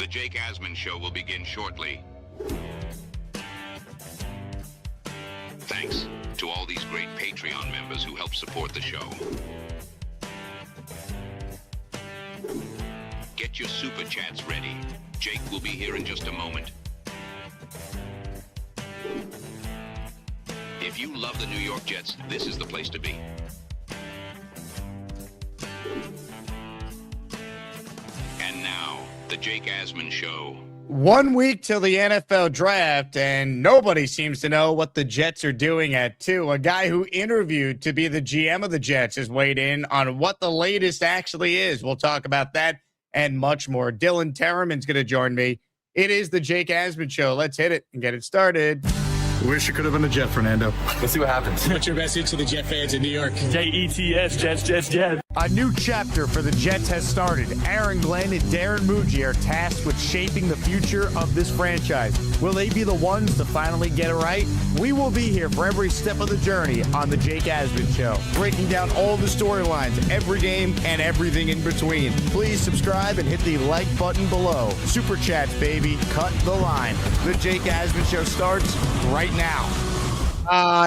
The Jake Asman Show will begin shortly. Thanks to all these great Patreon members who help support the show. Get your super chats ready. Jake will be here in just a moment. If you love the New York Jets, this is the place to be. And now, the Jake Asman Show. 1 week till the NFL draft, and nobody seems to know what the Jets are doing at 2. A guy who interviewed to be the GM of the Jets has weighed in on what the latest actually is. We'll talk about that and much more. Dylan Tereman's going to join me. It is the Jake Asman Show. Let's hit it and get it started. Wish you could have been a Jet, Fernando. Let's see what happens. What's your message to the Jet fans in New York? Jets, Jets. A new chapter for the Jets has started. Aaron Glenn and Darren Muji are tasked with shaping the future of this franchise. Will they be the ones to finally get it right? We will be here for every step of the journey on the Jake Asman Show, breaking down all the storylines, every game, and everything in between. Please subscribe and hit the like button below. Super chats, baby. Cut the line. The Jake Asman Show starts right now.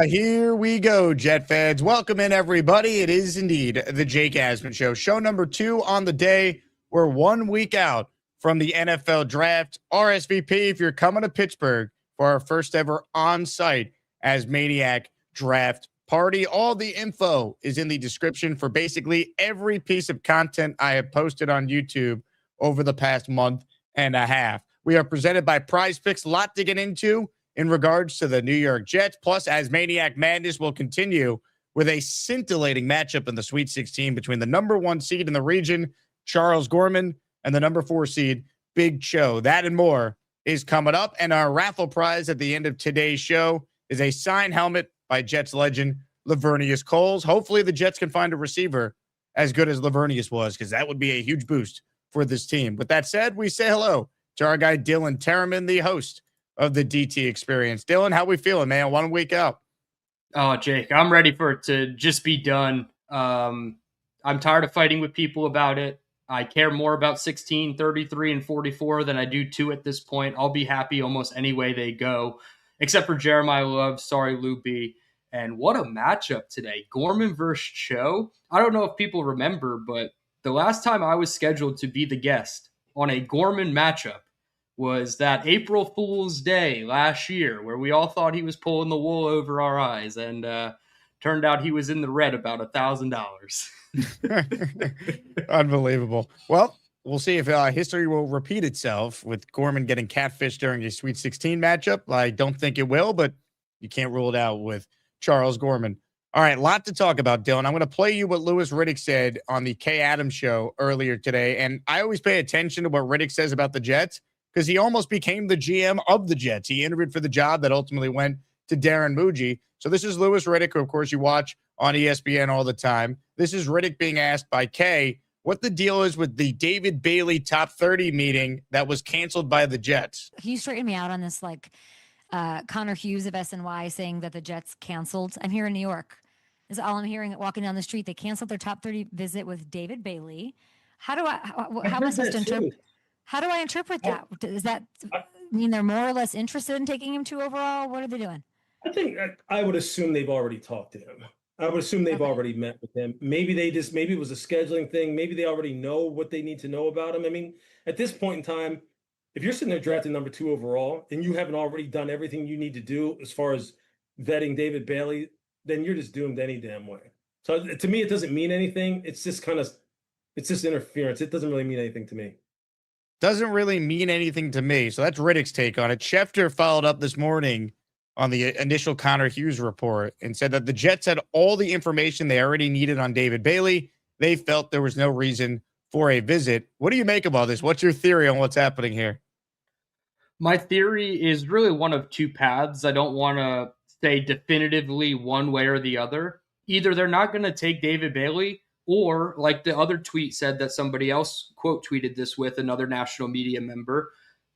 Here we go, Jet fans. Welcome in, everybody. It is indeed the Jake Asman Show. Show number 2 on the day. We're 1 week out from the NFL draft. RSVP if you're coming to Pittsburgh for our first ever on-site Asmaniac draft party. All the info is in the description for basically every piece of content I have posted on YouTube over the past month and a half. We are presented by PrizePicks. A lot to get into in regards to the New York Jets. Plus, Asmaniac Madness will continue with a scintillating matchup in the Sweet 16 between the number 1 seed in the region, Charles Gorman, and the number 4 seed, Big Cho. That and more is coming up. And our raffle prize at the end of today's show is a signed helmet by Jets legend Laveranues Coles. Hopefully the Jets can find a receiver as good as Laveranues was, because that would be a huge boost for this team. With that said, we say hello to our guy Dylan Tereman, the host of the DT Experience. Dylan, how we feeling, man? 1 week out. Oh, Jake, I'm ready for it to just be done. I'm tired of fighting with people about it. I care more about 16, 33, and 44 than I do 2 at this point. I'll be happy almost any way they go, except for Jeremiah Love. Sorry, Lou B. And what a matchup today. Gorman versus Cho. I don't know if people remember, but the last time I was scheduled to be the guest on a Gorman matchup was that April Fool's Day last year, where we all thought he was pulling the wool over our eyes, and turned out he was in the red about $1,000. Unbelievable. Well, we'll see if history will repeat itself with Gorman getting catfished during a Sweet 16 matchup. I don't think it will, but you can't rule it out with Charles Gorman. All right, a lot to talk about, Dylan. I'm going to play you what Louis Riddick said on the Kay Adams show earlier today, and I always pay attention to what Riddick says about the Jets, because he almost became the GM of the Jets. He interviewed for the job that ultimately went to Darren Muji. So this is Louis Riddick, who, of course, you watch on ESPN all the time. This is Riddick being asked by Kay what the deal is with the David Bailey top 30 meeting that was canceled by the Jets. Can you straighten me out on this, Connor Hughes of SNY saying that the Jets canceled? I'm here in New York. Is all I'm hearing walking down the street. They canceled their top 30 visit with David Bailey. How am I supposed to interpret? How do I interpret that? Does that mean they're more or less interested in taking him 2 overall? What are they doing? I think I would assume they've already talked to him. I would assume they've already met with him. Maybe it was a scheduling thing. Maybe they already know what they need to know about him. I mean, at this point in time, if you're sitting there drafting number 2 overall and you haven't already done everything you need to do as far as vetting David Bailey, then you're just doomed any damn way. So to me, it doesn't mean anything. It's just interference. It doesn't really mean anything to me. Doesn't really mean anything to me. So that's Riddick's take on it. Schefter followed up this morning on the initial Connor Hughes report and said that the Jets had all the information they already needed on David Bailey. They felt there was no reason for a visit. What do you make of all this? What's your theory on what's happening here? My theory is really one of 2 paths. I don't want to say definitively one way or the other. Either they're not going to take David Bailey, or like the other tweet said that somebody else quote tweeted this with another national media member,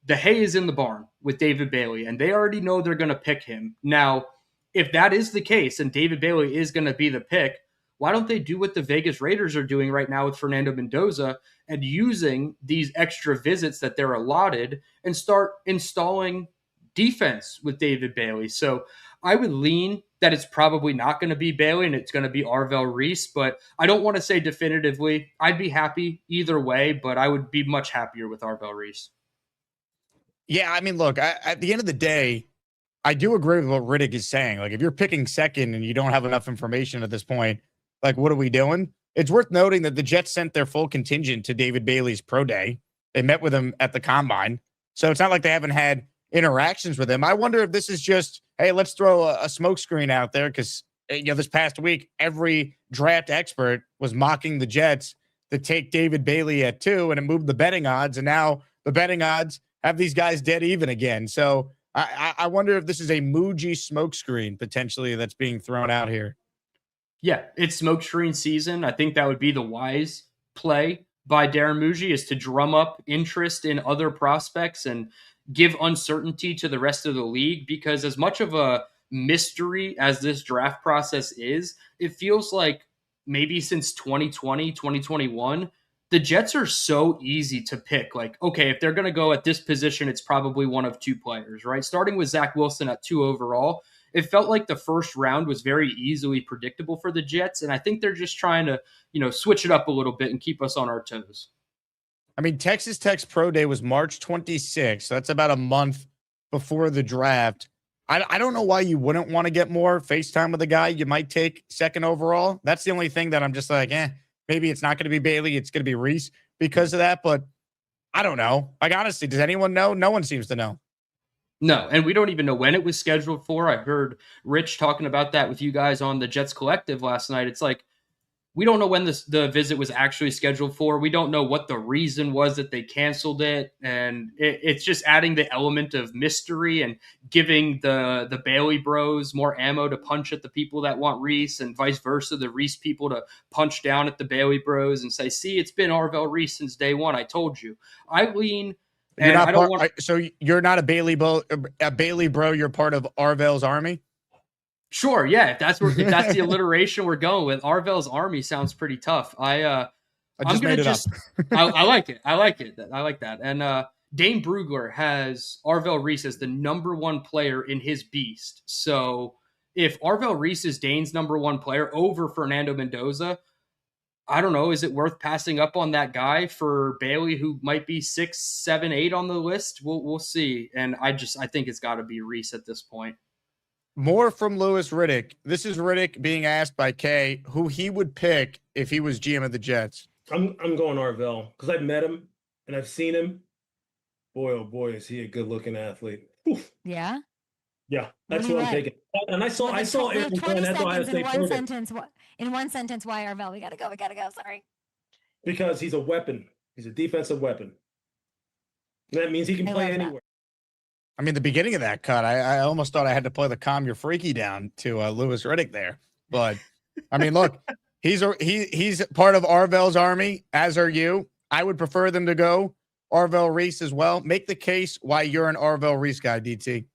the hay is in the barn with David Bailey, and they already know they're going to pick him. Now, if that is the case and David Bailey is going to be the pick, why don't they do what the Vegas Raiders are doing right now with Fernando Mendoza and using these extra visits that they're allotted and start installing defense with David Bailey. So I would lean that it's probably not going to be Bailey and it's going to be Arvell Reese, but I don't want to say definitively. I'd be happy either way, but I would be much happier with Arvell Reese. Yeah, I mean, look, at the end of the day, I do agree with what Riddick is saying. Like, if you're picking second and you don't have enough information at this point, like, what are we doing? It's worth noting that the Jets sent their full contingent to David Bailey's pro day. They met with him at the combine. So it's not like they haven't had interactions with him. I wonder if this is just, hey, let's throw a smokescreen out there because, this past week, every draft expert was mocking the Jets to take David Bailey at 2, and it moved the betting odds. And now the betting odds have these guys dead even again. So I wonder if this is a Muji smokescreen potentially that's being thrown out here. Yeah, it's smokescreen season. I think that would be the wise play by Darren Muji, is to drum up interest in other prospects and give uncertainty to the rest of the league, because as much of a mystery as this draft process is, it feels like maybe since 2020, 2021, the Jets are so easy to pick. Like, okay, if they're going to go at this position, it's probably one of 2 players, right? Starting with Zach Wilson at 2 overall, it felt like the first round was very easily predictable for the Jets. And I think they're just trying to, switch it up a little bit and keep us on our toes. I mean, Texas Tech's pro day was March 26th. So that's about a month before the draft. I don't know why you wouldn't want to get more FaceTime with a guy you might take second overall. That's the only thing that I'm just like, maybe it's not going to be Bailey. It's going to be Reese because of that. But I don't know. Like, honestly, does anyone know? No one seems to know. No, and we don't even know when it was scheduled for. I heard Rich talking about that with you guys on the Jets Collective last night. It's like, we don't know when the visit was actually scheduled for. We don't know what the reason was that they canceled it. And it's just adding the element of mystery and giving the Bailey bros more ammo to punch at the people that want Reese, and vice versa, the Reese people to punch down at the Bailey bros and say, see, it's been Arvell Reese since day one. I told you. I lean... So you're not a Bailey bro. You're part of Arvell's army. Sure, yeah. If that's the alliteration we're going with, Arvell's army sounds pretty tough. I like it. I like it. I like that. And Dane Brugler has Arvell Reese as the number 1 player in his beast. So if Arvell Reese is Dane's number 1 player over Fernando Mendoza, I don't know. Is it worth passing up on that guy for Bailey, who might be 6, 7, 8 on the list? We'll see. And I think it's got to be Reese at this point. More from Lewis Riddick. This is Riddick being asked by Kay who he would pick if he was GM of the Jets. I'm going Arvell because I've met him and I've seen him. Boy, oh boy, is he a good-looking athlete. Oof. Yeah? Yeah, that's what I'm taking. And I saw Aaron Glenn at Ohio State. In one sentence, why Arvell? We gotta go. Sorry. Because he's a weapon. He's a defensive weapon. And that means he can play anywhere. I mean, the beginning of that cut, I almost thought I had to play the Calm Your Freaky down to Lewis Riddick there. But, I mean, look, he's part of Arvell's army, as are you. I would prefer them to go Arvell Reese as well. Make the case why you're an Arvell Reese guy, DT.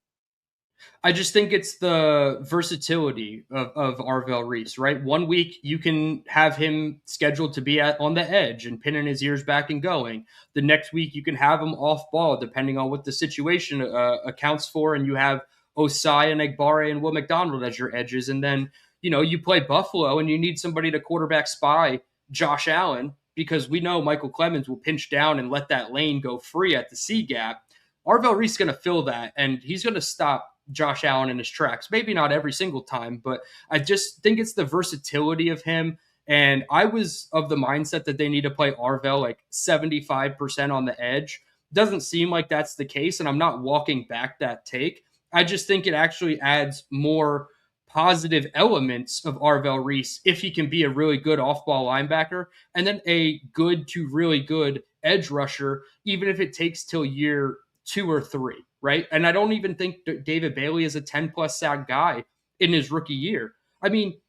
I just think it's the versatility of Arvell Reese, right? 1 week you can have him scheduled to be on the edge and pinning his ears back and going. The next week you can have him off ball, depending on what the situation accounts for. And you have Osai and Egbare and Will McDonald as your edges. And then, you play Buffalo and you need somebody to quarterback spy Josh Allen, because we know Michael Clemens will pinch down and let that lane go free at the C gap. Arvell Reese is going to fill that, and he's going to stop Josh Allen in his tracks. Maybe not every single time, but I just think it's the versatility of him. And I was of the mindset that they need to play Arvell like 75% on the edge. Doesn't seem like that's the case, and I'm not walking back that take. I just think it actually adds more positive elements of Arvell Reese if he can be a really good off-ball linebacker and then a good to really good edge rusher, even if it takes till year 2 or 3. Right. And I don't even think David Bailey is a 10+ sack guy in his rookie year. I mean,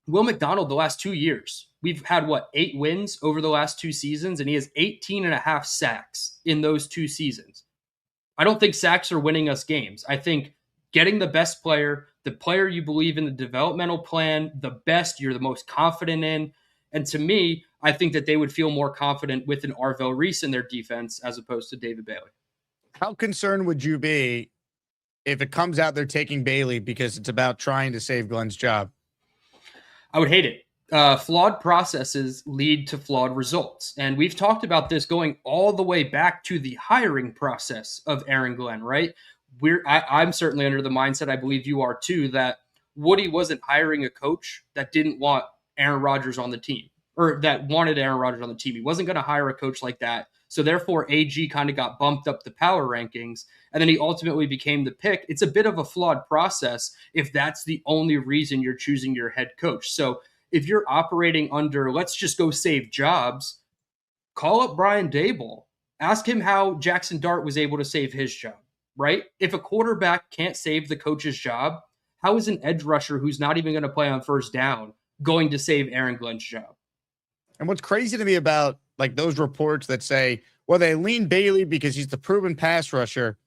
Will McDonald, the last 2 years, we've had 8 wins over the last 2 seasons, and he has 18.5 sacks in those 2 seasons. I don't think sacks are winning us games. I think getting the best player, the player you believe in the developmental plan, the best you're the most confident in, And to me, I think that they would feel more confident with an Arvell Reese in their defense as opposed to David Bailey. How concerned would you be if it comes out they're taking Bailey because it's about trying to save Glenn's job? I would hate it. Flawed processes lead to flawed results. And we've talked about this going all the way back to the hiring process of Aaron Glenn, right? I'm certainly under the mindset, I believe you are too, that Woody wasn't hiring a coach that didn't want Aaron Rodgers on the team, or that wanted Aaron Rodgers on the team. He wasn't going to hire a coach like that. So therefore, AG kind of got bumped up the power rankings, and then he ultimately became the pick. It's a bit of a flawed process if that's the only reason you're choosing your head coach. So if you're operating under, let's just go save jobs, call up Brian Daboll. Ask him how Jackson Dart was able to save his job, right? If a quarterback can't save the coach's job, how is an edge rusher who's not even going to play on first down going to save Aaron Glenn's job? And what's crazy to me about like those reports that say, well, they lean Bailey because he's the proven pass rusher.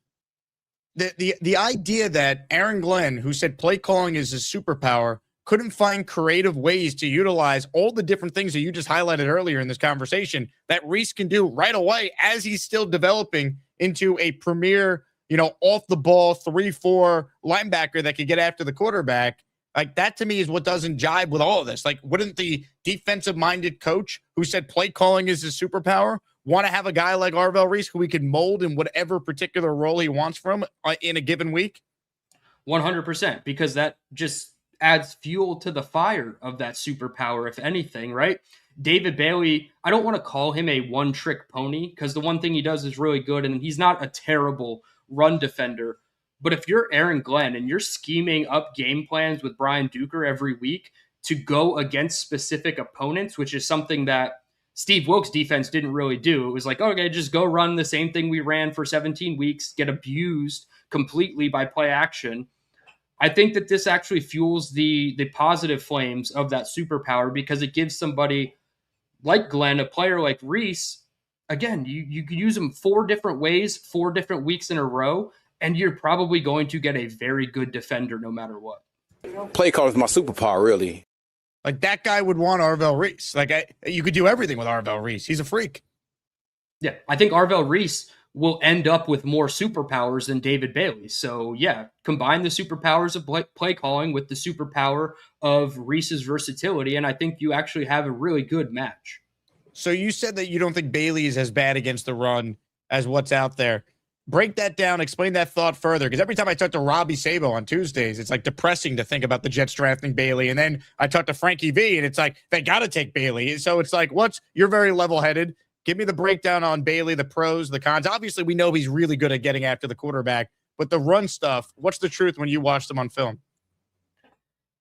The idea that Aaron Glenn, who said play calling is his superpower, couldn't find creative ways to utilize all the different things that you just highlighted earlier in this conversation that Reese can do right away as he's still developing into a premier, off the ball 3-4 linebacker that could get after the quarterback. Like that to me is what doesn't jibe with all of this. Like, wouldn't the defensive minded coach who said play calling is his superpower want to have a guy like Arvell Reese who he can mold in whatever particular role he wants from in a given week? 100%, because that just adds fuel to the fire of that superpower, if anything, right? David Bailey, I don't want to call him a one-trick pony because the one thing he does is really good, and he's not a terrible run defender. But if you're Aaron Glenn and you're scheming up game plans with Brian Duker every week to go against specific opponents, which is something that Steve Wilkes' defense didn't really do. It was like, okay, just go run the same thing we ran for 17 weeks, get abused completely by play action. I think that this actually fuels the positive flames of that superpower because it gives somebody like Glenn, a player like Reese, again, you can use them 4 different ways, 4 different weeks in a row, and you're probably going to get a very good defender no matter what. Play call is my superpower, really. Like that guy would want Arvell Reese. Like you could do everything with Arvell Reese. He's a freak. Yeah, I think Arvell Reese will end up with more superpowers than David Bailey. So yeah, combine the superpowers of play calling with the superpower of Reese's versatility, and I think you actually have a really good match. So you said that you don't think Bailey is as bad against the run as what's out there. Break that down. Explain that thought further. Because every time I talk to Robbie Sabo on Tuesdays, it's like depressing to think about the Jets drafting Bailey. And then I talk to Frankie V, and it's like, they got to take Bailey. So it's like, you're very level-headed. Give me the breakdown on Bailey, the pros, the cons. Obviously, we know he's really good at getting after the quarterback. But the run stuff, what's the truth when you watch them on film?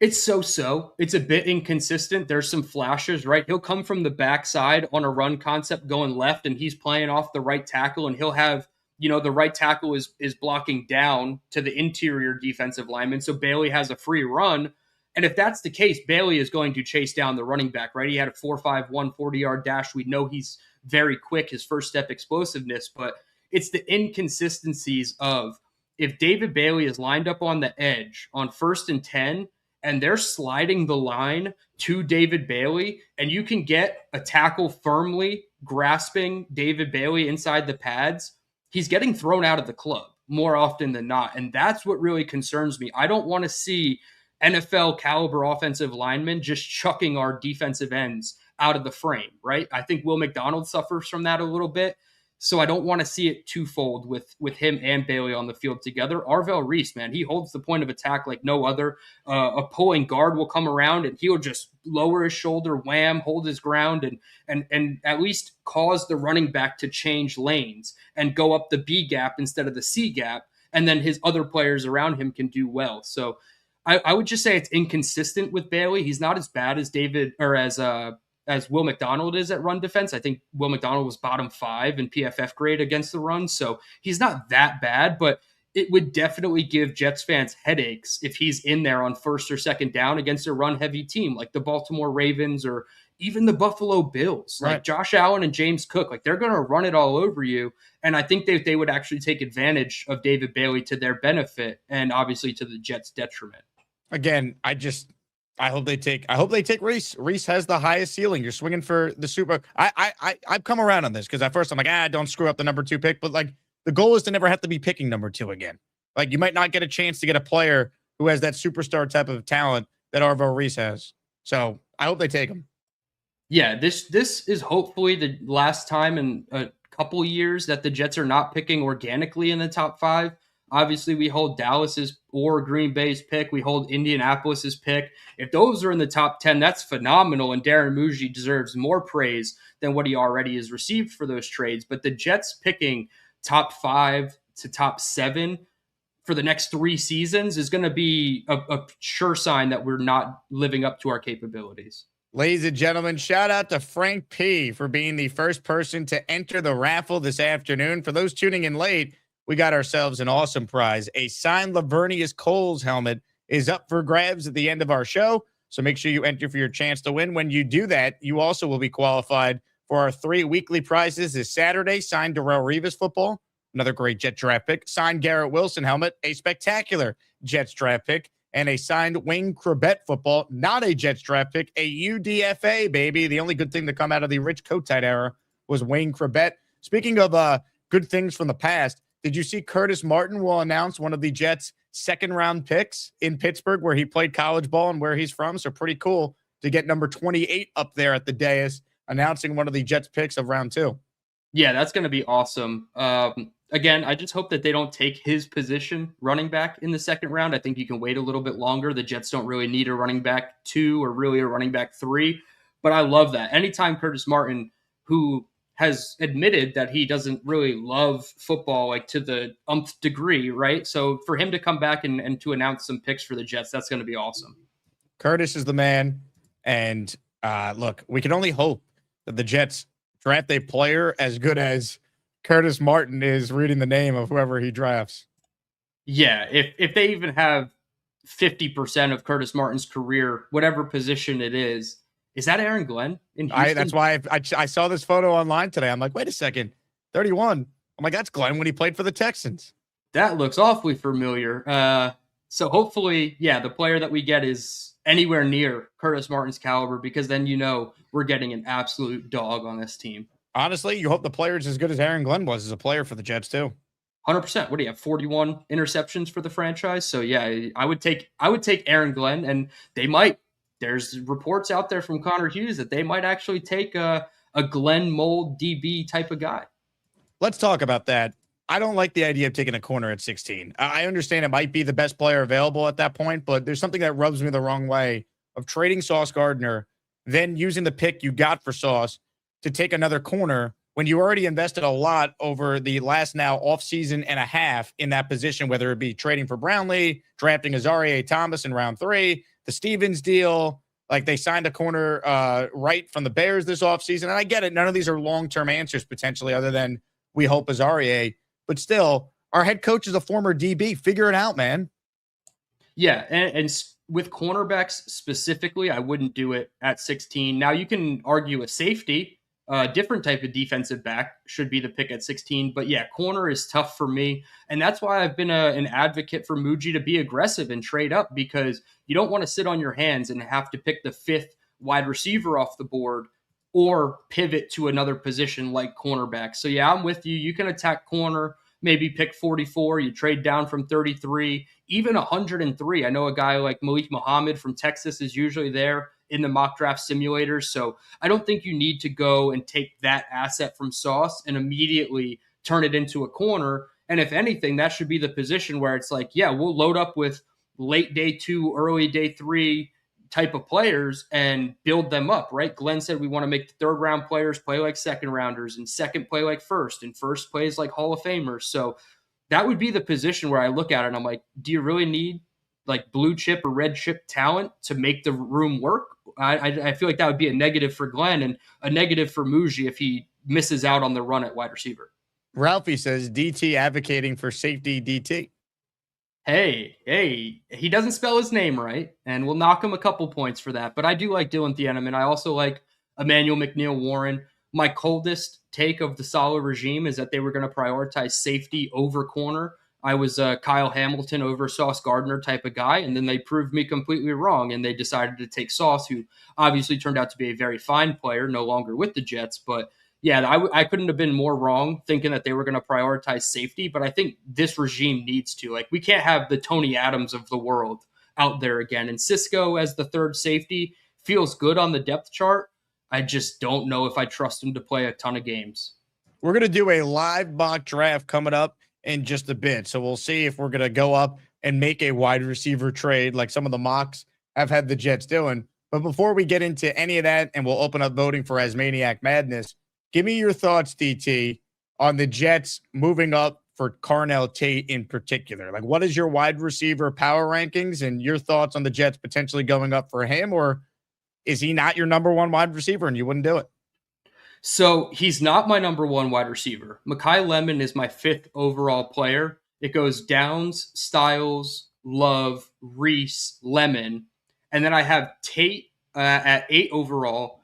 It's so. It's a bit inconsistent. There's some flashes, right? He'll come from the backside on a run concept going left, and he's playing off the right tackle, and he'll have the right tackle is blocking down to the interior defensive lineman. So Bailey has a free run. And if that's the case, Bailey is going to chase down the running back, right? He had a 4.51 40-yard dash. We know he's very quick, his first step explosiveness, but it's the inconsistencies of if David Bailey is lined up on the edge on 1st and 10, and they're sliding the line to David Bailey, and you can get a tackle firmly grasping David Bailey inside the pads, he's getting thrown out of the club more often than not. And that's what really concerns me. I don't want to see NFL caliber offensive linemen just chucking our defensive ends out of the frame, right? I think Will McDonald suffers from that a little bit. So I don't want to see it twofold with him and Bailey on the field together. Arvell Reese, man, he holds the point of attack like no other. A pulling guard will come around and he'll just lower his shoulder, wham, hold his ground, and at least cause the running back to change lanes and go up the B gap instead of the C gap. And then his other players around him can do well. So I would just say it's inconsistent with Bailey. He's not as bad as David or as Will McDonald is at run defense. I think Will McDonald was bottom 5 in PFF grade against the run. So he's not that bad, but it would definitely give Jets fans headaches if he's in there on 1st or 2nd down against a run heavy team like the Baltimore Ravens or even the Buffalo Bills, right. Like Josh Allen and James Cook. Like they're going to run it all over you. And I think they would actually take advantage of David Bailey to their benefit and obviously to the Jets' detriment. Again, I hope they take Reese. Reese has the highest ceiling. You're swinging for the Super. I've come around on this because at first I'm like, don't screw up the number 2 pick. But like the goal is to never have to be picking number 2 again. Like you might not get a chance to get a player who has that superstar type of talent that Arvell Reese has. So I hope they take him. Yeah, this is hopefully the last time in a couple years that the Jets are not picking organically in the top 5. Obviously, we hold Dallas's or Green Bay's pick. We hold Indianapolis's pick. If those are in the top 10, that's phenomenal, and Darren Muji deserves more praise than what he already has received for those trades. But the Jets picking top 5 to top 7 for the next 3 seasons is going to be a sure sign that we're not living up to our capabilities. Ladies and gentlemen, shout out to Frank P. for being the first person to enter the raffle this afternoon. For those tuning in late, we got ourselves an awesome prize. A signed Lavernius Coles helmet is up for grabs at the end of our show. So make sure you enter for your chance to win. When you do that, you also will be qualified for our 3 weekly prizes this Saturday. Signed Darrelle Revis football, another great Jet draft pick. Signed Garrett Wilson helmet, a spectacular Jets draft pick. And a signed Wayne Corbett football, not a Jets draft pick, a UDFA, baby. The only good thing to come out of the Rich Kotite era was Wayne Corbett. Speaking of good things from the past, did you see Curtis Martin will announce one of the Jets' second-round picks in Pittsburgh, where he played college ball and where he's from? So pretty cool to get number 28 up there at the dais, announcing one of the Jets' picks of round 2. Yeah, that's going to be awesome. Again, I just hope that they don't take his position running back in the second round. I think you can wait a little bit longer. The Jets don't really need a running back 2 or really a running back 3. But I love that. Anytime Curtis Martin, who has admitted that he doesn't really love football like to the umpth degree, right? So for him to come back and to announce some picks for the Jets, that's going to be awesome. Curtis is the man. And look, we can only hope that the Jets draft a player as good as Curtis Martin is reading the name of whoever he drafts. Yeah, if they even have 50% of Curtis Martin's career, whatever position it is that Aaron Glenn in Houston? That's why I saw this photo online today. I'm like, wait a second, 31. I'm like, that's Glenn when he played for the Texans. That looks awfully familiar. So hopefully, yeah, the player that we get is anywhere near Curtis Martin's caliber, because then we're getting an absolute dog on this team. Honestly, you hope the player is as good as Aaron Glenn was as a player for the Jets too. 100%. What do you have? 41 interceptions for the franchise. So yeah, I would take Aaron Glenn, and they might. There's reports out there from Connor Hughes that they might actually take a Glenn mold DB type of guy. Let's talk about that. I don't like the idea of taking a corner at 16. I understand it might be the best player available at that point, but there's something that rubs me the wrong way of trading Sauce Gardner, then using the pick you got for Sauce to take another corner when you already invested a lot over the last now offseason and a half in that position, whether it be trading for Brownlee, drafting Azareye'h Thomas in round 3, the Stevens deal, like they signed a corner right from the Bears this offseason. And I get it. None of these are long-term answers potentially other than we hope Azareye'h. But still, our head coach is a former DB. Figure it out, man. Yeah, and with cornerbacks specifically, I wouldn't do it at 16. Now, you can argue a safety, a different type of defensive back should be the pick at 16. But yeah, corner is tough for me. And that's why I've been an advocate for Muji to be aggressive and trade up, because you don't want to sit on your hands and have to pick the 5th wide receiver off the board or pivot to another position like cornerback. So yeah, I'm with you. You can attack corner, maybe pick 44. You trade down from 33, even 103. I know a guy like Malik Muhammad from Texas is usually there in the mock draft simulators. So I don't think you need to go and take that asset from Sauce and immediately turn it into a corner. And if anything, that should be the position where it's like, yeah, we'll load up with late day 2, early day 3 type of players and build them up, right? Glenn said we want to make the 3rd round players play like 2nd rounders and 2nd play like 1st and 1st plays like Hall of Famers. So that would be the position where I look at it and I'm like, do you really need like blue chip or red chip talent to make the room work? I feel like that would be a negative for Glenn and a negative for Muji if he misses out on the run at wide receiver. Ralphie says DT advocating for safety DT. Hey, he doesn't spell his name right, and we'll knock him a couple points for that. But I do like Dylan Tereman. I also like Emmanuel McNeil-Warren. My coldest take of the Saleh regime is that they were going to prioritize safety over corner. I was a Kyle Hamilton over Sauce Gardner type of guy, and then they proved me completely wrong, and they decided to take Sauce, who obviously turned out to be a very fine player, no longer with the Jets. But yeah, I couldn't have been more wrong thinking that they were going to prioritize safety, but I think this regime needs to. Like, we can't have the Tony Adams of the world out there again. And Cisco as the third safety feels good on the depth chart. I just don't know if I trust him to play a ton of games. We're going to do a live mock draft coming up in just a bit. So we'll see if we're going to go up and make a wide receiver trade like some of the mocks have had the Jets doing. But before we get into any of that, and we'll open up voting for Asmaniac Madness, give me your thoughts, DT, on the Jets moving up for Carnell Tate in particular. Like, what is your wide receiver power rankings and your thoughts on the Jets potentially going up for him? Or is he not your number one wide receiver and you wouldn't do it? So he's not my number one wide receiver. Mekhi Lemon is my 5th overall player. It goes Downs, Styles, Love, Reese, Lemon. And then I have Tate at 8 overall,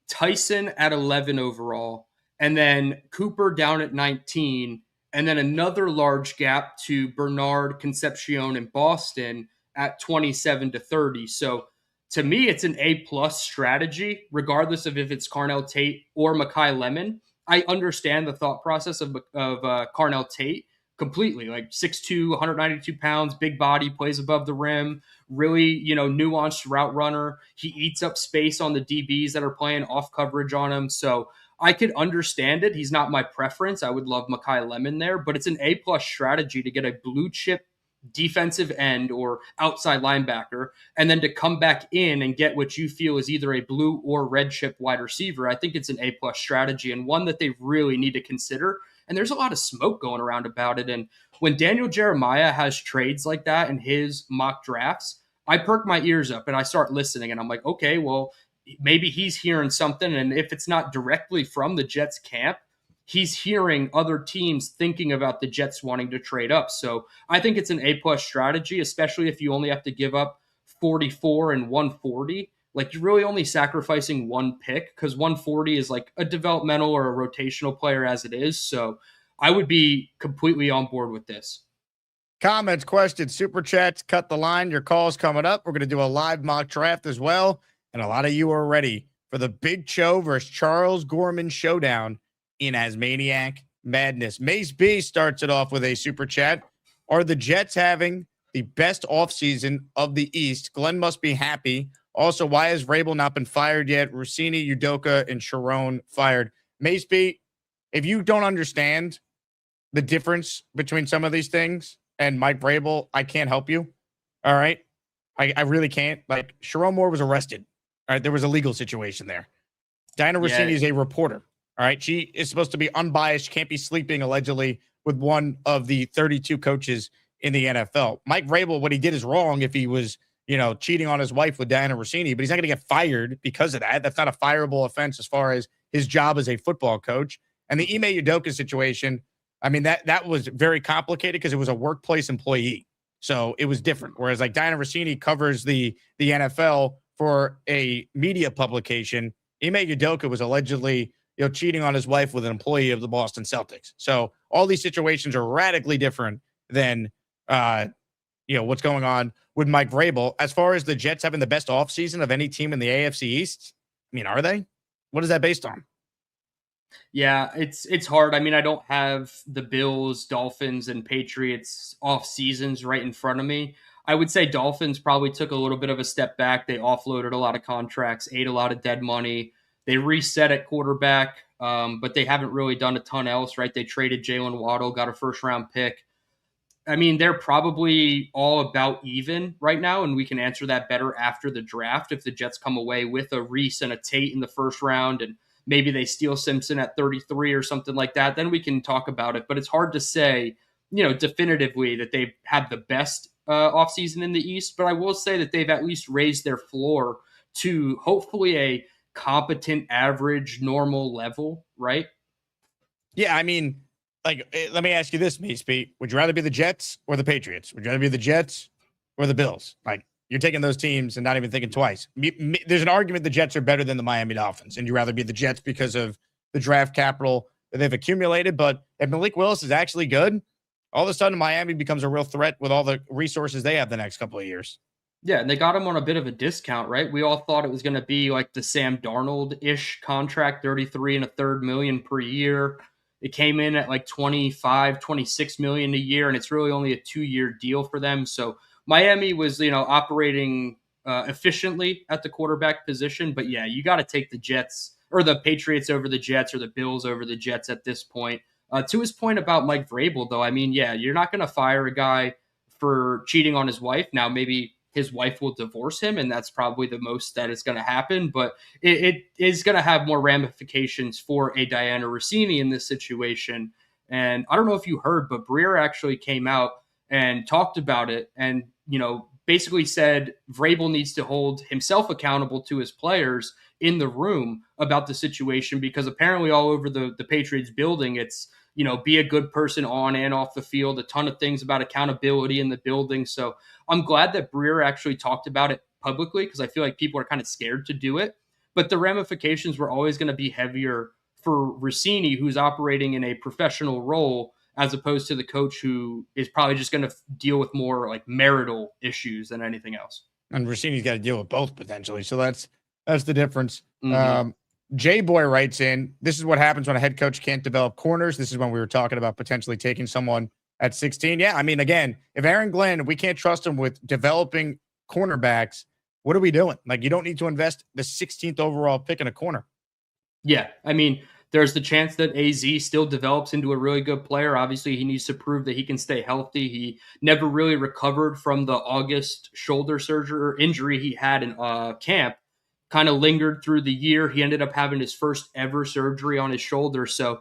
Tyson at 11 overall, and then Cooper down at 19, and then another large gap to Bernard, Concepcion, and Boston at 27 to 30. So to me, it's an A-plus strategy, regardless of if it's Carnell Tate or Mekhi Lemon. I understand the thought process of Carnell Tate completely. Like 6'2", 192 pounds, big body, plays above the rim, really, nuanced route runner. He eats up space on the DBs that are playing off coverage on him. So I could understand it. He's not my preference. I would love Mekhi Lemon there, but it's an A-plus strategy to get a blue chip defensive end or outside linebacker, and then to come back in and get what you feel is either a blue or red chip wide receiver. I think it's an A-plus strategy and one that they really need to consider. And there's a lot of smoke going around about it. And when Daniel Jeremiah has trades like that in his mock drafts, I perk my ears up and I start listening and I'm like, okay, well, maybe he's hearing something. And if it's not directly from the Jets camp, he's hearing other teams thinking about the Jets wanting to trade up. So I think it's an A-plus strategy, especially if you only have to give up 44 and 140. Like, you're really only sacrificing one pick because 140 is like a developmental or a rotational player as it is. So I would be completely on board with this. Comments, questions, super chats, cut the line. Your calls coming up. We're going to do a live mock draft as well. And a lot of you are ready for the Big Cho versus Charles Gorman showdown in Asmaniac Madness. Mace B starts it off with a super chat. Are the Jets having the best offseason of the East? Glenn must be happy. Also, why has Vrabel not been fired yet? Rossini, Udoka, and Sharon fired. Mace B, if you don't understand the difference between some of these things and Mike Vrabel, I can't help you. All right? I really can't. Like, Sharon Moore was arrested. All right? There was a legal situation there. Diana Rossini is a reporter. All right. She is supposed to be unbiased, can't be sleeping allegedly with one of the 32 coaches in the NFL. Mike Vrabel, what he did is wrong if he was, cheating on his wife with Diana Rossini, but he's not going to get fired because of that. That's not a fireable offense as far as his job as a football coach. And the Ime Udoka situation, I mean, that was very complicated because it was a workplace employee. So it was different. Whereas like Diana Rossini covers the NFL for a media publication. Ime Udoka was allegedly cheating on his wife with an employee of the Boston Celtics. So all these situations are radically different than, what's going on with Mike Vrabel. As far as the Jets having the best offseason of any team in the AFC East, I mean, are they? What is that based on? Yeah, it's hard. I mean, I don't have the Bills, Dolphins, and Patriots off seasons right in front of me. I would say Dolphins probably took a little bit of a step back. They offloaded a lot of contracts, ate a lot of dead money. They reset at quarterback, but they haven't really done a ton else, right? They traded Jalen Waddle, got a first-round pick. I mean, they're probably all about even right now, and we can answer that better after the draft if the Jets come away with a Reese and a Tate in the first round, and maybe they steal Simpson at 33 or something like that. Then we can talk about it, but it's hard to say, definitively that they've had the best offseason in the East, but I will say that they've at least raised their floor to hopefully a competent, average, normal level, right? Yeah, I mean, let me ask you this, Mace Pete. Would you rather be the Jets or the Patriots? Would you rather be the Jets or the Bills? Like, you're taking those teams and not even thinking twice. There's an argument the Jets are better than the Miami Dolphins, and you'd rather be the Jets because of the draft capital that they've accumulated. But if Malik Willis is actually good, all of a sudden Miami becomes a real threat with all the resources they have the next couple of years. Yeah, and they got him on a bit of a discount, right? We all thought it was going to be like the Sam Darnold-ish contract, $33.3 million per year. It came in at like $26 million a year, and it's really only a 2-year deal for them. So Miami was, operating efficiently at the quarterback position. But yeah, you got to take the Jets or the Patriots over the Jets or the Bills over the Jets at this point. To his point about Mike Vrabel, though, I mean, yeah, you're not going to fire a guy for cheating on his wife. Now, maybe his wife will divorce him, and that's probably the most that is going to happen. But it is going to have more ramifications for a Diana Rossini in this situation. And I don't know if you heard, but Breer actually came out and talked about it and, basically said Vrabel needs to hold himself accountable to his players in the room about the situation, because apparently all over the Patriots building, it's, be a good person on and off the field, a ton of things about accountability in the building. So I'm glad that Breer actually talked about it publicly, because I feel like people are kind of scared to do it. But the ramifications were always going to be heavier for Rossini, who's operating in a professional role, as opposed to the coach who is probably just going to deal with more like marital issues than anything else. And Rossini's got to deal with both potentially. So that's the difference. Mm-hmm. J-Boy writes in, this is what happens when a head coach can't develop corners. This is when we were talking about potentially taking someone at 16. Yeah, I mean, again, if Aaron Glenn, we can't trust him with developing cornerbacks, what are we doing? Like, you don't need to invest the 16th overall pick in a corner. Yeah, I mean, there's the chance that AZ still develops into a really good player. Obviously, he needs to prove that he can stay healthy. He never really recovered from the August shoulder surgery or injury he had in camp. Kind of lingered through the year. He ended up having his first ever surgery on his shoulder. So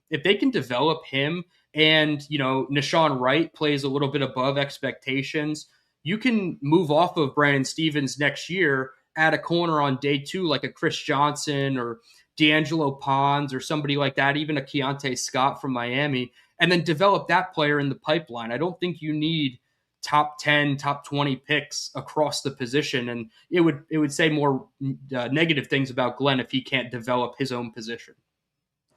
if they can develop him and, Nashawn Wright plays a little bit above expectations, you can move off of Brandon Stevens next year, add a corner on day 2, like a Chris Johnson or D'Angelo Pons or somebody like that, even a Keontae Scott from Miami, and then develop that player in the pipeline. I don't think you need top 10, top 20 picks across the position. And it would say more negative things about Glenn if he can't develop his own position.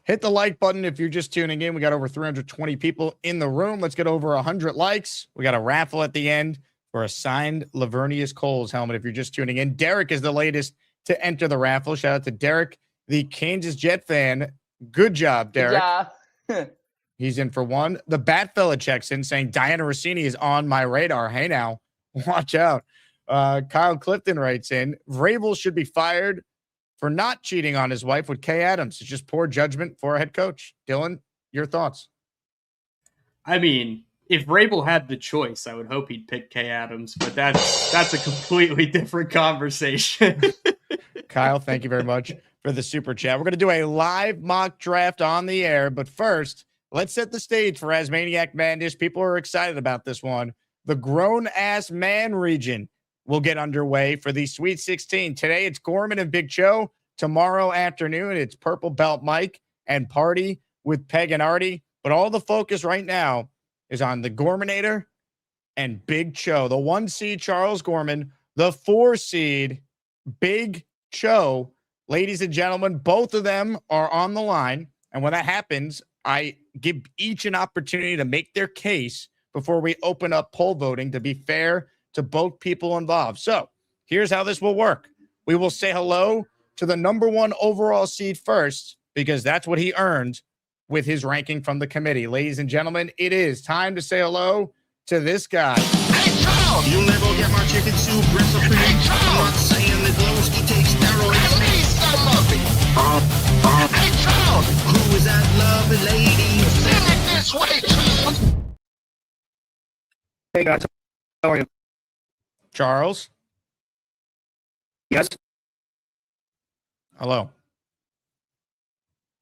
Hit the like button if you're just tuning in. We got over 320 people in the room. Let's get over 100 likes. We got a raffle at the end for a signed Lavernius Coles helmet if you're just tuning in. Derek is the latest to enter the raffle. Shout out to Derek, the Kansas Jet fan. Good job, Derek. Yeah. He's in for one. The Bat Fella checks in saying Diana Rossini is on my radar. Hey, now, watch out. Kyle Clifton writes in, Vrabel should be fired for not cheating on his wife with Kay Adams. It's just poor judgment for a head coach. Dylan, your thoughts? I mean, if Vrabel had the choice, I would hope he'd pick Kay Adams, but that's a completely different conversation. Kyle, thank you very much for the super chat. We're going to do a live mock draft on the air, but first, let's set the stage for Asmaniac Madness. People are excited about this one. The grown-ass man region will get underway for the Sweet 16. Today, it's Gorman and Big Cho. Tomorrow afternoon, it's Purple Belt Mike and Party with Peg and Artie. But all the focus right now is on the Gorminator and Big Cho. The 1 seed, Charles Gorman. The 4 seed, Big Cho. Ladies and gentlemen, both of them are on the line. And when that happens, I give each an opportunity to make their case before we open up poll voting to be fair to both people involved. So here's how this will work. We will say hello to the number 1 overall seed first, because that's what he earned with his ranking from the committee. Ladies and gentlemen, it is time to say hello to this guy. Hey, Charles! You'll never get my chicken soup recipe. Hey, I'm not saying that Glowski takes steroids. Give me some of it. Hey, Charles! Who is that lovely lady? Send it this way, Charles. Hey, guys. How are you? Charles? Yes? Hello.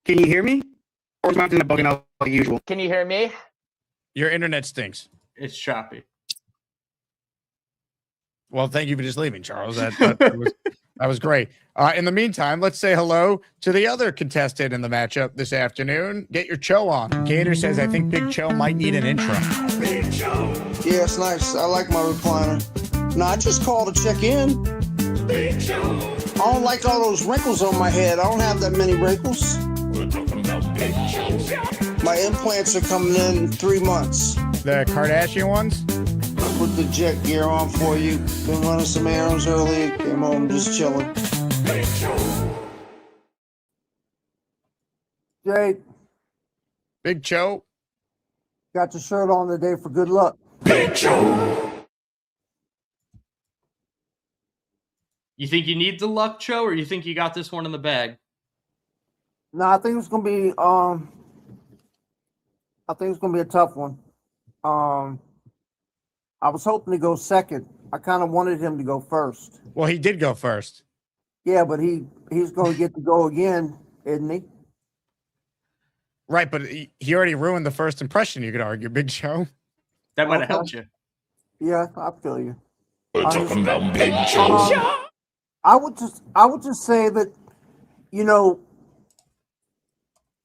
Can you hear me? Or is my internet bugging out like usual? Can you hear me? Your internet stinks. It's choppy. Well, thank you for just leaving, Charles. That was great. In the meantime, let's say hello to the other contestant in the matchup this afternoon. Get your Cho on. Gator says, I think Big Cho might need an intro. Big Cho. Yeah, it's nice. I like my recliner. No, I just called to check in. Big Cho. I don't like all those wrinkles on my head. I don't have that many wrinkles. We're talking about Big Cho. My implants are coming in 3 months. The Kardashian ones? I put the jet gear on for you. Been running some errands early. Came home just chilling. Jake, Big Cho. got your shirt on today for good luck. You think you need the luck, Cho, or you think you got this one in the bag? No, I think it's gonna be I think it's gonna be a tough one. I was hoping to go second. I kind of wanted him to go first. Well, he did go first. Yeah, but he's gonna get to go again, isn't he? Right, but he already ruined the first impression, you could argue, Big Cho. That might have helped you. Yeah, I feel you. We're talking about Big Joe. I would just say that,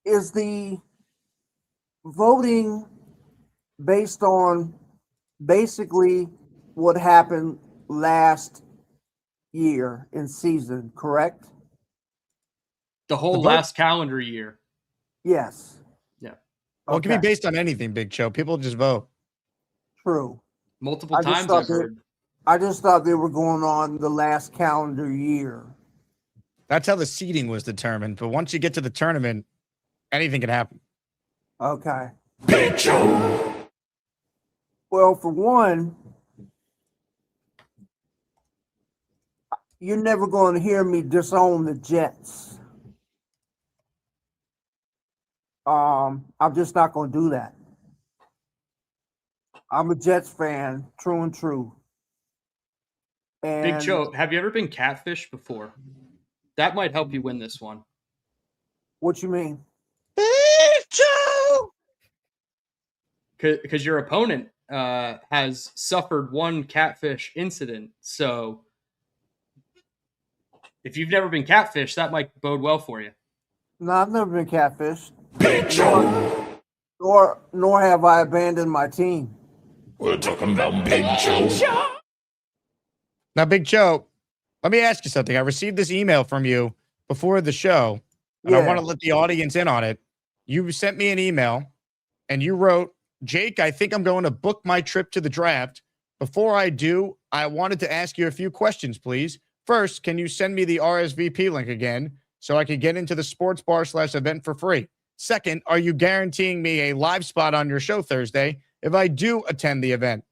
is the voting based on basically what happened last year in season, correct? The whole last calendar year. Yes. Yeah. Well, it can be based on anything, Big Cho. People just vote. True. Multiple times I've heard. I just thought they were going on the last calendar year. That's how the seeding was determined. But once you get to the tournament, anything can happen. Okay. Big Joe. Well, for one, you're never going to hear me disown the Jets. I'm just not going to do that. I'm a Jets fan, true and true. And Big Joe, have you ever been catfished before? That might help you win this one. What you mean? Big Joe! Because your opponent has suffered one catfish incident. So if you've never been catfished, that might bode well for you. No, I've never been catfished. Big Joe. Nor have I abandoned my team. We're talking about Big Joe. Now, Big Joe, let me ask you something. I received this email from you before the show, and I want to let the audience in on it. You sent me an email, and you wrote, Jake, I think I'm going to book my trip to the draft. Before I do, I wanted to ask you a few questions, please. First, can you send me the RSVP link again so I can get into the sports bar/event for free? Second, are you guaranteeing me a live spot on your show Thursday if I do attend the event?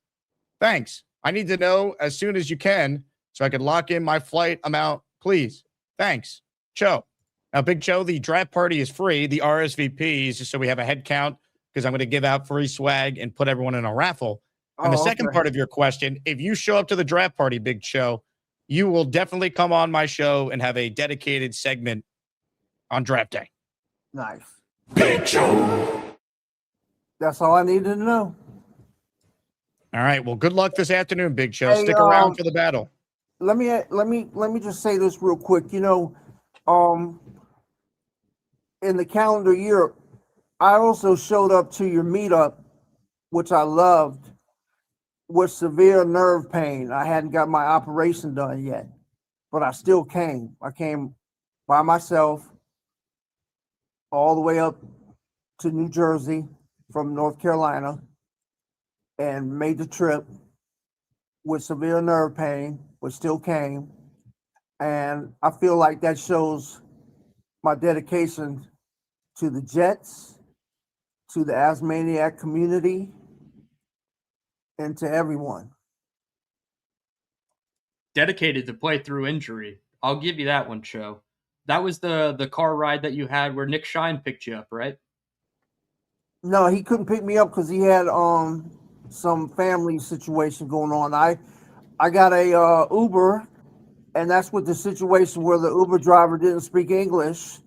Thanks. I need to know as soon as you can so I can lock in my flight amount, please. Thanks. Cho. Now, Big Cho, the draft party is free. The RSVP is just so we have a head count because I'm going to give out free swag and put everyone in a raffle. And the second part of your question, if you show up to the draft party, Big Cho, you will definitely come on my show and have a dedicated segment on draft day. Nice. Big Joe. That's all I needed to know. All right. Well, good luck this afternoon, Big Cho. Hey, Stick around for the battle. Let me just say this real quick. In the calendar year, I also showed up to your meetup, which I loved, with severe nerve pain. I hadn't got my operation done yet, but I still came. I came by myself all the way up to New Jersey from North Carolina and made the trip with severe nerve pain, but still came. And I feel like that shows my dedication to the Jets, to the Asmaniac community, and to everyone. Dedicated to play through injury. I'll give you that one, Cho. That was the car ride that you had where Nick Shine picked you up, right? No, he couldn't pick me up because he had some family situation going on. I got a Uber, and that's what the situation where the Uber driver didn't speak English,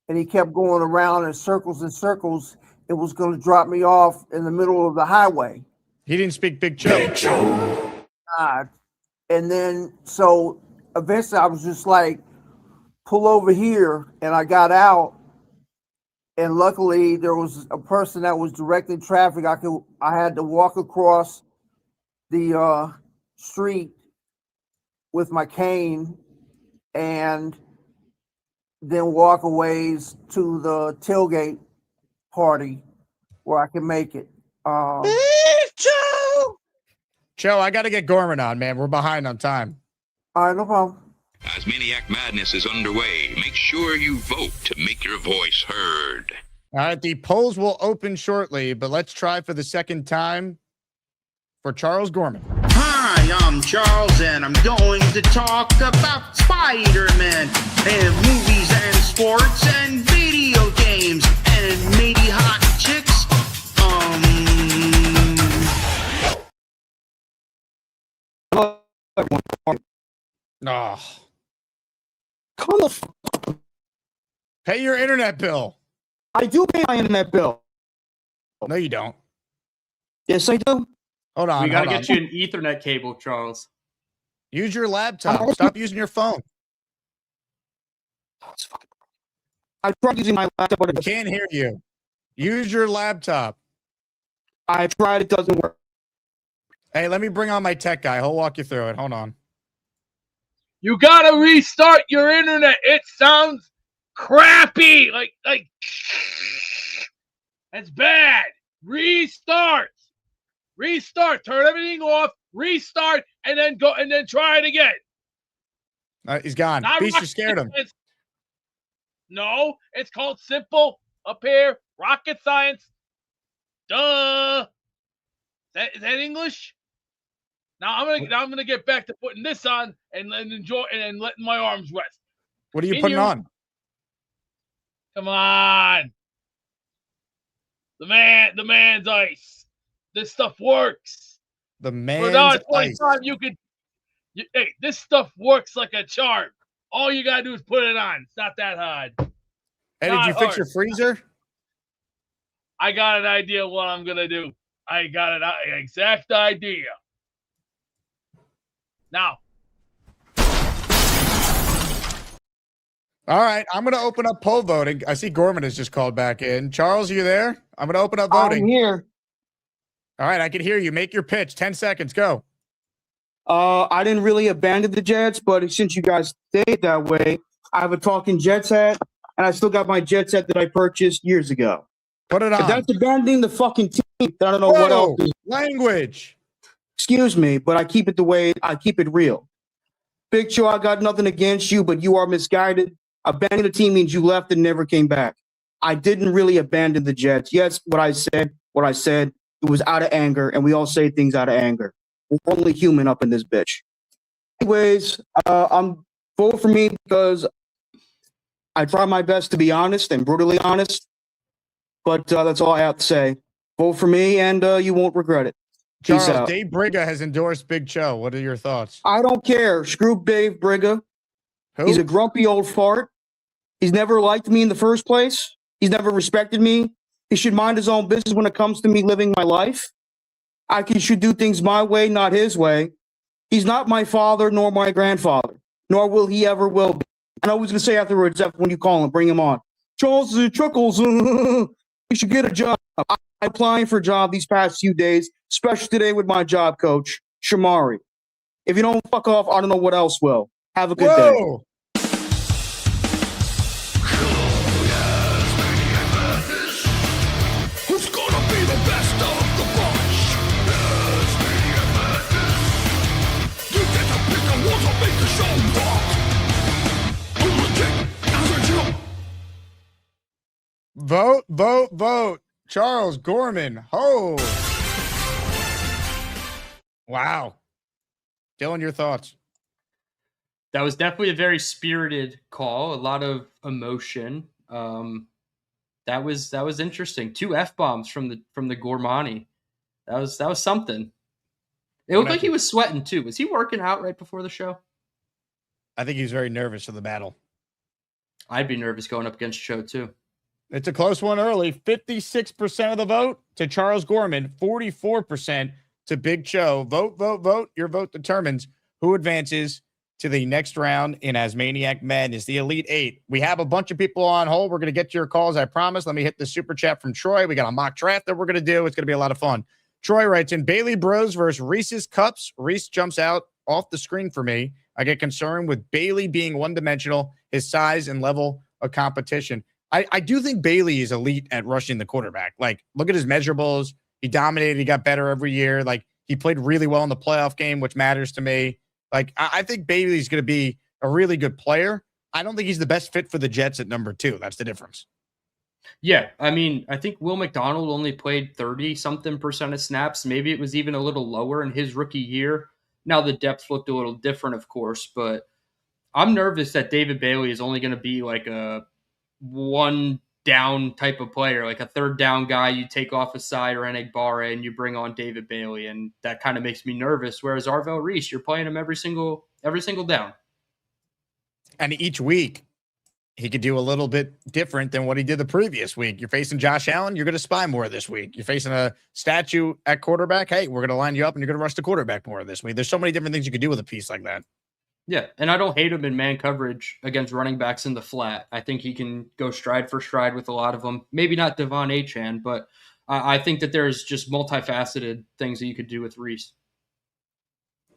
and he kept going around in circles and circles. It was going to drop me off in the middle of the highway. He didn't speak Big Cho. And then, so eventually I was just like, pull over here, and I got out. And luckily, there was a person that was directing traffic. I had to walk across the street with my cane, and then walk a ways to the tailgate party where I can make it. Joe, I got to get Gorman on, man. We're behind on time. All right, no problem. Asmaniac Madness is underway. Make sure you vote to make your voice heard. All right, the polls will open shortly, but let's try for the second time for Charles Gorman. Hi, I'm Charles, and I'm going to talk about Spider-Man and movies and sports and video games and maybe hot chicks. Oh. Come the fuck up. Pay your internet bill. I do pay my internet bill. No, you don't. Yes, I do. Hold on. We got to get you an Ethernet cable, Charles. Use your laptop. Stop using your phone. I tried using my laptop, but I can't hear you. Use your laptop. I tried. It doesn't work. Hey, let me bring on my tech guy. He'll walk you through it. Hold on. You gotta restart your internet. It sounds crappy. Like that's bad. Restart. Turn everything off. Restart, and then go and then try it again. He's gone. Beast, you scared him. No, it's called simple up here. Rocket science. Duh. Is that English? Now I'm gonna get back to putting this on and enjoy and letting my arms rest. What are you putting on? Come on. The man's ice. This stuff works. The man's ice. Hey, this stuff works like a charm. All you gotta do is put it on. It's not that hard. Hey, did you fix your freezer? I got an idea what I'm gonna do. I got an exact idea. Now. All right, I'm going to open up poll voting. I see Gorman has just called back in. Charles, you there? I'm going to open up voting. I'm here. All right, I can hear you. Make your pitch. 10 seconds. Go. I didn't really abandon the Jets, but since you guys say it that way, I have a talking Jets hat, and I still got my Jets hat that I purchased years ago. Put it on. But that's abandoning the fucking team. I don't know what else. Language. Excuse me, but I keep it the way I keep it real. Big Show, I got nothing against you, but you are misguided. Abandoning the team means you left and never came back. I didn't really abandon the Jets. Yes, what I said, it was out of anger, and we all say things out of anger. We're only human up in this bitch. Anyways, I'm vote for me because I try my best to be honest and brutally honest, but that's all I have to say. Vote for me, and you won't regret it. Peace Charles, out. Dave Brigga has endorsed Big Cho. What are your thoughts? I don't care. Screw Dave Brigga. Who? He's a grumpy old fart. He's never liked me in the first place. He's never respected me. He should mind his own business when it comes to me living my life. Should do things my way, not his way. He's not my father nor my grandfather, nor will he ever will be. And I was going to say afterwards, when you call him, bring him on. Charles Chuckles, you should get a job. I'm applying for a job these past few days, especially today with my job coach, Shamari. If you don't fuck off, I don't know what else will. Have a good day. Who's gonna be the best of the bunch? Asmaniac Madness. You get to pick the ones that make the show rock. I'm legit as a Joe. Vote. Charles Gorman. Ho. Wow. Dylan, your thoughts? That was definitely a very spirited call. A lot of emotion. That was interesting. 2 F-bombs from the Gormani. That was something. It looked like he was sweating too. Was he working out right before the show? I think he's very nervous for the battle. I'd be nervous going up against Cho too. It's a close one early. 56% of the vote to Charles Gorman, 44% to Big Cho. Vote. Your vote determines who advances to the next round in Asmaniac Madness, the Elite 8. We have a bunch of people on hold. We're going to get to your calls, I promise. Let me hit the super chat from Troy. We got a mock draft that we're going to do. It's going to be a lot of fun. Troy writes in, Bailey Bros versus Reese's Cups. Reese jumps out off the screen for me. I get concerned with Bailey being one-dimensional, his size and level of competition. I do think Bailey is elite at rushing the quarterback. Like, look at his measurables. He dominated. He got better every year. Like, he played really well in the playoff game, which matters to me. Like, I think Bailey's going to be a really good player. I don't think he's the best fit for the Jets at number 2. That's the difference. Yeah, I mean, I think Will McDonald only played 30-something% of snaps. Maybe it was even a little lower in his rookie year. Now the depth looked a little different, of course, but I'm nervous that David Bailey is only going to be like a one down type of player, like a third down guy. You take off a side or Enagbare and you bring on David Bailey, and that kind of makes me nervous. Whereas Arvell Reese, you're playing him every single down. And each week, he could do a little bit different than what he did the previous week. You're facing Josh Allen, you're going to spy more this week. You're facing a statue at quarterback. Hey, we're going to line you up and you're going to rush the quarterback more this week. There's so many different things you could do with a piece like that. Yeah, and I don't hate him in man coverage against running backs in the flat. I think he can go stride for stride with a lot of them. Maybe not Devon Achane, but I think that there's just multifaceted things that you could do with Reese.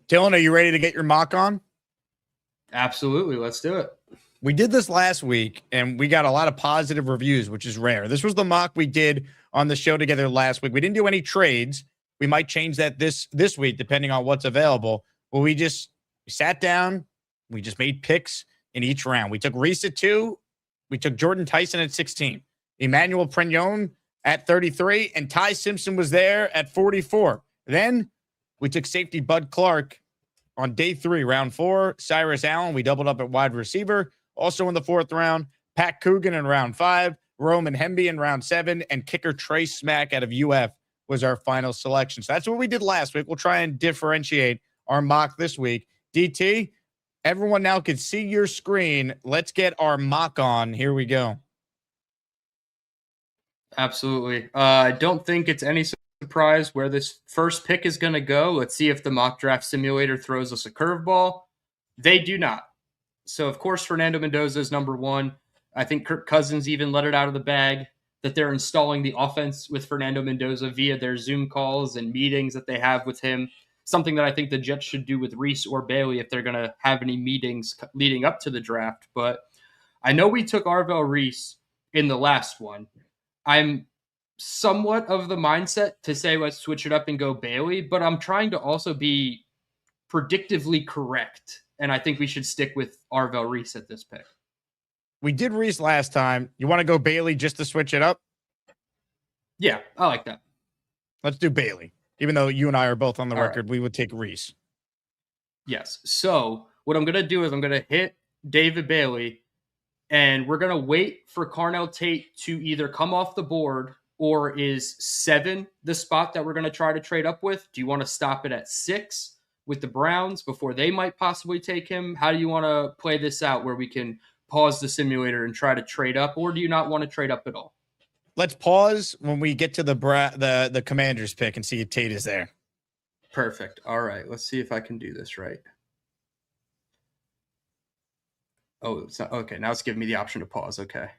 Dylan, are you ready to get your mock on? Absolutely. Let's do it. We did this last week, and we got a lot of positive reviews, which is rare. This was the mock we did on the show together last week. We didn't do any trades. We might change that this week, depending on what's available. Well, we sat down. We just made picks in each round. We took Reese at 2. We took Jordan Tyson at 16. Emmanuel Prignon at 33. And Ty Simpson was there at 44. Then we took safety Bud Clark on day 3, round 4. Cyrus Allen, we doubled up at wide receiver. Also in the 4th round, Pat Coogan in round 5. Roman Hemby in round 7. And kicker Trey Smack out of UF was our final selection. So that's what we did last week. We'll try and differentiate our mock this week. DT, everyone now can see your screen. Let's get our mock on. Here we go. Absolutely. I don't think it's any surprise where this first pick is going to go. Let's see if the mock draft simulator throws us a curveball. They do not. So, of course, Fernando Mendoza is number 1. I think Kirk Cousins even let it out of the bag that they're installing the offense with Fernando Mendoza via their Zoom calls and meetings that they have with him. Something that I think the Jets should do with Reese or Bailey if they're going to have any meetings leading up to the draft. But I know we took Arvell Reese in the last one. I'm somewhat of the mindset to say let's switch it up and go Bailey, but I'm trying to also be predictively correct. And I think we should stick with Arvell Reese at this pick. We did Reese last time. You want to go Bailey just to switch it up? Yeah, I like that. Let's do Bailey. Even though you and I are both on the All record, right. We would take Reese. Yes. So what I'm going to do is I'm going to hit David Bailey, and we're going to wait for Carnell Tate to either come off the board, or is 7 the spot that we're going to try to trade up with? Do you want to stop it at 6 with the Browns before they might possibly take him? How do you want to play this out where we can pause the simulator and try to trade up, or do you not want to trade up at all? Let's pause when we get to the Commanders pick and see if Tate is there. Perfect. All right. Let's see if I can do this right. Oh, it's not, okay. Now it's giving me the option to pause. Okay.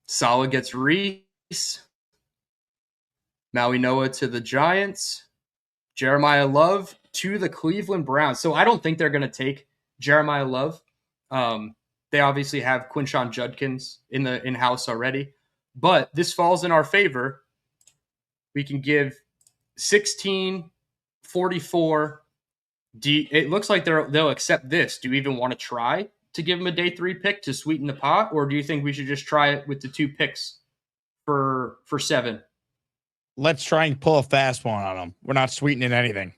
Saleh gets Reese. Maui Noah to the Giants. Jeremiah Love to the Cleveland Browns. So I don't think they're going to take Jeremiah Love. They obviously have Quinshon Judkins in-house already, but this falls in our favor. We can give 16, 44. It looks like they'll accept this. Do you even want to try to give them a day 3 pick to sweeten the pot, or do you think we should just try it with the 2 picks for 7? Let's try and pull a fast one on them. We're not sweetening anything.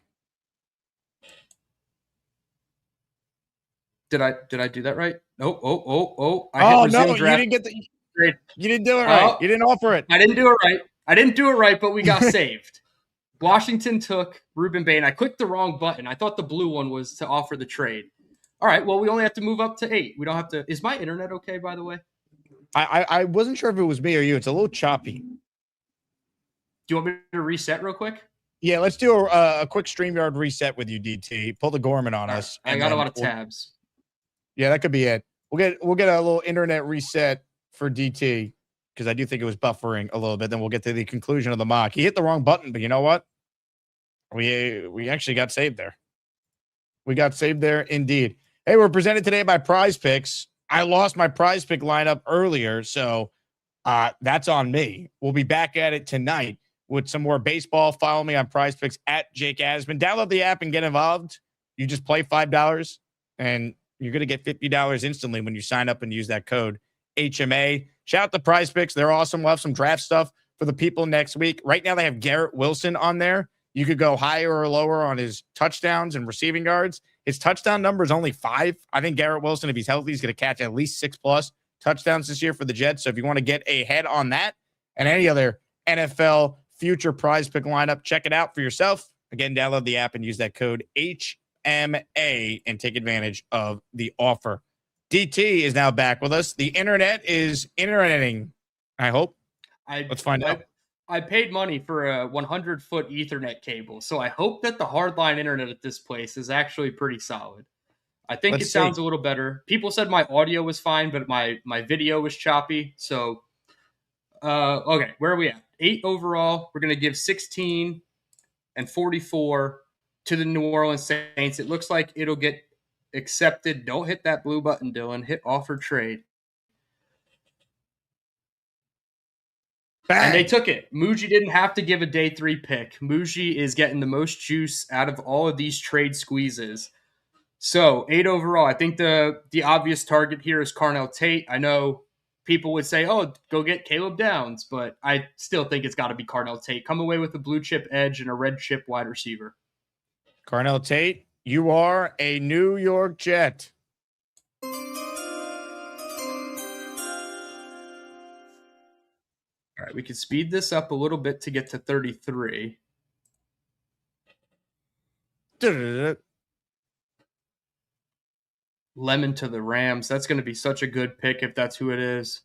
Did I do that right? Oh! Oh no! You didn't get you didn't do it right. You didn't offer it. I didn't do it right, but we got saved. Washington took Ruben Bain. I clicked the wrong button. I thought the blue one was to offer the trade. All right. Well, we only have to move up to 8. We don't have to. Is my internet okay? By the way, I wasn't sure if it was me or you. It's a little choppy. Do you want me to reset real quick? Yeah, let's do a quick StreamYard reset with you, DT. Pull the Gorman on us. I got a lot of tabs. Yeah, that could be it. We'll get a little internet reset for DT because I do think it was buffering a little bit. Then we'll get to the conclusion of the mock. He hit the wrong button, but you know what? We actually got saved there. We got saved there indeed. Hey, we're presented today by PrizePicks. I lost my PrizePick lineup earlier, so That's on me. We'll be back at it tonight with some more baseball. Follow me on PrizePicks at Jake Asman. Download the app and get involved. You just play $5 and you're going to get $50 instantly when you sign up and use that code HMA. Shout out to PrizePicks. They're awesome. We'll have some draft stuff for the people next week. Right now they have Garrett Wilson on there. You could go higher or lower on his touchdowns and receiving yards. His touchdown number is only 5. I think Garrett Wilson, if he's healthy, is going to catch at least 6+ touchdowns this year for the Jets. So if you want to get ahead on that and any other NFL future prize pick lineup, check it out for yourself. Again, download the app and use that code HMA and take advantage of the offer. DT is now back with us. The internet is interneting, I hope. Let's find out. I paid money for a 100-foot Ethernet cable, so I hope that the hardline internet at this place is actually pretty solid. I think sounds a little better. People said my audio was fine, but my video was choppy. So, okay, where are we at? 8 overall. We're going to give 16 and 44 to the New Orleans Saints. It looks like it'll get accepted. Don't hit that blue button, Dylan. Hit offer trade. Bang. And they took it. Muji didn't have to give a day 3 pick. Muji is getting the most juice out of all of these trade squeezes. So 8 overall. I think the obvious target here is Carnell Tate. I know people would say, oh, go get Caleb Downs, but I still think it's got to be Carnell Tate. Come away with a blue chip edge and a red chip wide receiver. Carnell Tate, you are a New York Jet. All right, we can speed this up a little bit to get to 33. Lemon to the Rams. That's going to be such a good pick if that's who it is.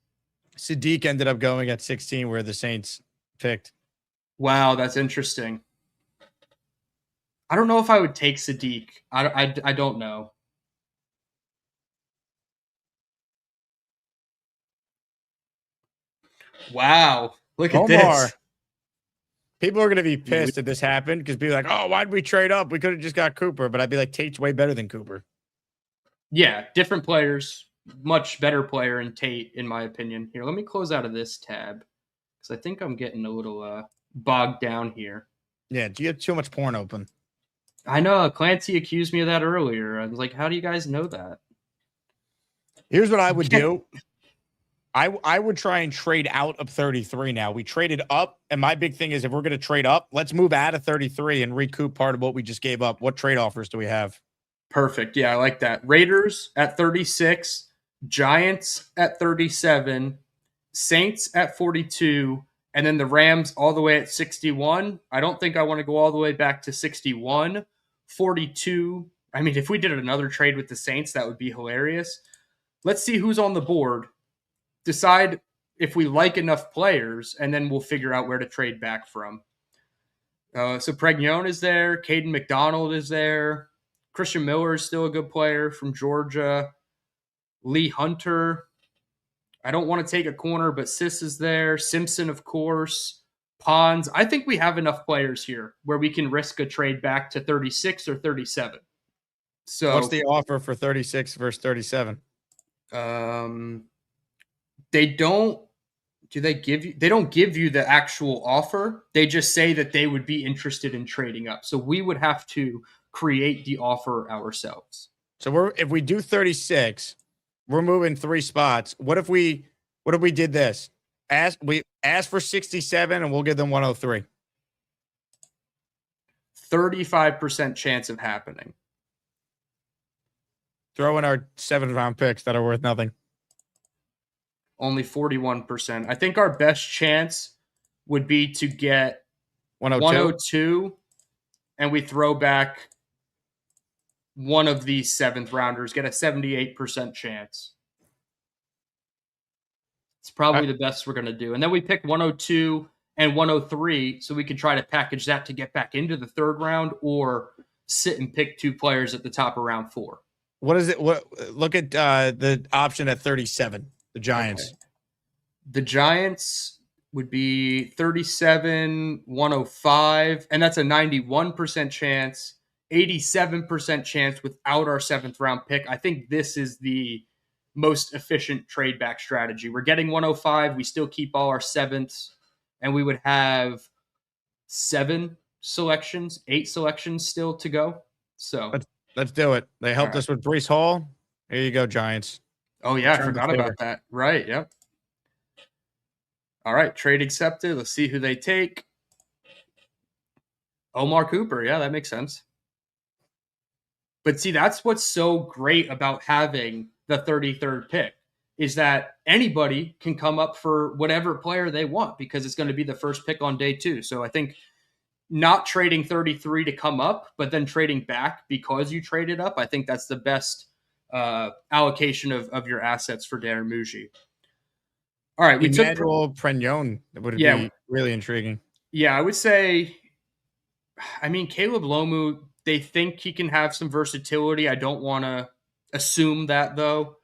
Sadiq ended up going at 16 where the Saints picked. Wow, that's interesting. I don't know if I would take Sadiq. I don't know. Wow. Look at this. People are going to be pissed if this happened because be like, oh, why'd we trade up? We could have just got Cooper. But I'd be like, Tate's way better than Cooper. Yeah, different players. Much better player in Tate, in my opinion. Here, let me close out of this tab because I think I'm getting a little bogged down here. Yeah, you have too much porn open. I know. Clancy accused me of that earlier. I was like, how do you guys know that? Here's what I would do. I would try and trade out of 33 now. We traded up, and my big thing is if we're going to trade up, let's move out of 33 and recoup part of what we just gave up. What trade offers do we have? Perfect. Yeah, I like that. Raiders at 36, Giants at 37, Saints at 42, and then the Rams all the way at 61. I don't think I want to go all the way back to 61, 42. I mean, if we did another trade with the Saints, that would be hilarious. Let's see who's on the board. Decide if we like enough players, and then we'll figure out where to trade back from. So Pregnon is there. Caden McDonald is there. Christian Miller is still a good player from Georgia. Lee Hunter. I don't want to take a corner, but Sis is there. Simpson, of course. Pons. I think we have enough players here where we can risk a trade back to 36 or 37. So what's the offer for 36 versus 37? They don't give you the actual offer. They just say that they would be interested in trading up. So we would have to create the offer ourselves. So if we do 36, we're moving 3 spots. What if we did this? We ask for 67 and we'll give them 103. 35% chance of happening. Throw in our 7th round picks that are worth nothing. Only 41%. I think our best chance would be to get 102 and we throw back one of these 7th rounders, get a 78% chance. It's probably the best we're going to do. And then we pick 102 and 103 so we can try to package that to get back into the 3rd round or sit and pick 2 players at the top of round 4. What is it? Look at the option at 37. The Giants. Okay. The Giants would be 37, 105, and that's a 91% chance, 87% chance without our 7th round pick. I think this is the most efficient trade back strategy. We're getting 105. We still keep all our sevenths, and we would have 8 selections still to go. So let's do it. They helped us with Brees Hall. Here you go, Giants. Oh, yeah, I forgot about that. Right, yep. All right, trade accepted. Let's see who they take. Omar Cooper. Yeah, that makes sense. But see, that's what's so great about having the 33rd pick is that anybody can come up for whatever player they want because it's going to be the first pick on day 2. So I think not trading 33 to come up, but then trading back because you traded up, I think that's the best allocation of your assets for Darren Muji. All right, we took Pregnon. That would be really intriguing. Yeah, I would say, I mean, Caleb Lomu, they think he can have some versatility. I don't want to assume that, though.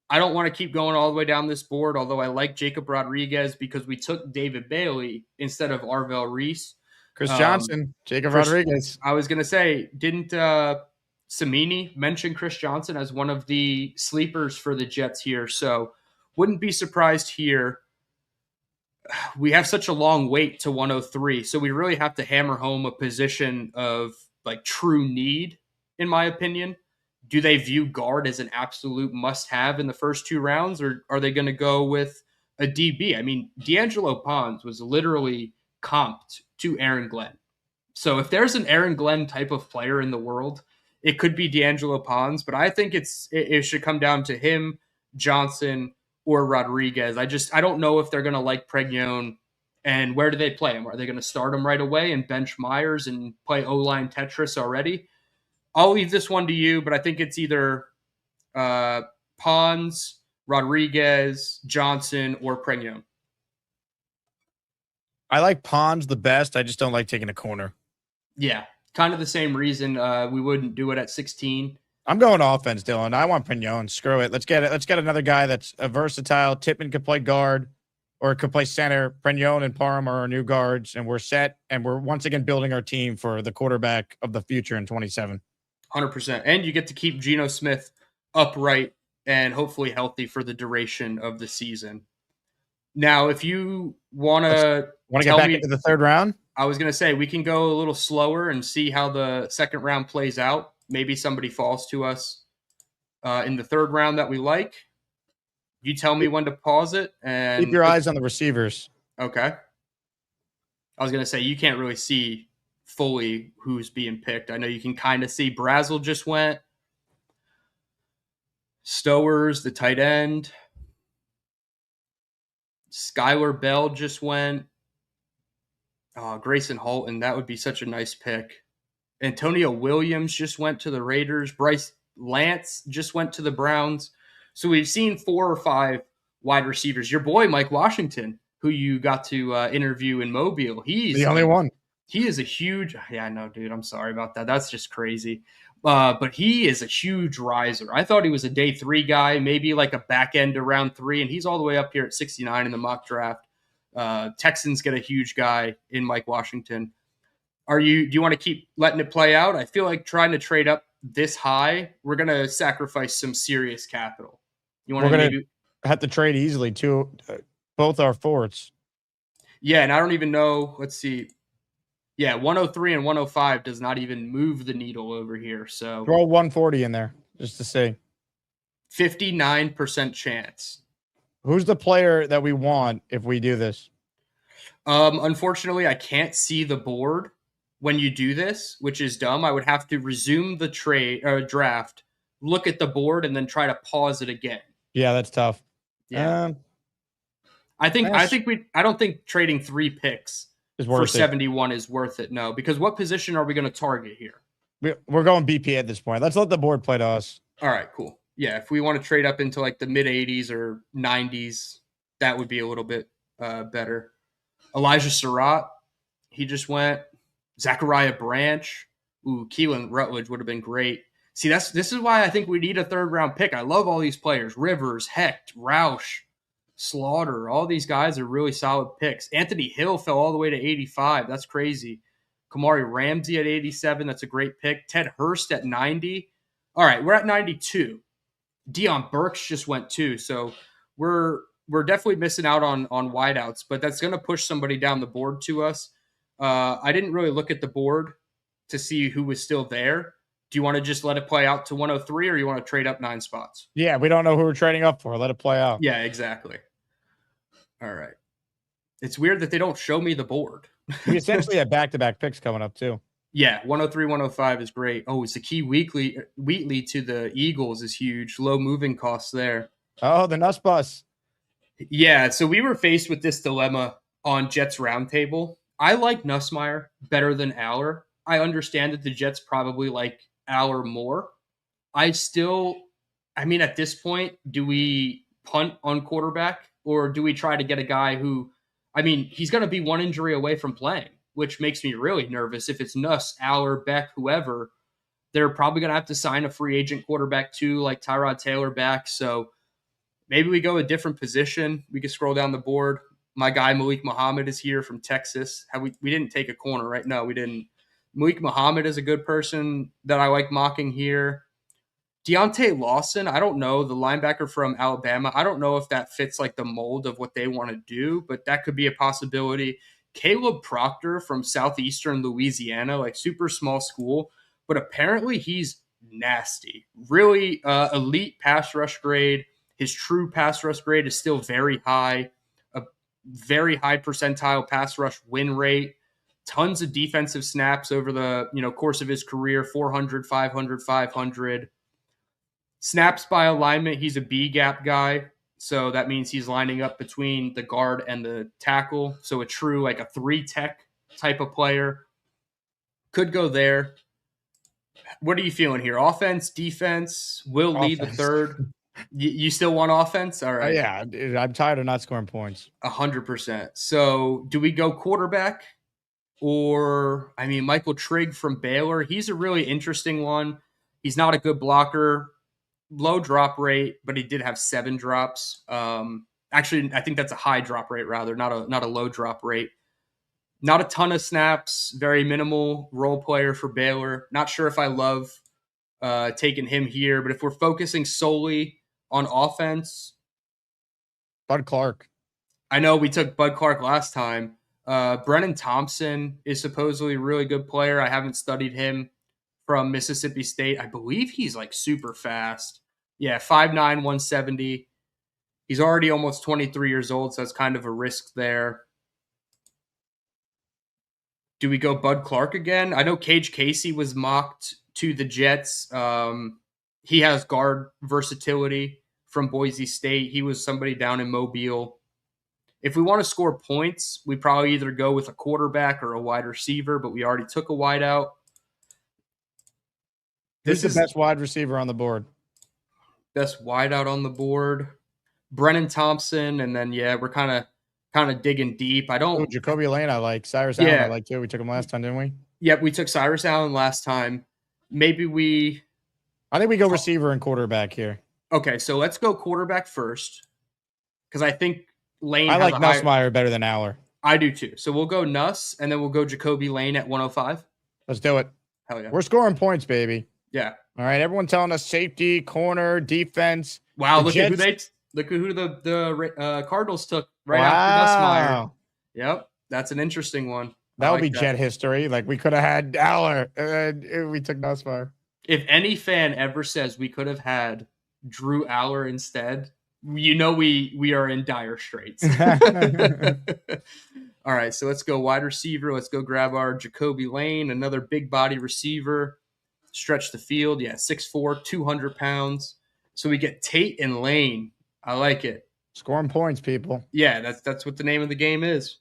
I don't want to keep going all the way down this board, although I like Jacob Rodriguez because we took David Bailey instead of Arvell Reese. Chris Johnson, Jacob Rodriguez. I was going to say, didn't Samini mention Chris Johnson as one of the sleepers for the Jets here? So wouldn't be surprised here. We have such a long wait to 103, so we really have to hammer home a position of like true need, in my opinion. Do they view guard as an absolute must-have in the first 2 rounds, or are they going to go with a DB? I mean, D'Angelo Pons was literally comped to Aaron Glenn. So if there's an Aaron Glenn type of player in the world, it could be D'Angelo Pons, but I think it should come down to him, Johnson, or Rodriguez. I don't know if they're going to like Pregnon, and where do they play him? Are they going to start him right away and bench Myers and play O-line Tetris already? I'll leave this one to you, but I think it's either Pons, Rodriguez, Johnson, or Pregnon. I like Pons the best. I just don't like taking a corner. Yeah, kind of the same reason we wouldn't do it at 16. I'm going offense, Dylan. I want Pregnon. Screw it. Let's get it. Let's get another guy that's a versatile. Tippmann could play guard or could play center. Pregnon and Parham are our new guards, and we're set. And we're once again building our team for the quarterback of the future in 27. 100%. And you get to keep Geno Smith upright and hopefully healthy for the duration of the season. Now, if you want to get back into the 3rd round, I was going to say we can go a little slower and see how the 2nd round plays out. Maybe somebody falls to us in the 3rd round that we like. You tell me when to pause it. And keep your eyes on the receivers. Okay. I was going to say you can't really see fully who's being picked. I know you can kind of see Brazel just went. Stowers, the tight end. Skylar Bell just went. Grayson Holton, that would be such a nice pick. Antonio Williams just went to the Raiders. Bryce Lance just went to the Browns. So we've seen 4 or 5 wide receivers. Your boy, Mike Washington, who you got to interview in Mobile. He's the only one. He is a huge – yeah, no, dude, I'm sorry about that. That's just crazy. But he is a huge riser. I thought he was a day 3 guy, maybe like a back end to round 3, and he's all the way up here at 69 in the mock draft. Texans get a huge guy in Mike Washington. Do you want to keep letting it play out? I feel like trying to trade up this high, we're going to sacrifice some serious capital. We're going to have to trade easily to both our forwards. Yeah, and I don't even know. Let's see. Yeah, 103 and 105 does not even move the needle over here. So throw 140 in there just to see. 59% chance. Who's the player that we want if we do this? Unfortunately, I can't see the board when you do this, which is dumb. I would have to resume the draft, look at the board, and then try to pause it again. Yeah, that's tough. Yeah. I don't think trading 3 picks for 71 is worth it. No, because what position are we going to target here? We're going BP at this point. Let's let the board play to us. All right, cool. Yeah, if we want to trade up into like the mid 80s or 90s, that would be a little bit better. Elijah Surratt, he just went. Zachariah Branch. Ooh, Keelan Rutledge would have been great. See, this is why I think we need a 3rd round pick. I love all these players. Rivers, Hecht, Roush, Slaughter. All these guys are really solid picks. Anthony Hill fell all the way to 85. That's crazy. Kamari Ramsey at 87. That's a great pick. Ted Hurst at 90. All right, we're at 92. Deion Burks just went too. So we're definitely missing out on wideouts, but that's going to push somebody down the board to us. I didn't really look at the board to see who was still there. Do you want to just let it play out to 103 or you want to trade up 9 spots? Yeah, we don't know who we're trading up for. Let it play out. Yeah, exactly. All right. It's weird that they don't show me the board. We essentially have back-to-back picks coming up too. Yeah, 103, 105 is great. Oh, it's a key Wheatley to the Eagles is huge. Low moving costs there. Oh, the Nuss Bus. Yeah, so we were faced with this dilemma on Jets Roundtable. I like Nussmeier better than Aller. I understand that the Jets probably like Aller more. At this point, do we punt on quarterback or do we try to get a guy who, he's going to be one injury away from playing, which makes me really nervous. If it's Nuss, Aller, Beck, whoever, they're probably going to have to sign a free agent quarterback too, like Tyrod Taylor back. So maybe we go a different position. We can scroll down the board. My guy Malik Muhammad is here from Texas. We didn't take a corner, right? No, we didn't. Malik Muhammad is a good person that I like mocking here. Deontay Lawson, I don't know, the linebacker from Alabama. I don't know if that fits like the mold of what they want to do, but that could be a possibility. Caleb Proctor from Southeastern Louisiana, like super small school, but apparently he's nasty. Really elite pass rush grade. His true pass rush grade is still very high. A very high percentile pass rush win rate. Tons of defensive snaps over the course of his career, 400, 500, 500. Snaps by alignment, he's a B-gap guy. So that means he's lining up between the guard and the tackle. So a true, like a 3-tech type of player. Could go there. What are you feeling here? Offense, defense, Will lead the third. You still want offense? All right. Yeah, I'm tired of not scoring points. 100%. So do we go quarterback? Or, Michael Trigg from Baylor. He's a really interesting one. He's not a good blocker. Low drop rate, but he did have 7 drops. Actually, I think that's a high drop rate rather, not a low drop rate. Not a ton of snaps, very minimal role player for Baylor. Not sure if I love taking him here, but if we're focusing solely on offense. Bud Clark. I know we took Bud Clark last time. Brennan Thompson is supposedly a really good player. I haven't studied him from Mississippi State. I believe he's like super fast. Yeah, 5'9", 170. He's already almost 23 years old, so that's kind of a risk there. Do we go Bud Clark again? I know Cage Casey was mocked to the Jets. He has guard versatility from Boise State. He was somebody down in Mobile. If we want to score points, we probably either go with a quarterback or a wide receiver, but we already took a wideout. Who's the best wide receiver on the board? Best wideout on the board. Brennan Thompson, and then we're kind of digging deep. Jacoby Lane I like. Cyrus Allen I like too. We took him last time, didn't we? Yep, we took Cyrus Allen last time. I think we go receiver and quarterback here. Okay, so let's go quarterback first. Because I think Lane I like Nussmeier better than Aller. I do too. So we'll go Nuss, and then we'll go Jacoby Lane at 105. Let's do it. Hell yeah. We're scoring points, baby. Yeah. All right. Everyone telling us safety, corner, defense. Wow. Look at who the Cardinals took after Nussmeier. Yep. That's an interesting one. That would be Jet history. Like we could have had Aller. We took Nussmeier. If any fan ever says we could have had Drew Aller instead, we are in dire straits. All right, so let's go wide receiver. Let's go grab our Jacoby Lane, another big body receiver. Stretch the field. Yeah, 6'4", 200 pounds. So we get Tate and Lane. I like it. Scoring points, people. Yeah, that's what the name of the game is.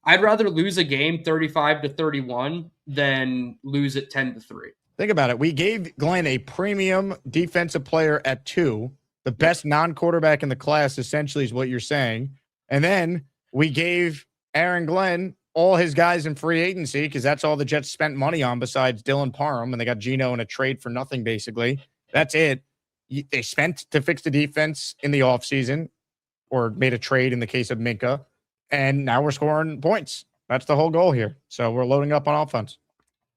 I'd rather lose a game 35-31 than lose it 10-3. Think about it. We gave Glenn a premium defensive player at 2. The best non-quarterback in the class, essentially, is what you're saying. And then we gave Aaron Glenn all his guys in free agency because that's all the Jets spent money on besides Dylan Parham, and they got Geno in a trade for nothing, basically. That's it. They spent to fix the defense in the offseason or made a trade in the case of Minka, and now we're scoring points. That's the whole goal here. So we're loading up on offense.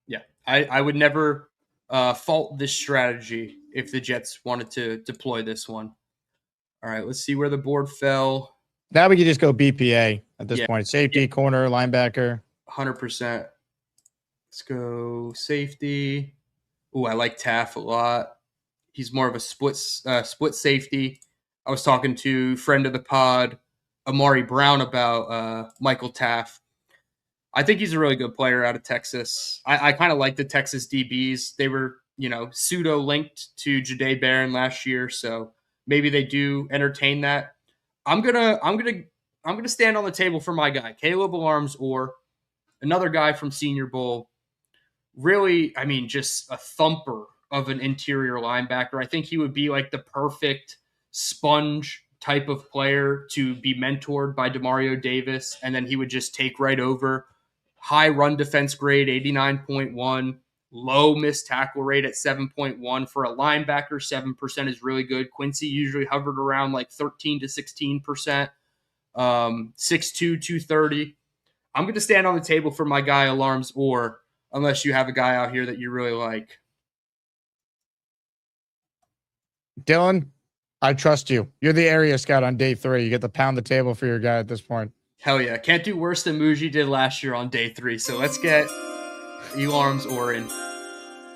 Yeah, I would never fault this strategy if the Jets wanted to deploy this one. All right, let's see where the board fell. Now we can just go BPA at this Yeah. point. Safety, corner, linebacker. 100%. Let's go safety. Oh, I like Taff a lot. He's more of a split safety. I was talking to friend of the pod, Amari Brown, about Michael Taff. I think he's a really good player out of Texas. I kind of like the Texas DBs. They were, pseudo linked to Jahdae Barron last year, so maybe they do entertain that. I'm gonna stand on the table for my guy, Caleb Alarms, or another guy from Senior Bowl. Really, just a thumper of an interior linebacker. I think he would be like the perfect sponge type of player to be mentored by Demario Davis, and then he would just take right over. High run defense grade, 89.1. Low missed tackle rate at 7.1. For a linebacker, 7% is really good. Quincy usually hovered around like 13 to 16%. 6'2", 230. I'm going to stand on the table for my guy, Alarms, or unless you have a guy out here that you really like. Dylan, I trust you. You're the area scout on day 3. You get to pound the table for your guy at this point. Hell yeah. Can't do worse than Muji did last year on day 3. So let's get Alarms or in.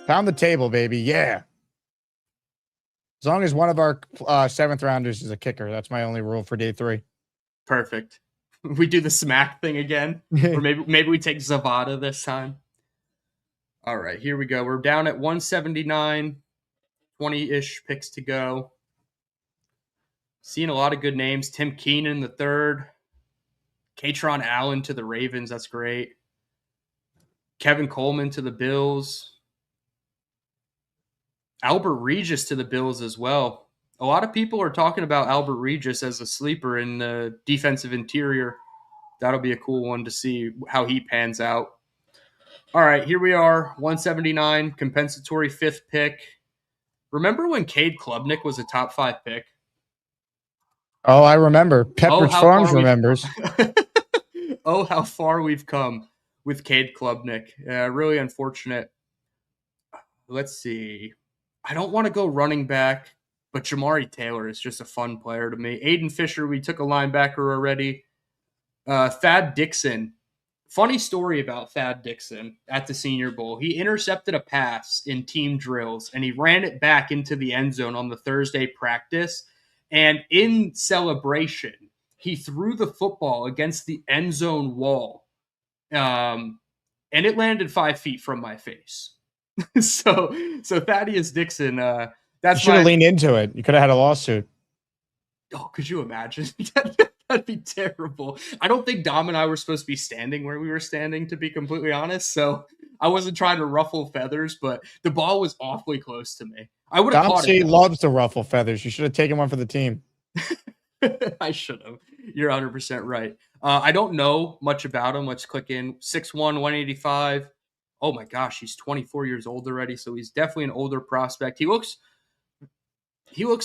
Pound the table, baby. Yeah. As long as one of our 7th rounders is a kicker. That's my only rule for day 3. Perfect. We do the smack thing again. Or maybe we take Zavada this time. All right, here we go. We're down at 179. 20-ish picks to go. Seeing a lot of good names. Tim Keenan, the 3rd. Katron Allen to the Ravens. That's great. Kevin Coleman to the Bills. Albert Regis to the Bills as well. A lot of people are talking about Albert Regis as a sleeper in the defensive interior. That'll be a cool one to see how he pans out. All right, here we are, 179, compensatory 5th pick. Remember when Cade Klubnik was a top 5 pick? Oh, I remember. Pepperidge Farms remembers. Oh, how far we've come with Cade Klubnik. Really unfortunate. Let's see. I don't want to go running back, but Jamari Taylor is just a fun player to me. Aiden Fisher, we took a linebacker already. Thad Dixon. Funny story about Thad Dixon at the Senior Bowl. He intercepted a pass in team drills, and he ran it back into the end zone on the Thursday practice. And in celebration, he threw the football against the end zone wall, and it landed 5 feet from my face. so Thaddeus Dixon, that's you should have leaned into it. You could have had a lawsuit. Oh, could you imagine? That'd be terrible. I don't think Dom and I were supposed to be standing where we were standing, to be completely honest. So I wasn't trying to ruffle feathers, but the ball was awfully close to me. I would have caught it. Dom loves to ruffle feathers. You should have taken one for the team. I should have. You're 100% right. I don't know much about him. Let's click in. 6'1", 185. Oh my gosh, he's 24 years old already, so he's definitely an older prospect. He looks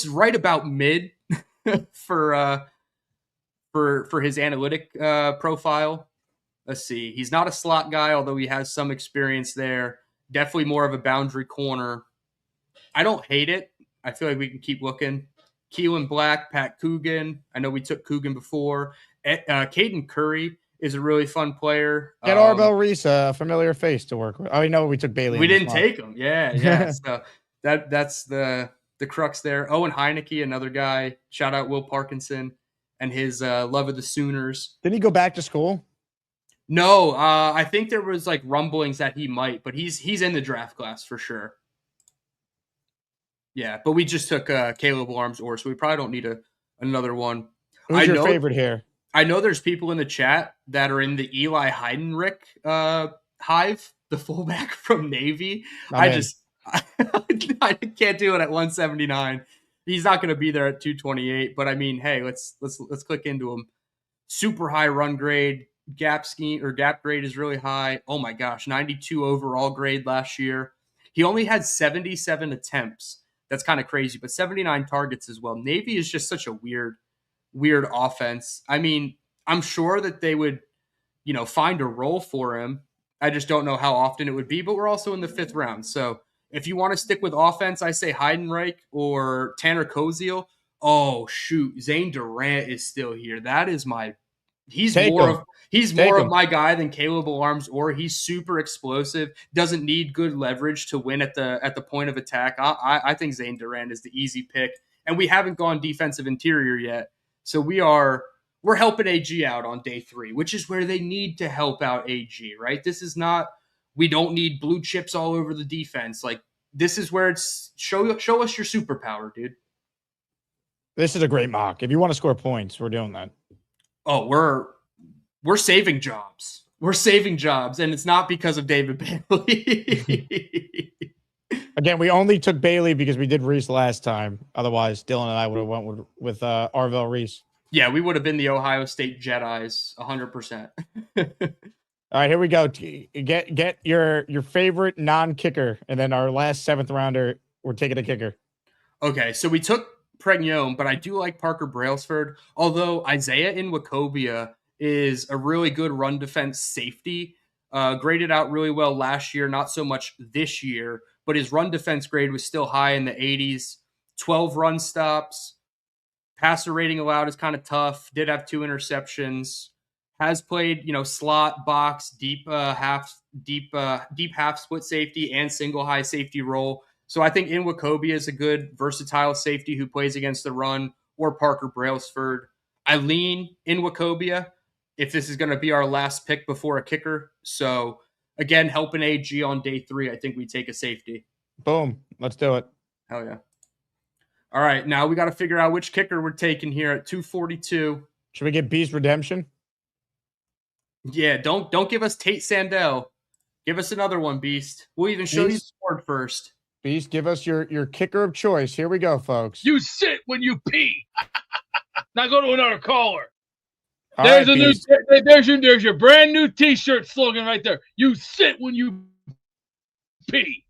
right about mid for his analytic profile. Let's see. He's not a slot guy, although he has some experience there. Definitely more of a boundary corner. I don't hate it. I feel like we can keep looking. Keelan Black, Pat Coogan. I know we took Coogan before. Caden Curry is a really fun player. Get Arvell Reese, a familiar face to work with. Oh, I know we took Bailey. We didn't take him. Yeah. So that's the crux there. Owen Heineke, another guy. Shout out Will Parkinson and his love of the Sooners. Didn't he go back to school? No, I think there was like rumblings that he might, but he's in the draft class for sure. Yeah, but we just took Caleb Alarms or, so we probably don't need another one. Who's your favorite here? I know there's people in the chat that are in the Eli Heidenreich hive, the fullback from Navy. I can't do it at 179. He's not going to be there at 228. But I mean, hey, let's click into him. Super high run grade, gap grade is really high. Oh my gosh, 92 overall grade last year. He only had 77 attempts. That's kind of crazy, but 79 targets as well. Navy is just such a weird offense. I mean, I'm sure that they would, find a role for him. I just don't know how often it would be, but we're also in the 5th round. So If you want to stick with offense, I say Heidenreich or Tanner Koziel. Oh shoot, Zane Durant is still here. That is he's Take more him. of he's Take more him. of my guy than Caleb Alarms, or he's super explosive, doesn't need good leverage to win at the point of attack. I think Zane Durant is the easy pick, and we haven't gone defensive interior yet. So we're helping AG out on day 3, which is where they need to help out AG, right? This is not, we don't need blue chips all over the defense. Like, this is where it's show us your superpower, dude. This is a great mock. If you want to score points, we're doing that. Oh, we're saving jobs. We're saving jobs, and it's not because of David Bailey. Again, we only took Bailey because we did Reese last time. Otherwise, Dylan and I would have went with Arvell Reese. Yeah, we would have been the Ohio State Jedis 100%. All right, here we go. Get your favorite non-kicker, and then our last 7th rounder, we're taking a kicker. Okay, so we took Pregnon, but I do like Parker Brailsford, although Isaiah Nwakobia is a really good run defense safety. Graded out really well last year, not so much this year, but his run defense grade was still high in the 80s. 12 run stops. Passer rating allowed is kind of tough. Did have 2 interceptions. Has played, slot, box, deep half split safety and single high safety role. So I think Nwakobia is a good versatile safety who plays against the run, or Parker Brailsford. I lean Nwakobia if this is going to be our last pick before a kicker. So again, helping AG on day 3, I think we take a safety. Boom. Let's do it. Hell yeah. All right, now we got to figure out which kicker we're taking here at 242. Should we get Beast Redemption? Yeah, don't give us Tate Sandell. Give us another one, Beast. We'll even show you the board first. Beast, give us your kicker of choice. Here we go, folks. You sit when you pee. Now go to another caller. All There's right, a Beast. there's your brand new T-shirt slogan right there. You sit when you pee.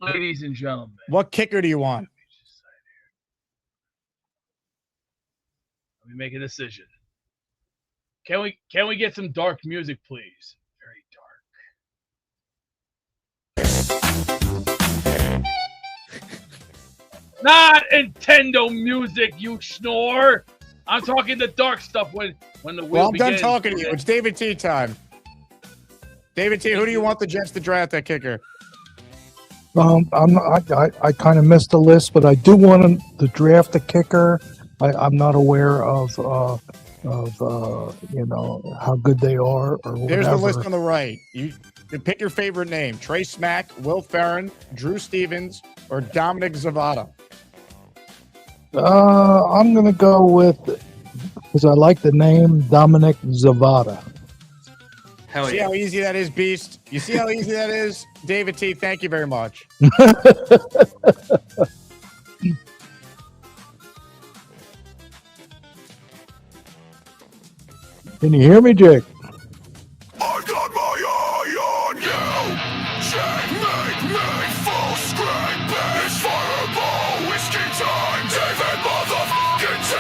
Ladies and gentlemen. What kicker do you want? Let me make a decision. Can we get some dark music, please? Very dark. Not Nintendo music, you snore. I'm talking the dark stuff when the wheel Well, I'm begins. done talking to you. It's David T time. David T, who do you want the Jets to draft that kicker? I kind of missed the list, but I do want them to draft a kicker. I'm not aware of how good they are or whatever. There's the list on the right. You pick your favorite name: Trey Smack, Will Ferrin, Drew Stevens, or Dominic Zavada. I'm gonna go with, because I like the name, Dominic Zavada. Hell See yeah. how easy that is, Beast? You see how easy that is? David T, thank you very much. Can you hear me, Jake? I got my eye on you. Checkmate me, full screen, bitch. Fireball, whiskey time, David motherfucking T.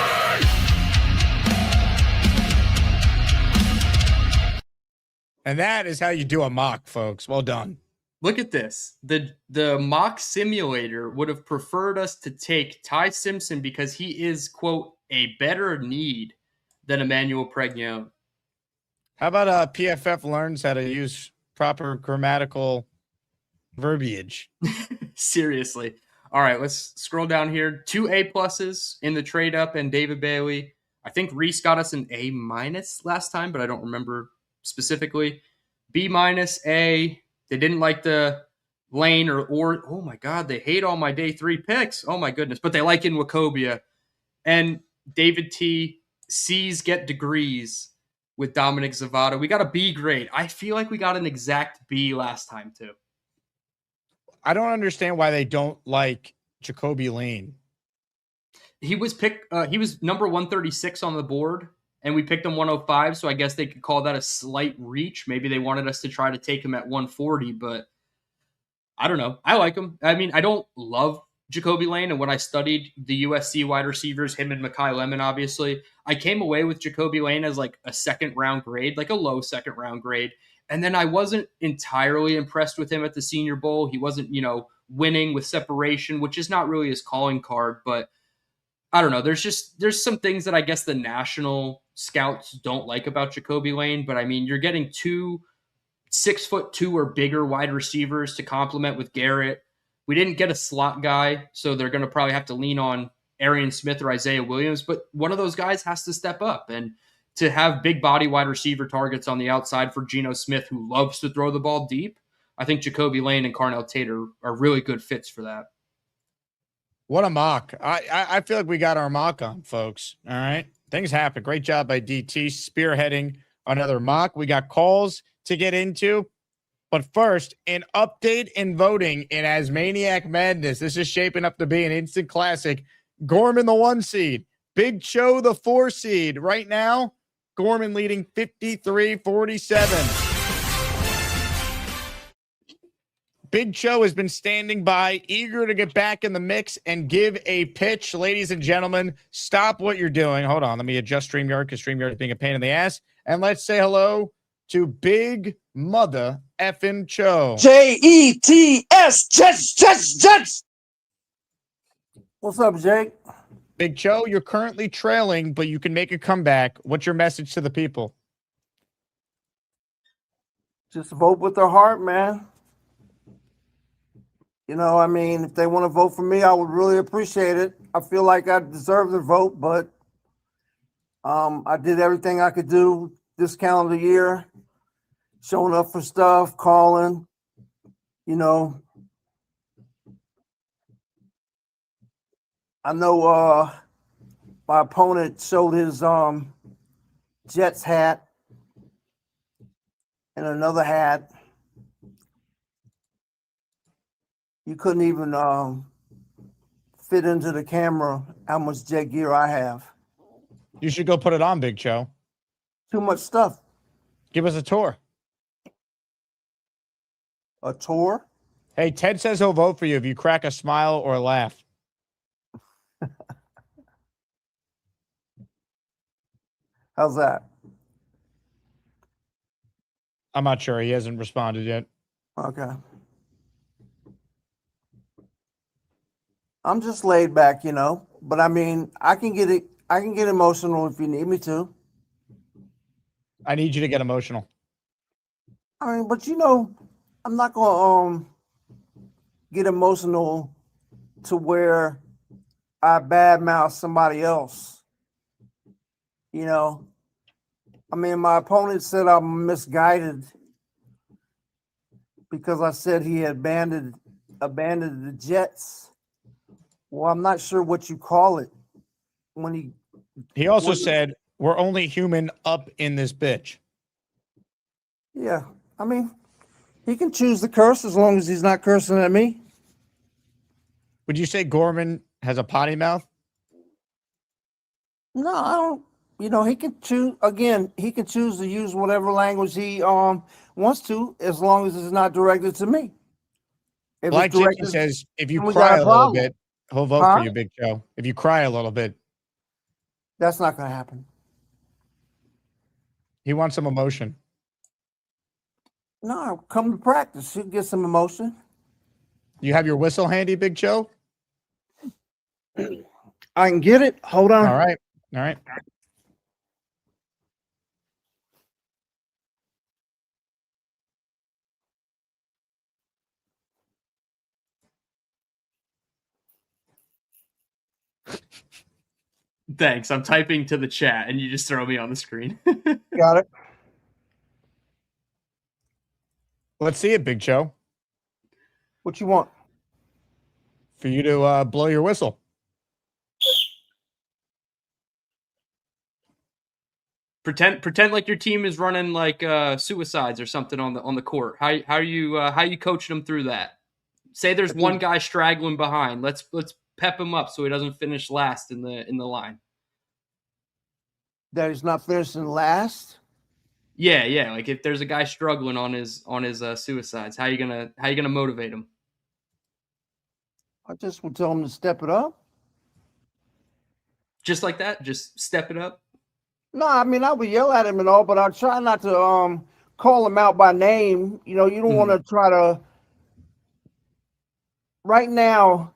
And that is how you do a mock, folks. Well done. Look at this. The mock simulator would have preferred us to take Ty Simpson because he is, quote, a better need than Emmanuel Pregnon. How about PFF learns how to use proper grammatical verbiage? Seriously. All right, let's scroll down here. 2 A+ in the trade up and David Bailey. I think Reese got us an A- last time, but I don't remember specifically. B-, A. They didn't like the Lane or oh my God, they hate all my day 3 picks. Oh my goodness, but they like Nwakobia. And David T. C's get degrees with Dominic Zavada. We got a B grade. I feel like we got an exact B last time too. I don't understand why they don't like Jacoby Lane. He was picked. He was number 136 on the board, and we picked him 105. So I guess they could call that a slight reach. Maybe they wanted us to try to take him at 140, but I don't know. I like him. I mean, I don't love Jacoby Lane, and when I studied the USC wide receivers, him and Mekhi Lemon, obviously, I came away with Jacoby Lane as like a 2nd round grade, like a low 2nd round grade. And then I wasn't entirely impressed with him at the Senior Bowl. He wasn't, winning with separation, which is not really his calling card. But I don't know. There's some things that I guess the national scouts don't like about Jacoby Lane. But I mean, you're getting 2 6'2" or bigger wide receivers to complement with Garrett. We didn't get a slot guy, so they're going to probably have to lean on Arian Smith or Isaiah Williams. But one of those guys has to step up. And to have big body wide receiver targets on the outside for Geno Smith, who loves to throw the ball deep, I think Jacoby Lane and Carnell Tate are really good fits for that. What a mock. I feel like we got our mock on, folks. All right. Things happen. Great job by DT spearheading another mock. We got calls to get into. But first, an update in voting in Asmaniac Madness. This is shaping up to be an instant classic. Gorman, the 1 seed. Big Cho, the 4 seed. Right now, Gorman leading 53-47. Big Cho has been standing by, eager to get back in the mix and give a pitch. Ladies and gentlemen, stop what you're doing. Hold on. Let me adjust StreamYard because StreamYard is being a pain in the ass. And let's say hello to Big Mother effing Cho. Jets, Jets. What's up, Jake? Big Cho, you're currently trailing, but you can make a comeback. What's your message to the people? Just vote with their heart, man. If they want to vote for me, I would really appreciate it. I feel like I deserve the vote, but I did everything I could do this calendar year, showing up for stuff, calling, I know my opponent showed his Jets hat and another hat. You couldn't even fit into the camera how much jet gear I have. You should go put it on, Big Cho. Too much stuff. Give us a tour. A tour? Hey, Ted says he'll vote for you if you crack a smile or a laugh. How's that? I'm not sure. He hasn't responded yet. Okay. I'm just laid back, but I mean, I can get emotional if you need me to. I need you to get emotional. I mean, but I'm not gonna get emotional to where I badmouth somebody else. I mean, my opponent said I'm misguided because I said he had abandoned the Jets. Well, I'm not sure what you call it when he also said we're only human up in this bitch. Yeah, I mean, he can choose the curse as long as he's not cursing at me. Would you say Gorman has a potty mouth? No, I don't. He can choose. Again, he can choose to use whatever language he wants to, as long as it's not directed to me. If Black Chicken says if you cry a little bit, he'll vote for you, Big Joe. If you cry a little bit. That's not going to happen. He wants some emotion. No, come to practice. You get some emotion. You have your whistle handy, Big Joe? I can get it. Hold on. All right. All right. Thanks. I'm typing to the chat and you just throw me on the screen. Got it. Let's see it, Big Joe. What you want? For you to blow your whistle. Pretend like your team is running like suicides or something on the court. How you coaching them through that? Say there's one guy straggling behind. Let's pep him up so he doesn't finish last in the line. That he's not finishing last? Yeah. Like if there's a guy struggling on his suicides, how you gonna motivate him? I just would tell him to step it up. Just like that? Just step it up? No, I mean I would yell at him and all, but I try not to call them out by name. You know, you don't want to try to. Right now,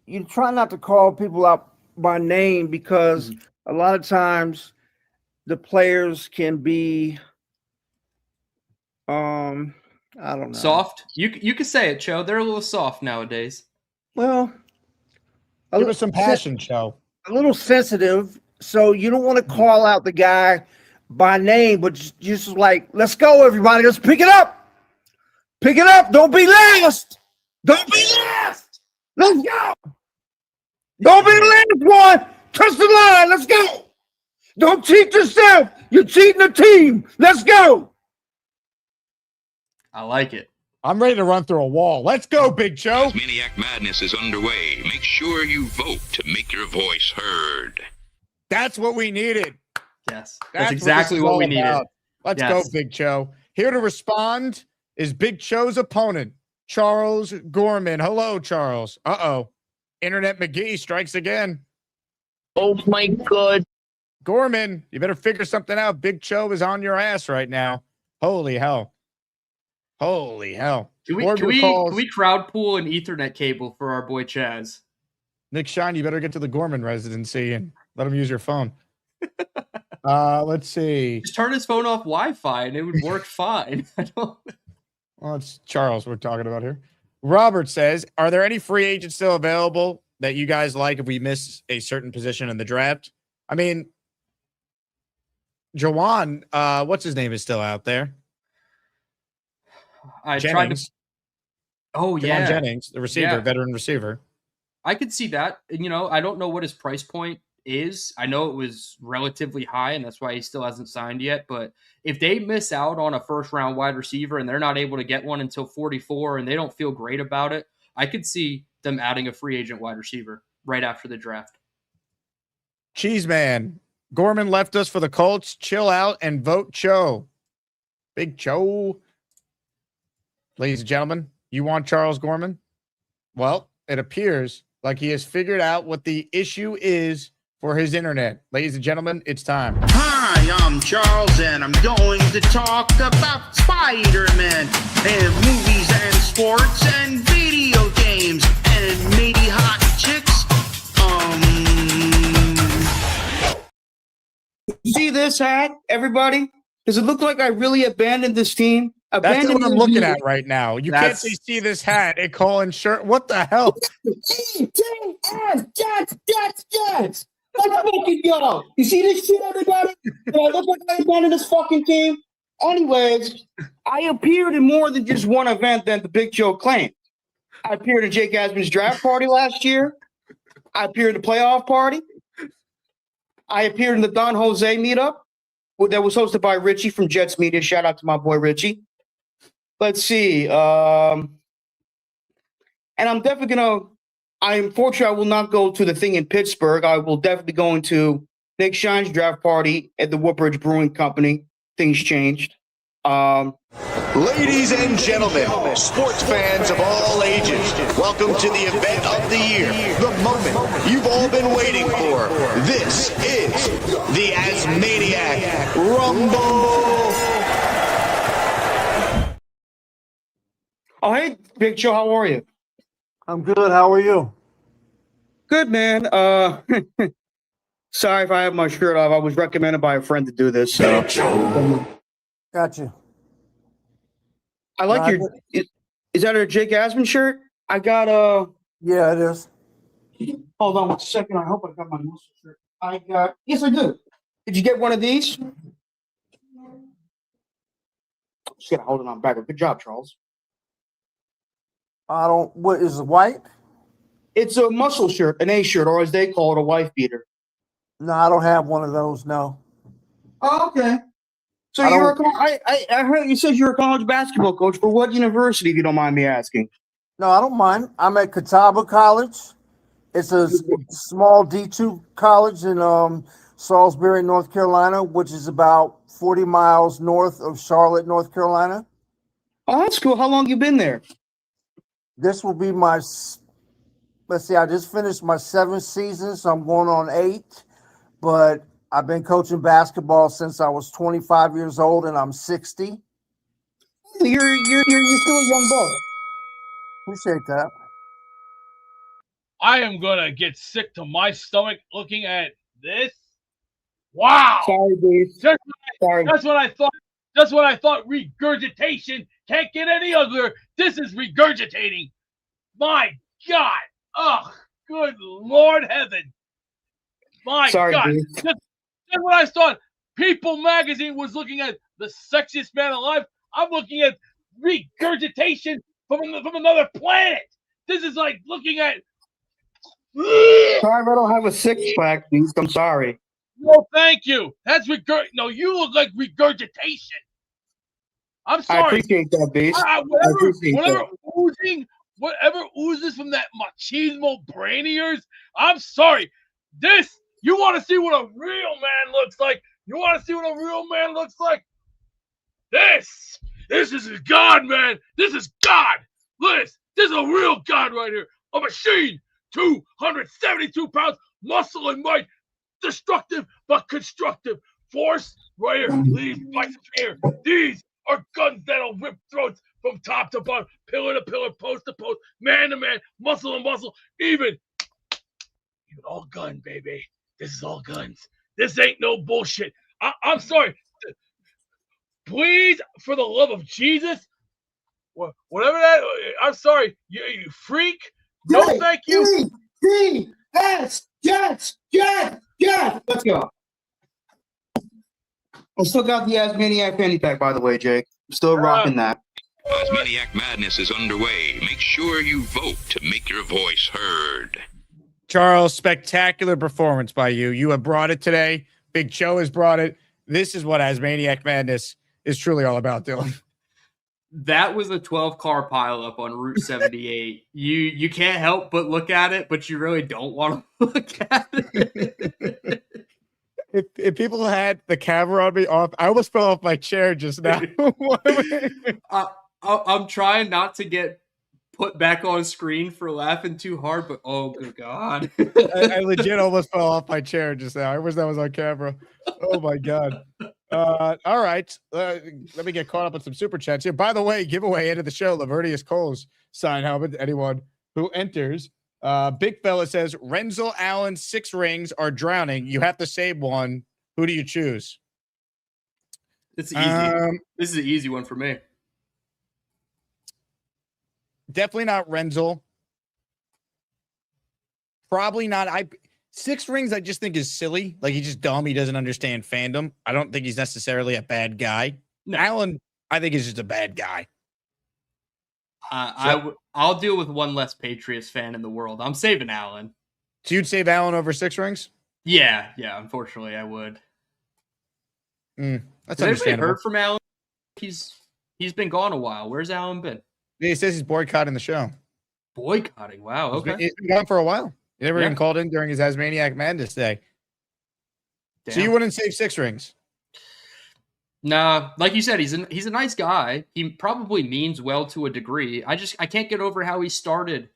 you try not to call people out by name because a lot of times the players can be, I don't know, soft. You could say it, Cho. They're a little soft nowadays. Well, give us some passion, Cho. A little sensitive. So you don't want to call out the guy by name, but just like, let's go, everybody. Let's pick it up. Pick it up. Don't be last. Don't be last. Let's go. Don't be the last one. Touch the line. Let's go. Don't cheat yourself. You're cheating the team. Let's go. I like it. I'm ready to run through a wall. Let's go, Big Cho. Asmaniac Madness is underway. Make sure you vote to make your voice heard. That's what we needed. Yes, that's exactly what we needed. Let's go, Big Cho. Here to respond is Big Cho's opponent, Charles Gorman. Hello, Charles. Uh-oh. Internet McGee strikes again. Oh, my God. Gorman, you better figure something out. Big Cho is on your ass right now. Holy hell. Holy hell. Can we crowd pool an Ethernet cable for our boy Chaz? Nick Shine, you better get to the Gorman residency and let him use your phone. Let's see. Just turn his phone off Wi-Fi and it would work fine. Well, it's Charles we're talking about here. Robert says, are there any free agents still available that you guys like if we miss a certain position in the draft? I mean, Jawan, what's his name is still out there? I Jennings. tried to. Oh, yeah. Jennings, the receiver, veteran receiver. I could see that. You know, I don't know what his price point is. I know it was relatively high, and that's why he still hasn't signed yet. But if they miss out on a first-round wide receiver and they're not able to get one until 44 and they don't feel great about it, I could see them adding a free agent wide receiver right after the draft. Cheeseman, Gorman left us for the Colts. Chill out and vote Cho. Big Cho. Ladies and gentlemen, you want Charles Gorman? Well, it appears like he has figured out what the issue is for his internet. Ladies and gentlemen, it's time. Hi, I'm Charles, and I'm going to talk about Spider-Man and movies and sports and video games and maybe hot chicks. See this hat, everybody? Does it look like I really abandoned this team? That's what I'm looking at right now. You can't see this hat. It calling shirt. What the hell? Jets. Let's fucking go. You see this shit, everybody? Do I look like I abandoned this fucking team? Anyways, I appeared in more than just one event than the Big Joe claimed. I appeared in Jake Asman's draft party last year. I appeared in the playoff party. I appeared in the Don Jose meetup that was hosted by Richie from Jets Media. Shout out to my boy Richie. Let's see. And I'm definitely I'm fortunate I will not go to the thing in Pittsburgh. I will definitely be going to Nick Shine's draft party at the Woodbridge Brewing Company. Things changed. Ladies and gentlemen, sports fans of all ages, welcome to the event of the year, the moment you've all been waiting for. This is the Asmaniac Rumble. Oh, hey, Big Joe, how are you? I'm good. How are you? Good, man. Sorry if I have my shirt off. I was recommended by a friend to do this. So. Gotcha. I like your. Is that a Jake Asman shirt? I got Yeah, it is. Hold on 1 second. I hope I got my muscle shirt. Yes, I do. Did you get one of these? Just gotta hold it on back. Good job, Charles. What is it, white? It's a muscle shirt, an A shirt, or as they call it, a wife beater. No, I don't have one of those. No. Oh, okay. So I heard you said you're a college basketball coach. For what university, if you don't mind me asking? No, I don't mind. I'm at Catawba College. It's a small D2 college in Salisbury, North Carolina, which is about 40 miles north of Charlotte, North Carolina. Oh, that's cool. How long you been there? This will be my, let's see, I just finished my 7th season, so I'm going on 8. But I've been coaching basketball since I was 25 years old, and I'm 60. You're still a young buck. Appreciate that. I am gonna get sick to my stomach looking at this. Wow. Sorry, Reese. That's what I thought. That's what I thought. Regurgitation can't get any uglier. This is regurgitating. My God. Oh, good Lord heaven. My Sorry, God. Reese. That's what I thought. People magazine was looking at the sexiest man alive. I'm looking at regurgitation from another planet. This is like looking at. Sorry, I don't have a six-pack, Reese. I'm sorry. No, thank you. That's No, you look like regurgitation. I'm sorry. I appreciate that, Beast. Whatever oozes from that machismo brain of yours, I'm sorry. You want to see what a real man looks like? You want to see what a real man looks like? This is God, man. This is God. Look at this. This is a real God right here. A machine. 272 pounds, muscle and might. Destructive but constructive force right here. These biceps here. These are guns that'll rip throats from top to bottom, pillar to pillar, post to post, man to man, muscle to muscle, even all gun, baby. This is all guns. This ain't no bullshit. I'm sorry. Please, for the love of Jesus, whatever that. I'm sorry, you freak. No, thank you. Jets. Let's go. I still got the Asmaniac fanny pack, by the way, Jake. I'm still rocking that. Asmaniac Madness is underway. Make sure you vote to make your voice heard. Charles, spectacular performance by you. You have brought it today. Big Joe has brought it. This is what Asmaniac Madness is truly all about, Dylan. That was a 12-car pileup on Route 78. You can't help but look at it, but you really don't want to look at it. If people had the camera on me off, I almost fell off my chair just now. I'm trying not to get put back on screen for laughing too hard, but oh, good God. I legit almost fell off my chair just now. I wish that was on camera. Oh, my God. All right. Let me get caught up with some super chats here. By the way, giveaway end of the show, Lavertius Cole's sign helmet. Anyone who enters. Big fella says, Renzel Allen's 6 rings are drowning. You have to save one. Who do you choose? It's easy. This is an easy one for me. Definitely not Renzel. Probably not. 6 rings, I just think is silly. Like, he's just dumb. He doesn't understand fandom. I don't think he's necessarily a bad guy. No. Allen, I think, is just a bad guy. I'll deal with one less Patriots fan in the world. I'm saving Allen. So you'd save Allen over 6 rings? Yeah. Unfortunately, I would. That's Has understandable. anybody heard from Allen? He's been gone a while. Where's Allen been? He says he's boycotting the show. Boycotting? Wow. Okay. He's been gone for a while. He never even called in during his Asmaniac Madness day. Damn. So you wouldn't save 6 rings? Nah, like you said, he's a nice guy. He probably means well to a degree. I can't get over how he started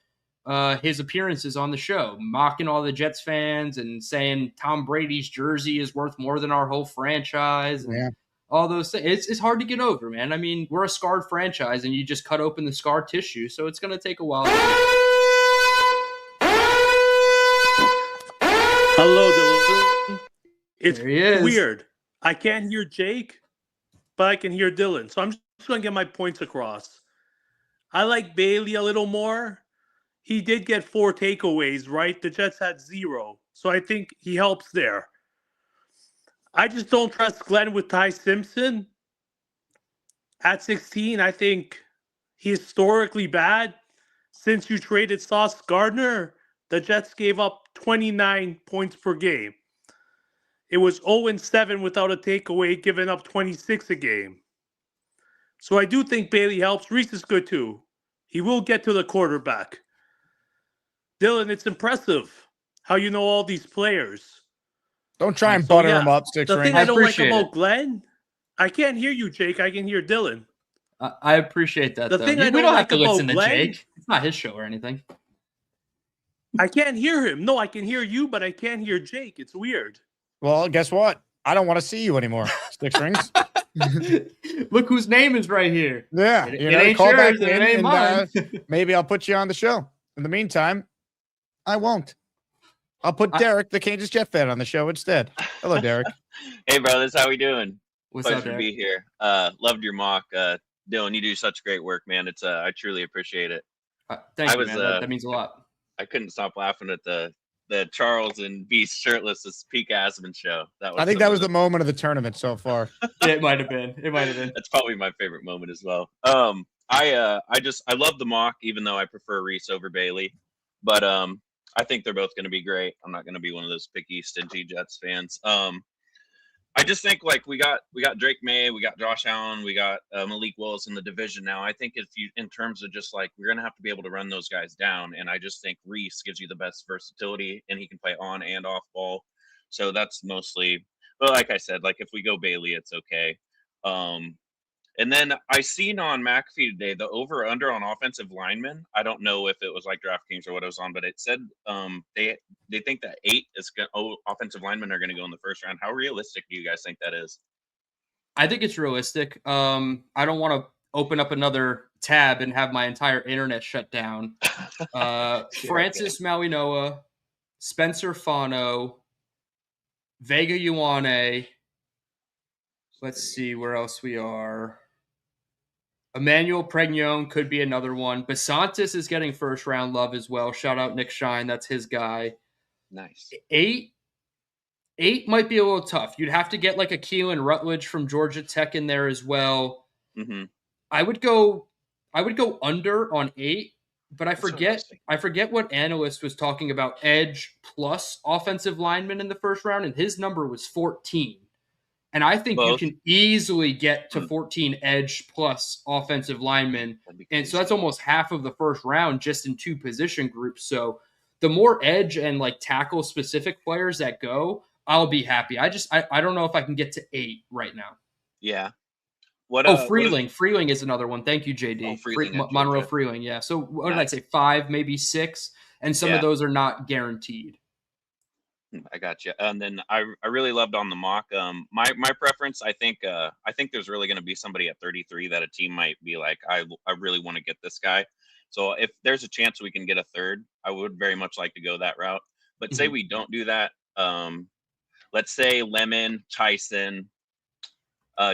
his appearances on the show, mocking all the Jets fans and saying Tom Brady's jersey is worth more than our whole franchise. And all those things. It's hard to get over, man. I mean, we're a scarred franchise, and you just cut open the scar tissue, so it's going to take a while. Hello, Dylan. It's is. Weird. I can't hear Jake, but I can hear Dylan. So I'm just going to get my points across. I like Bailey a little more. He did get 4 takeaways, right? The Jets had 0. So I think he helps there. I just don't trust Glenn with Ty Simpson. At 16, I think he's historically bad. Since you traded Sauce Gardner, the Jets gave up 29 points per game. It was 0-7 without a takeaway, giving up 26 a game. So I do think Bailey helps. Reese is good too. He will get to the quarterback. Dylan, it's impressive how you know all these players. Don't try and butter him up, 6 The rings. thing I don't like about Glenn, I can't hear you, Jake. I can hear Dylan. I appreciate that. The thing I we don't don't have like to about listen to Glenn, Jake. It's not his show or anything. I can't hear him. No, I can hear you, but I can't hear Jake. It's weird. Well, guess what? I don't want to see you anymore. Six rings. Look whose name is right here. Yeah, it ain't call back yours, it in, ain't and mine. maybe I'll put you on the show. In the meantime, I won't. I'll put Derek, the Kansas Jet fan, on the show instead. Hello, Derek. Hey, brothers, how we doing? What's Pleasure up, to Derek? be here. Loved your mock, Dylan. You do such great work, man. It's I truly appreciate it. Thank you, man. That means a lot. I couldn't stop laughing at the Charles and Beast shirtless this peak Asman show. I think that was the moment of the tournament so far. It might have been. That's probably my favorite moment as well. I love the mock, even though I prefer Reese over Bailey, but I think they're both going to be great. I'm not going to be one of those picky, stingy Jets fans. I just think like we got Drake May, we got Josh Allen, we got Malik Willis in the division now. I think in terms of just like we're going to have to be able to run those guys down, and I just think Reese gives you the best versatility, and he can play on and off ball. So that's mostly. But like I said, like if we go Bailey, it's okay. And then I seen on McAfee today the over/under on offensive linemen. I don't know if it was like DraftKings or what it was on, but it said they think that 8 offensive linemen are going to go in the first round. How realistic do you guys think that is? I think it's realistic. I don't want to open up another tab and have my entire internet shut down. Francis Mauigoa, Spencer Fano, Vega Ioane. Let's see where else we are. Emmanuel Pregnon could be another one. Basantis is getting first round love as well. Shout out Nick Shine. That's his guy. Nice. 8 might be a little tough. You'd have to get like a Keelan Rutledge from Georgia Tech in there as well. Mm-hmm. I would go under on 8, but I forget what Analyst was talking about edge plus offensive lineman in the first round, and his number was 14. And I think you can easily get to 14 edge plus offensive linemen. And so that's almost half of the first round just in 2 position groups. So the more edge and like tackle specific players that go, I'll be happy. I don't know if I can get to 8 right now. Yeah. Freeling. Freeling is another one. Thank you, JD. Monroe Freeling. Yeah. So what did I say? 5, maybe 6. And some of those are not guaranteed. I got you. And then I really loved on the mock. My preference, I think there's really going to be somebody at 33 that a team might be like, I really want to get this guy. So if there's a chance we can get a third, I would very much like to go that route. But say we don't do that. Let's say Lemon, Tyson,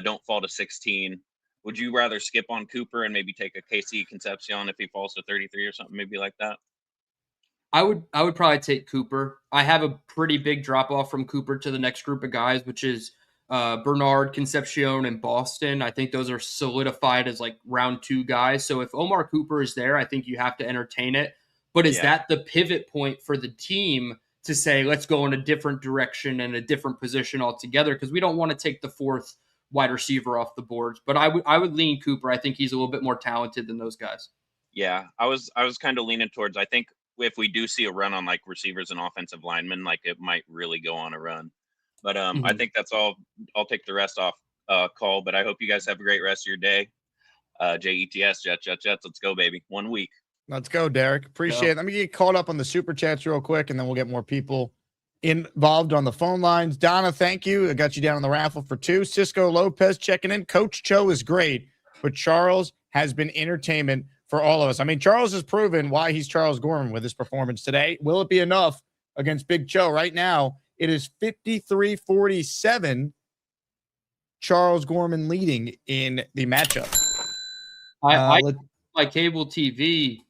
don't fall to 16. Would you rather skip on Cooper and maybe take a KC Concepcion if he falls to 33 or something, maybe like that? I would probably take Cooper. I have a pretty big drop off from Cooper to the next group of guys, which is Bernard, Concepcion, and Boston. I think those are solidified as like round 2 guys. So if Omar Cooper is there, I think you have to entertain it. But is that the pivot point for the team to say, let's go in a different direction and a different position altogether? Because we don't want to take the 4th wide receiver off the boards. But I would lean Cooper. I think he's a little bit more talented than those guys. Yeah, I was kind of leaning towards, I think if we do see a run on like receivers and offensive linemen, like it might really go on a run. But I think that's all. I'll take the rest off call. But I hope you guys have a great rest of your day. JETS, Jets. Let's go, baby. 1 week. Let's go, Derek. Appreciate it. Let me get caught up on the super chats real quick, and then we'll get more people involved on the phone lines. Donna, thank you. I got you down on the raffle for 2. Cisco Lopez checking in. Coach Cho is great, but Charles has been entertainment for all of us. I mean, Charles has proven why he's Charles Gorman with his performance today. Will it be enough against Big Cho? Right now, it is 53-47. Charles Gorman leading in the matchup. I like cable TV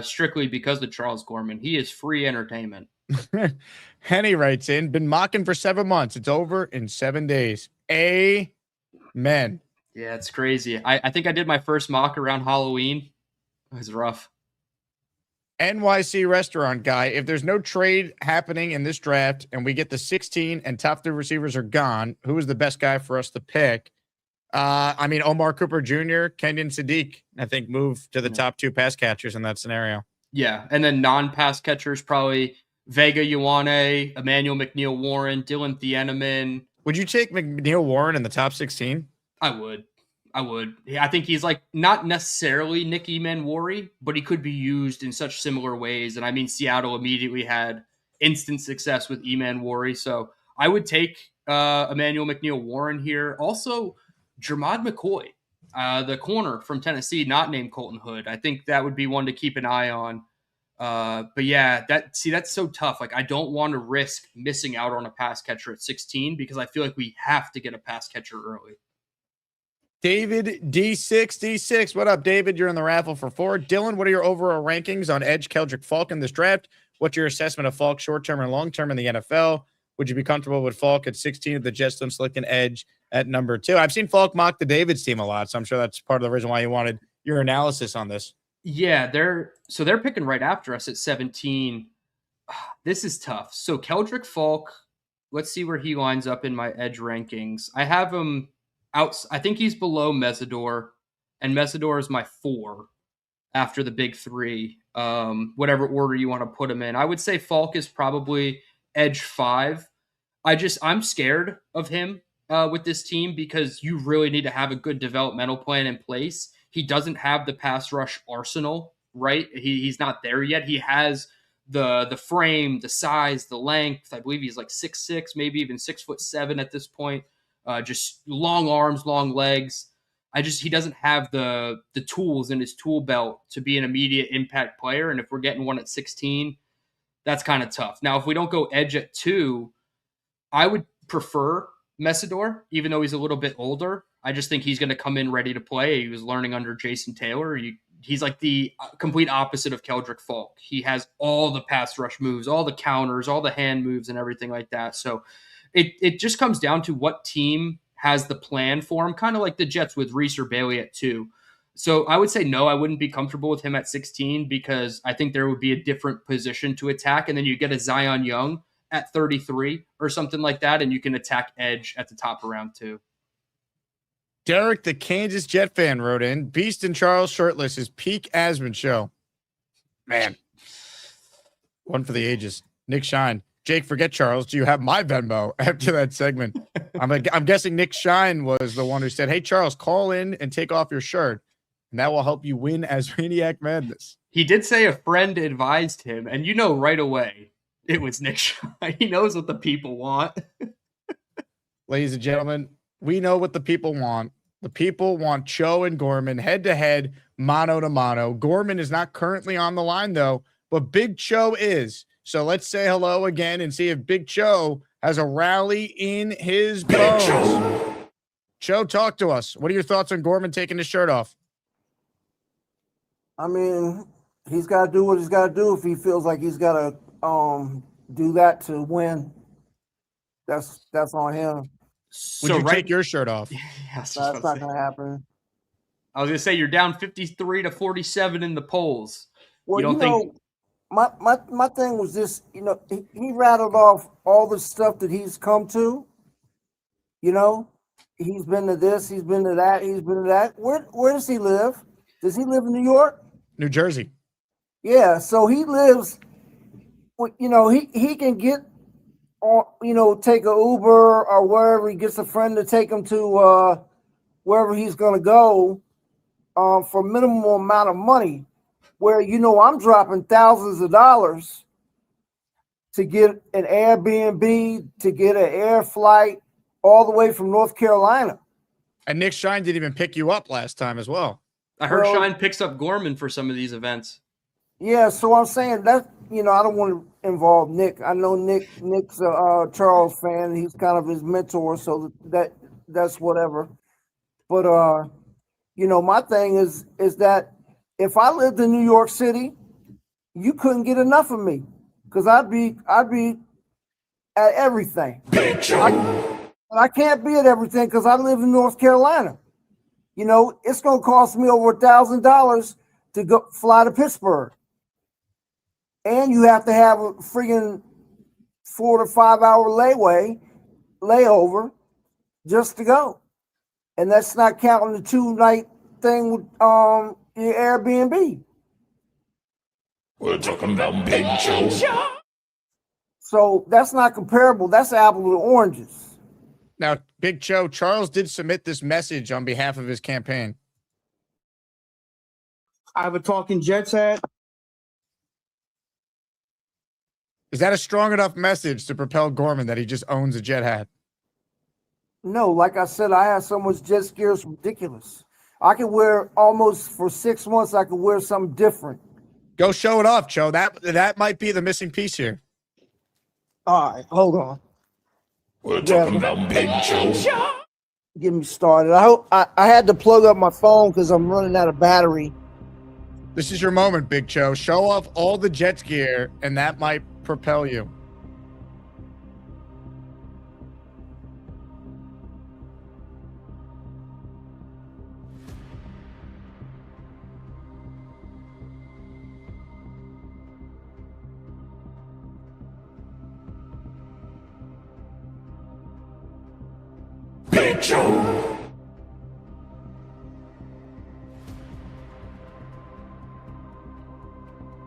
strictly because of Charles Gorman. He is free entertainment. Henny writes in, been mocking for 7 months. It's over in 7 days. Amen. Yeah, it's crazy. I think I did my first mock around Halloween. It was rough. NYC restaurant guy, if there's no trade happening in this draft and we get the 16 and top 3 receivers are gone, who is the best guy for us to pick? I mean, Omar Cooper Jr., Kenyon Sadiq, I think move to the top 2 pass catchers in that scenario. Yeah, and then non-pass catchers, probably Vega Ioane, Emmanuel McNeil Warren, Dylan Thieneman. Would you take McNeil Warren in the top 16? I would. I think he's like not necessarily Nick Emanwari, but he could be used in such similar ways. And I mean, Seattle immediately had instant success with Emanwari. So I would take Emmanuel McNeil-Warren here. Also, Jermod McCoy, the corner from Tennessee, not named Colton Hood. I think that would be one to keep an eye on. But yeah, that's so tough. Like, I don't want to risk missing out on a pass catcher at 16 because I feel like we have to get a pass catcher early. David D6. What up, David? You're in the raffle for 4. Dylan, what are your overall rankings on Edge Keldrick Falk in this draft? What's your assessment of Falk short-term and long-term in the NFL? Would you be comfortable with Falk at 16 if the Jets don't select an edge at number 2? I've seen Falk mock the David's team a lot, so I'm sure that's part of the reason why you wanted your analysis on this. Yeah, they're picking right after us at 17. This is tough. So Keldrick Falk, let's see where he lines up in my edge rankings. I have him out. I think he's below Mesidor, and Mesidor is my 4 after the big 3. Whatever order you want to put him in. I would say Falk is probably edge 5. I'm scared of him with this team because you really need to have a good developmental plan in place. He doesn't have the pass rush arsenal, right? He's not there yet. He has the frame, the size, the length. I believe he's like 6'6", maybe even 6'7" at this point. Just long arms, long legs. He doesn't have the tools in his tool belt to be an immediate impact player. And if we're getting one at 16, that's kind of tough. Now, if we don't go edge at 2, I would prefer Mesidor, even though he's a little bit older. I just think he's going to come in ready to play. He was learning under Jason Taylor. He's like the complete opposite of Keldrick Falk. He has all the pass rush moves, all the counters, all the hand moves and everything like that. So it just comes down to what team has the plan for him, kind of like the Jets with Reese or Bailey at 2. So I would say no, I wouldn't be comfortable with him at 16 because I think there would be a different position to attack. And then you get a Zion Young at 33 or something like that, and you can attack edge at the top of round 2. Derek, the Kansas Jet fan, wrote in, Beast and Charles shirtless is peak Asman show. Man. One for the ages. Nick Shine. Jake, forget Charles. Do you have my Venmo after that segment? I'm guessing Nick Shine was the one who said, hey, Charles, call in and take off your shirt, and that will help you win Asmaniac Madness. He did say a friend advised him, and you know right away it was Nick Shine. He knows what the people want. Ladies and gentlemen, we know what the people want. The people want Cho and Gorman head-to-head, mano-to-mano. Gorman is not currently on the line, though, but Big Cho is. So let's say hello again and see if Big Cho has a rally in his bones. Cho, talk to us. What are your thoughts on Gorman taking his shirt off? I mean, he's got to do what he's got to do if he feels like he's got to do that to win. That's on him. Would you take your shirt off? Yes, that's not going to happen. I was going to say you're down 53-47 in the polls. Well, you know, my thing was this. You know, he rattled off all the stuff that he's come to. You know, he's been to this, he's been to that, he's been to that. Where does he live? Does he live in New York? New Jersey. Yeah, so he lives. You know, he can get. Or, you know, take an Uber or wherever he gets a friend to take him to wherever he's going to go for minimal amount of money, where, you know, I'm dropping thousands of dollars to get an Airbnb, to get an air flight all the way from North Carolina. And Nick Shine didn't even pick you up last time as well. I heard Shine picks up Gorman for some of these events. Yeah, so I'm saying that, you know, I don't want to involve Nick. I know Nick's a Charles fan. He's kind of his mentor, so that's whatever. But you know, my thing is that if I lived in New York City, you couldn't get enough of me because I'd be at everything. I can't be at everything because I live in North Carolina. You know, it's going to cost me over $1,000 to go fly to Pittsburgh. And you have to have a friggin' 4 to 5 hour layover just to go. And that's not counting the 2-night thing with your Airbnb. We're talking about Big Cho. So that's not comparable. That's apple to oranges. Now, Big Cho, Charles did submit this message on behalf of his campaign. I have a Talking Jets hat. Is that a strong enough message to propel Gorman that he just owns a Jet hat? No, like I said, I have so much jet gear, it's ridiculous. I can wear almost for 6 months. I could wear something different. Go show it off, Joe. That might be the missing piece here. All right, hold on. We're talking about Big Joe. Get me started. I had to plug up my phone because I'm running out of battery. This is your moment, Big Joe. Show off all the Jets gear, and that might propel you. Big Joe.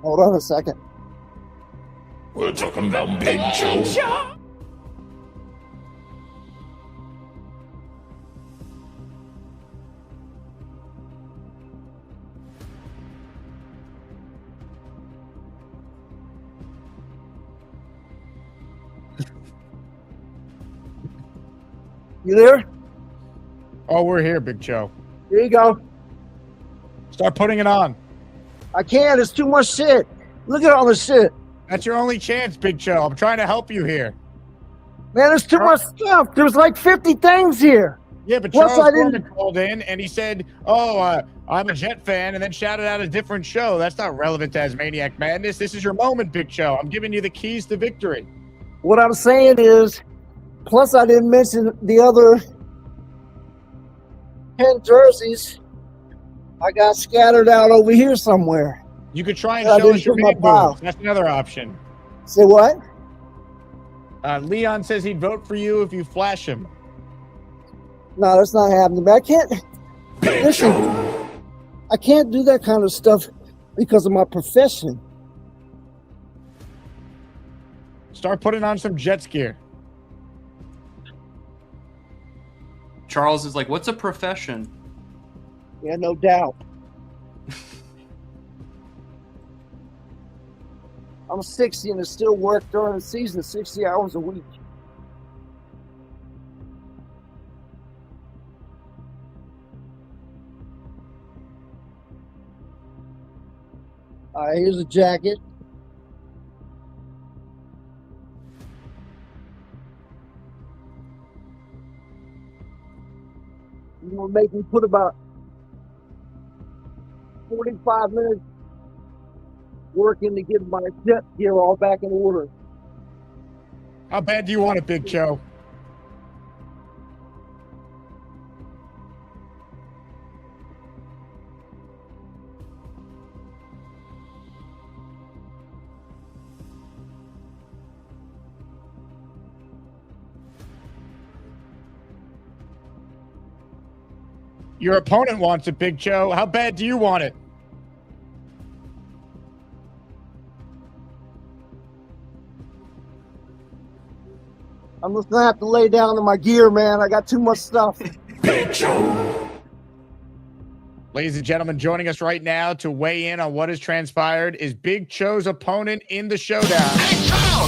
Hold on a second. We're talking about Big Joe. You there? Oh, we're here, Big Joe. Here you go. Start putting it on. I can't. It's too much shit. Look at all the shit. That's your only chance, Big Joe. I'm trying to help you here. Man, there's too much stuff. There's like 50 things here. Yeah, but Plus, Charles I didn't- Gorman called in and he said, I'm a Jet fan, and then shouted out a different show. That's not relevant to Asmaniac Madness. This is your moment, Big Joe. I'm giving you the keys to victory. What I'm saying is, plus I didn't mention the other 10 jerseys I got scattered out over here somewhere. You could try and I show didn't us your put my man pile. boobs. That's another option. Say what? Leon says he'd vote for you if you flash him. No, that's not happening. But I can't. Listen, I can't do that kind of stuff because of my profession. Start putting on some Jets gear. Charles is like, what's a profession? Yeah, no doubt. I'm 60 and I still work during the season 60 hours a week. All right, here's a jacket. You're gonna make me put about 45 minutes working to get my jet gear all back in order. How bad do you want it, Big Joe? Your opponent wants it, Big Joe. How bad do you want it? I'm just gonna have to lay down in my gear, man. I got too much stuff. Big Joe. Ladies and gentlemen, joining us right now to weigh in on what has transpired is Big Joe's opponent in the showdown.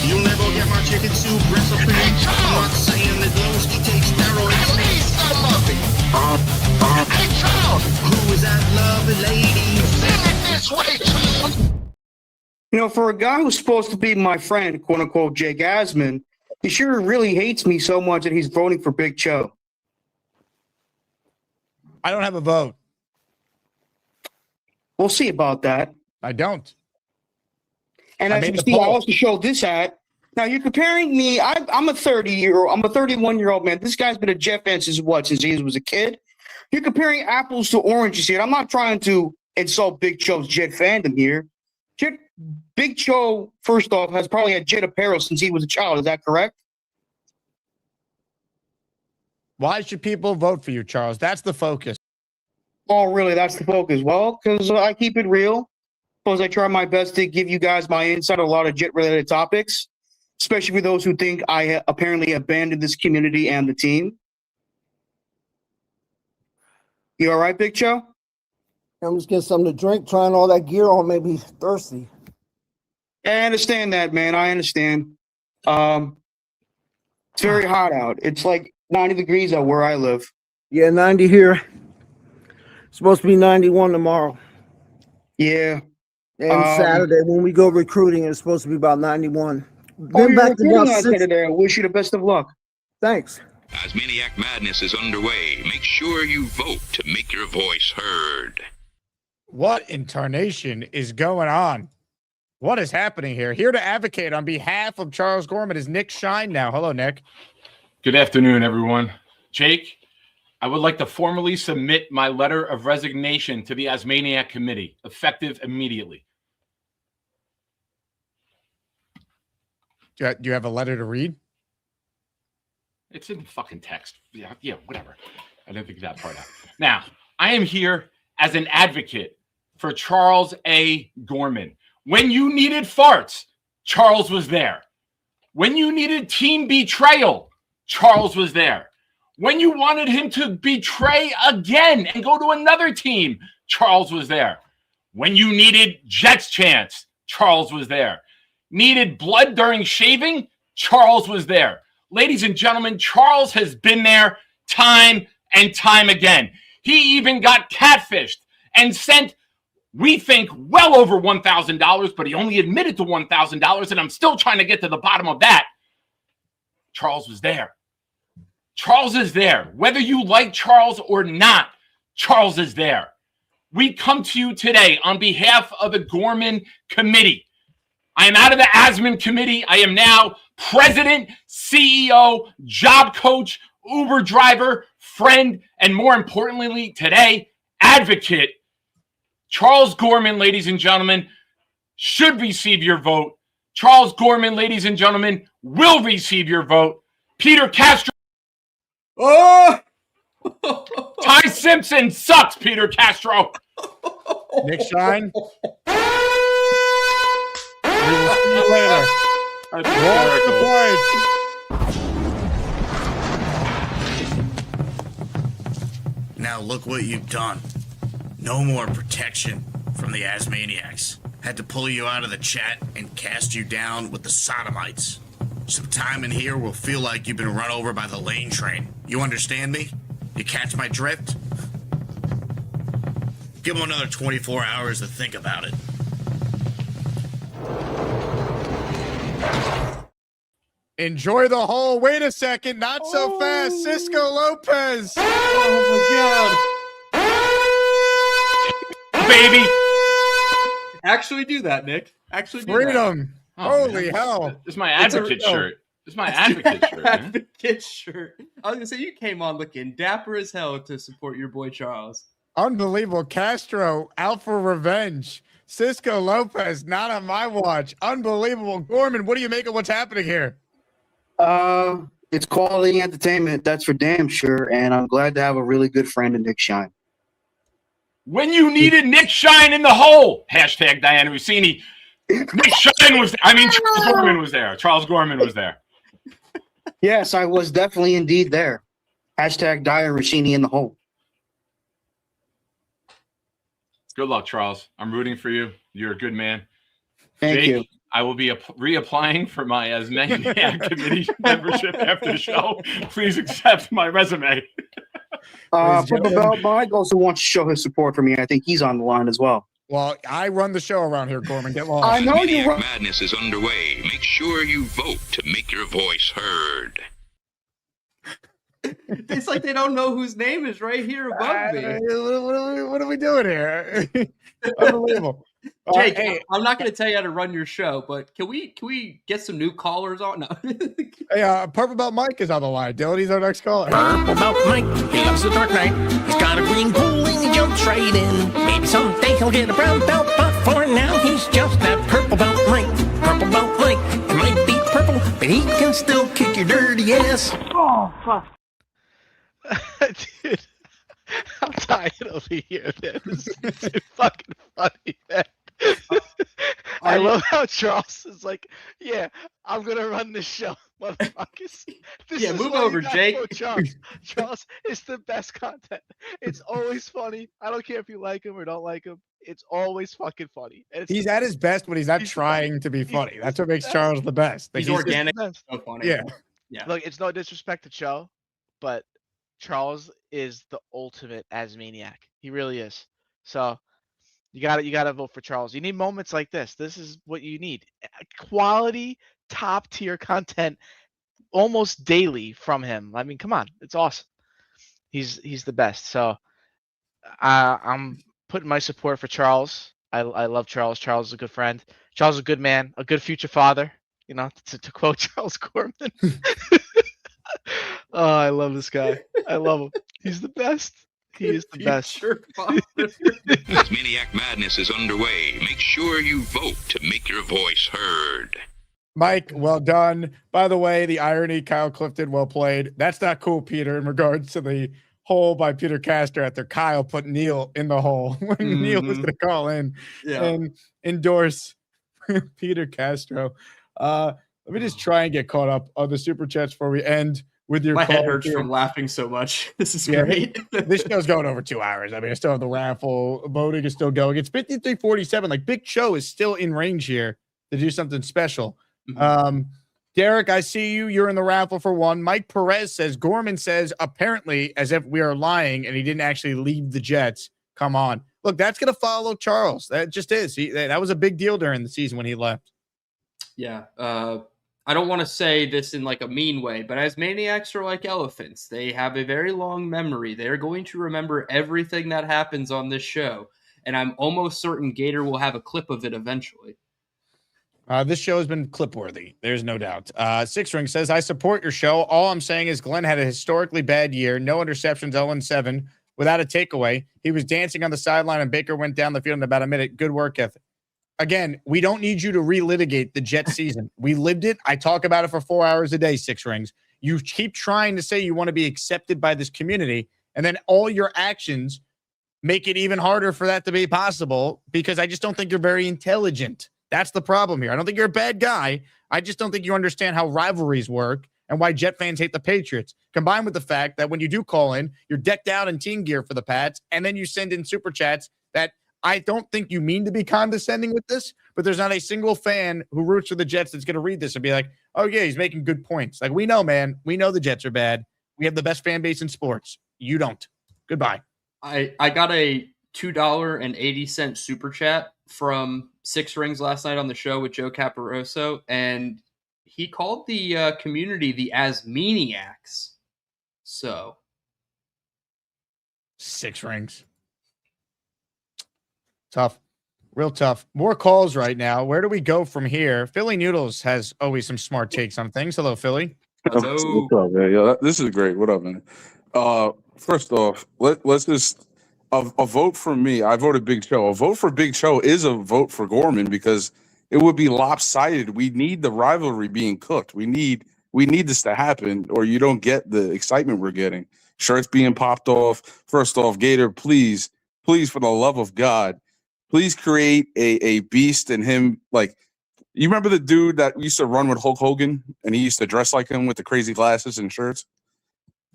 You'll never get my chicken soup recipe. I'm not saying that Lowski takes steroids. Please, some of it. Hey, Charles! Who is that lovely lady? Sing it this way, Charles! You know, for a guy who's supposed to be my friend, quote unquote, Jake Asman, he sure really hates me so much that he's voting for Big Joe. I don't have a vote. We'll see about that. I don't. And I as made you the see, I poll. also showed this at. Now you're comparing me. I'm a 30-year-old. I'm a 31-year-old man. This guy's been a Jet fan since he was a kid. You're comparing apples to oranges here. I'm not trying to insult Big Joe's Jet fandom here. Big Joe, first off, has probably had Jet apparel since he was a child. Is that correct? Why should people vote for you, Charles? That's the focus. Oh, really? That's the focus. Well, because I keep it real. Because I try my best to give you guys my insight on a lot of Jet-related topics, especially for those who think I apparently abandoned this community and the team. You all right, Big Joe? I'm just getting something to drink, trying all that gear on, made me thirsty. I understand that, man. I understand. It's very hot out. It's like 90 degrees out where I live. Yeah, 90 here. Supposed to be 91 tomorrow. Yeah. And Saturday, when we go recruiting, it's supposed to be about 91. You're recruiting on Saturday. I wish you the best of luck. Thanks. Asmaniac Madness is underway. Make sure you vote to make your voice heard. What in tarnation is going on? What is happening here? Here to advocate on behalf of Charles Gorman is Nick Shine now. Hello, Nick. Good afternoon, everyone. Jake, I would like to formally submit my letter of resignation to the Asmaniac Committee, effective immediately. Do you have a letter to read? It's in the fucking text. Yeah, whatever. I didn't think that part out. Now, I am here as an advocate for Charles A. Gorman. When you needed farts, Charles was there. When you needed team betrayal, Charles was there. When you wanted him to betray again and go to another team, Charles was there. When you needed Jets chance, Charles was there. Needed blood during shaving, Charles was there. Ladies and gentlemen, Charles has been there time and time again. He even got catfished and sent, we think, well over $1,000, but he only admitted to $1,000, and I'm still trying to get to the bottom of that. Charles was there. Charles is there. Whether you like Charles or not, Charles is there. We come to you today on behalf of the Gorman Committee. I am out of the Asman Committee. I am now president, CEO, job coach, Uber driver, friend, and more importantly today, advocate. Charles Gorman, ladies and gentlemen, should receive your vote. Charles Gorman, ladies and gentlemen, will receive your vote. Peter Castro. Oh! Ty Simpson sucks, Peter Castro. Nick Shine. We will see you later. Walk the plank. Now look what you've done. No more protection from the Asmaniacs. Had to pull you out of the chat and cast you down with the sodomites. Some time in here will feel like you've been run over by the lane train. You understand me? You catch my drift? Give them another 24 hours to think about it. Enjoy the hole. Wait a second. Not so fast. Cisco Lopez. Oh, my God. Baby. Actually do that, Nick. Actually do Freedom. that. Holy hell. This is my advocate shirt. This is my advocate shirt. Man. Advocate shirt. I was going to say, you came on looking dapper as hell to support your boy Charles. Unbelievable. Castro out for revenge. Cisco Lopez not on my watch. Unbelievable. Gorman, what do you make of what's happening here? It's quality entertainment, that's for damn sure, and I'm glad to have a really good friend in Nick Shine. When you needed Nick Shine in the hole, hashtag Diana Rossini. Nick Shine was, Charles Gorman was there. Charles Gorman was there. Yes, I was definitely indeed there. Hashtag Diana Rossini in the hole. Good luck, Charles. I'm rooting for you. You're a good man. Thank Jake, you. I will be reapplying for my Asmaniac Committee membership after the show. Please accept my resume. Purple Mike also wants to show his support for me. I think he's on the line as well. Well, I run the show around here, Gorman. Get lost. I know you run. Madness is underway. Make sure you vote to make your voice heard. It's like they don't know whose name is right here above me. What are we doing here? Unbelievable. Jake, hey, I'm not going to tell you how to run your show, but can we get some new callers on? No. Hey, Purple Belt Mike is on the line. Dylan, he's our next caller. Purple Belt Mike, he loves the dark night. He's got a green pool and he jumps right in. Maybe someday he'll get a brown belt, but for now he's just that Purple Belt Mike. Purple Belt Mike, he might be purple, but he can still kick your dirty ass. Oh, fuck. Dude, I'm tired over here, man. This is too fucking funny, man. I love how Charles is like, yeah, I'm gonna run this show, motherfuckers. This Yeah, is move why over, you guys Jake. vote Charles. Charles is the best content. It's always funny. I don't care if you like him or don't like him. It's always fucking funny. And it's He's at his best when he's not trying to be funny. That's what makes Charles the best. Like, He's organic. just- So funny. Yeah. Yeah. Look, it's no disrespect to Cho, but Charles is the ultimate Asmaniac. He really is. So you gotta vote for Charles. You need moments like this. This is what you need. Quality, top tier content almost daily from him. I mean, come on, it's awesome. He's the best. So I'm putting my support for Charles. I love Charles. Charles is a good friend. Charles is a good man, a good future father. You know, to quote Charles Gorman. Oh, I love this guy. I love him. He's the best. He is the best. Asmaniac Madness is underway. Make sure you vote to make your voice heard. Mike, well done. By the way, the irony, Kyle Clifton, well played. That's not cool, Peter, in regards to the hole by Peter Castro after Kyle put Neil in the hole when Neil was going to call in and endorse Peter Castro. Let me just try and get caught up on the super chats before we end with your My head call hurts here. from laughing so much. This is great. This show's going over 2 hours. I mean, I still have the raffle. Voting is still going. It's 53-47. Like, Big Show is still in range here to do something special. Derek, I see you. You're in the raffle for one. Mike Perez says, Gorman says, apparently, as if we are lying and he didn't actually leave the Jets. Come on. Look, that's going to follow Charles. That just is. That was a big deal during the season when he left. Yeah. I don't want to say this in like a mean way, but Asmaniacs are like elephants. They have a very long memory. They're going to remember everything that happens on this show. And I'm almost certain Gator will have a clip of it eventually. This show has been clip-worthy. There's no doubt. Six Ring says, I support your show. All I'm saying is Glenn had a historically bad year. No interceptions, 0-7, without a takeaway. He was dancing on the sideline, and Baker went down the field in about a minute. Good work ethic. Again, we don't need you to relitigate the Jets season. We lived it. I talk about it for 4 hours a day, Six Rings. You keep trying to say you want to be accepted by this community, and then all your actions make it even harder for that to be possible because I just don't think you're very intelligent. That's the problem here. I don't think you're a bad guy. I just don't think you understand how rivalries work and why Jet fans hate the Patriots. Combined with the fact that when you do call in, you're decked out in team gear for the Pats, and then you send in super chats that I don't think you mean to be condescending with this, but there's not a single fan who roots for the Jets that's going to read this and be like, oh, yeah, he's making good points. Like, we know, man. We know the Jets are bad. We have the best fan base in sports. You don't. Goodbye. I got a $2.80 super chat from Six Rings last night on the show with Joe Caparoso, and he called the community the Asmaniacs. So, Six Rings. Tough. Real tough. More calls right now. Where do we go from here? Philly Noodles has always some smart takes on things. Hello, Philly. Hello. What's up, man? Yo, this is great. What up, man? First off, let's just a vote for me. I voted Big Show. A vote for Big Show is a vote for Gorman because it would be lopsided. We need the rivalry being cooked. We need this to happen, or you don't get the excitement we're getting. Shirts being popped off. First off, Gator, please, for the love of God, please create a beast in him. Like, you remember the dude that used to run with Hulk Hogan and he used to dress like him with the crazy glasses and shirts?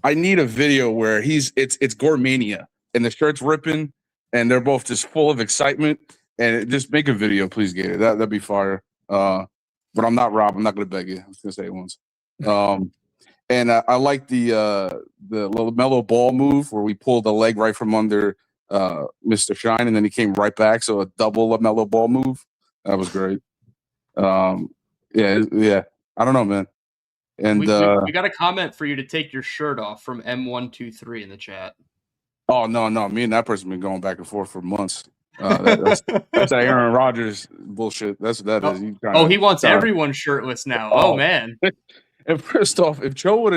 I need a video where it's Gormania and the shirt's ripping and they're both just full of excitement. And just make a video, please, Gator. That'd be fire. But I'm not Rob. I'm not gonna beg you. I was gonna say it once. And I like the LaMelo Ball move where we pulled the leg right from under Mr. Shine, and then he came right back. So a double LaMelo Ball move. That was great. Yeah. I don't know, man. And we got a comment for you to take your shirt off from M123 in the chat. Oh no, me and that person been going back and forth for months. That's that Aaron Rodgers bullshit. That's what that is. He wants everyone shirtless now. Oh man. And first off, if Joe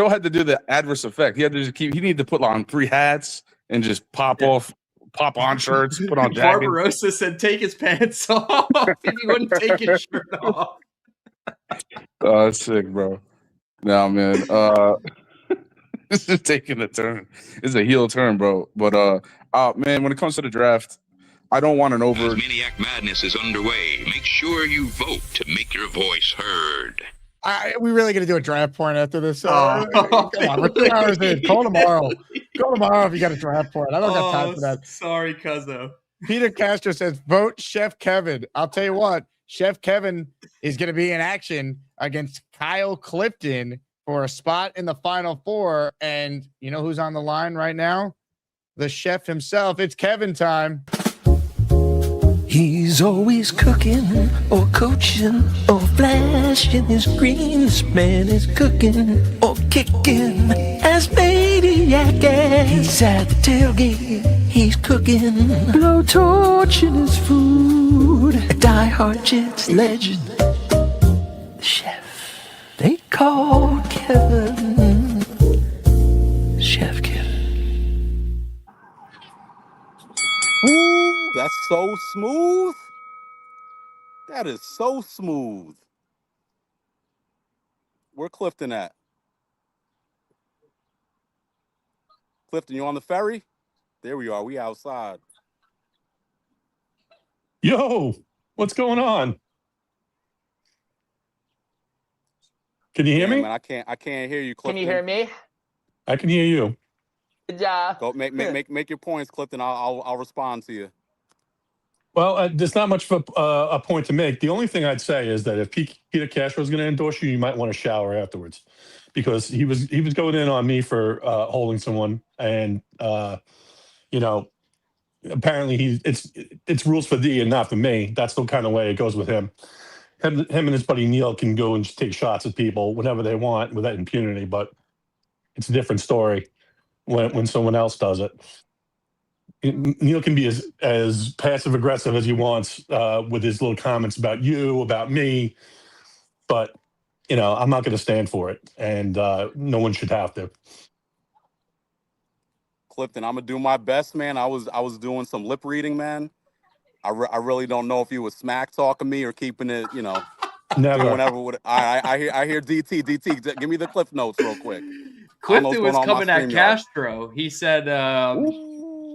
had to do the adverse effect, he had to just he needed to put on 3 hats and just pop on shirts, put on jackets. Barbarossa said take his pants off if he wouldn't take his shirt off. Oh, that's sick, bro. No, man. This is taking a turn. It's a heel turn, bro. But man, when it comes to the draft, I don't want an over. Asmaniac Madness is underway. Make sure you vote to make your voice heard. We really going to do a draft point after this? Come on, we're 2 hours in. Call tomorrow. Call tomorrow if you got a draft point. I don't got time for that. Sorry, Cuzzo. Peter Castro says, vote Chef Kevin. I'll tell you what, Chef Kevin is going to be in action against Kyle Clifton for a spot in the Final Four. And you know who's on the line right now? The chef himself. It's Kevin time. He's always cooking or coaching or flashing his green. This man is cooking or kicking Asmaniac. He's at the tailgate. He's cooking, blowtorch in his food. A diehard Jets legend, the chef they call Kevin. Chef Kevin. Ooh, that's so smooth. That is so smooth. Where Clifton at? Clifton, you on the ferry? There we are. We outside. Yo, what's going on? Can you hear me? Man, I can't hear you, Clifton. Can you hear me? I can hear you. Good job. Go make your points, Clifton. I'll respond to you. Well, there's not much of a point to make. The only thing I'd say is that if Peter Castro is going to endorse you, you might want to shower afterwards, because he was going in on me for holding someone, and you know, apparently it's rules for thee and not for me. That's the kind of way it goes with him. Him and his buddy Neil can go and just take shots at people whenever they want without impunity, but it's a different story when someone else does it. Neil can be as passive aggressive as he wants with his little comments about you, about me, but you know, I'm not going to stand for it, and no one should have to. Clifton, I'm gonna do my best, man. I was doing some lip reading, man. I really don't know if you was smack talking me or keeping it, you know. Never. Whenever. I hear DT. Give me the cliff notes real quick. Clifton was coming at Castro. He said,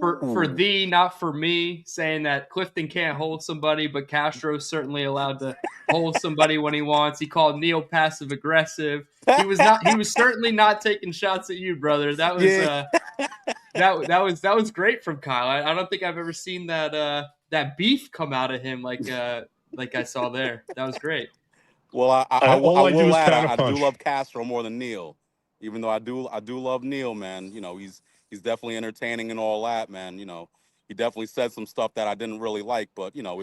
for thee, not for me, saying that Clifton can't hold somebody, but Castro's certainly allowed to hold somebody when he wants. He called Neil passive aggressive. He was certainly not taking shots at you, brother. That was that was great from Kyle. I don't think I've ever seen that beef come out of him like I saw there. That was great. Well, I will add, I do love Castro more than Neil, even though I do love Neil, man. You know, he's definitely entertaining and all that, man. You know, he definitely said some stuff that I didn't really like, but you know,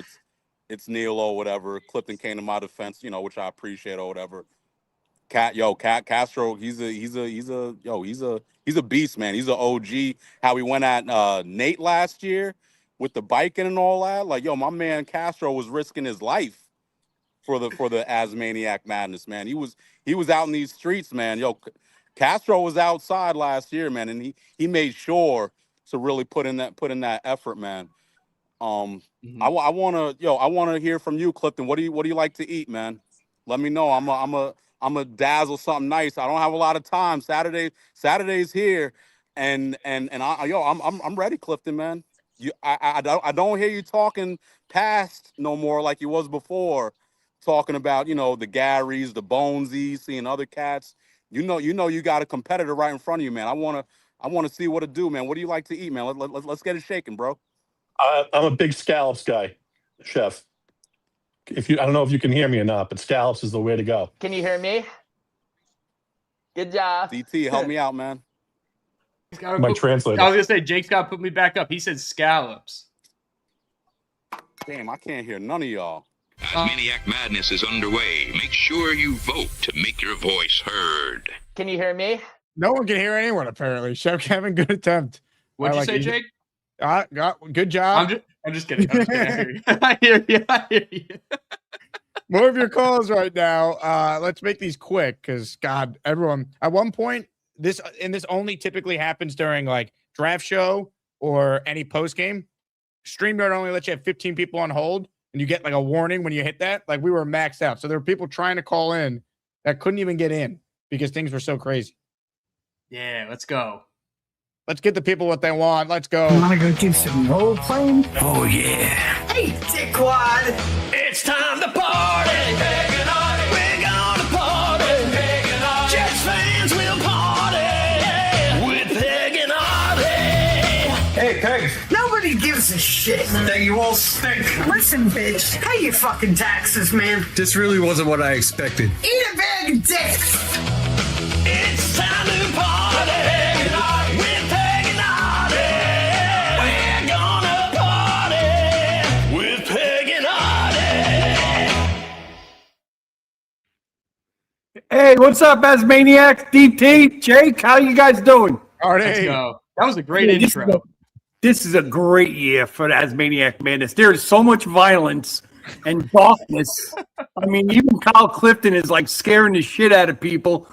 it's Neil or whatever. Clifton came to my defense, you know, which I appreciate or whatever. Castro, he's a beast, man. He's an OG. How he went at Nate last year with the biking and all that. Like, yo, my man Castro was risking his life for the Asmaniac Madness, man. He was out in these streets, man. Yo, Castro was outside last year, man, and he made sure to really put in that effort, man. I want to hear from you, Clifton. What do you like to eat, man? Let me know. I'm a dazzle something nice. I don't have a lot of time. Saturday's here, and I'm ready, Clifton, man. I don't hear you talking past no more like you was before, talking about, you know, the Garys, the Bonesies, seeing other cats. You know you got a competitor right in front of you, man. I want to see what to do, man. What do you like to eat, man? Let's get it shaking, bro. I'm a big scallops guy, chef. I don't know if you can hear me or not, but scallops is the way to go. Can you hear me? Good job. DT, help me out, man. My translator. I was gonna say Jake's got to put me back up. He said scallops. Damn, I can't hear none of y'all. Asmaniac Madness is underway. Make sure you vote to make your voice heard. Can you hear me? No one can hear anyone, apparently. Chef Kevin, good attempt. What'd you say, Jake? Good job. I'm just kidding. I hear you. More of your calls right now. Let's make these quick because, God, everyone, at one point, this only typically happens during like draft show or any post game. StreamYard only lets you have 15 people on hold, and you get like a warning when you hit that. Like we were maxed out. So there were people trying to call in that couldn't even get in because things were so crazy. Yeah, let's go. Let's get the people what they want. Let's go. Wanna go do some role playing? Oh yeah. Hey, dickwad! It's time to party! We're gonna party! Jets fans will party! With Peg and Artie! Hey, Peg! Nobody gives a shit that you all stink. Listen, bitch, pay your fucking taxes, man. This really wasn't what I expected. Eat a bag of dicks! Hey, what's up, Asmaniac, DT, Jake? How you guys doing? Let's go. That was a great intro. This is a great year for the Asmaniac Madness. There is so much violence and darkness. I mean, even Kyle Clifton is like scaring the shit out of people.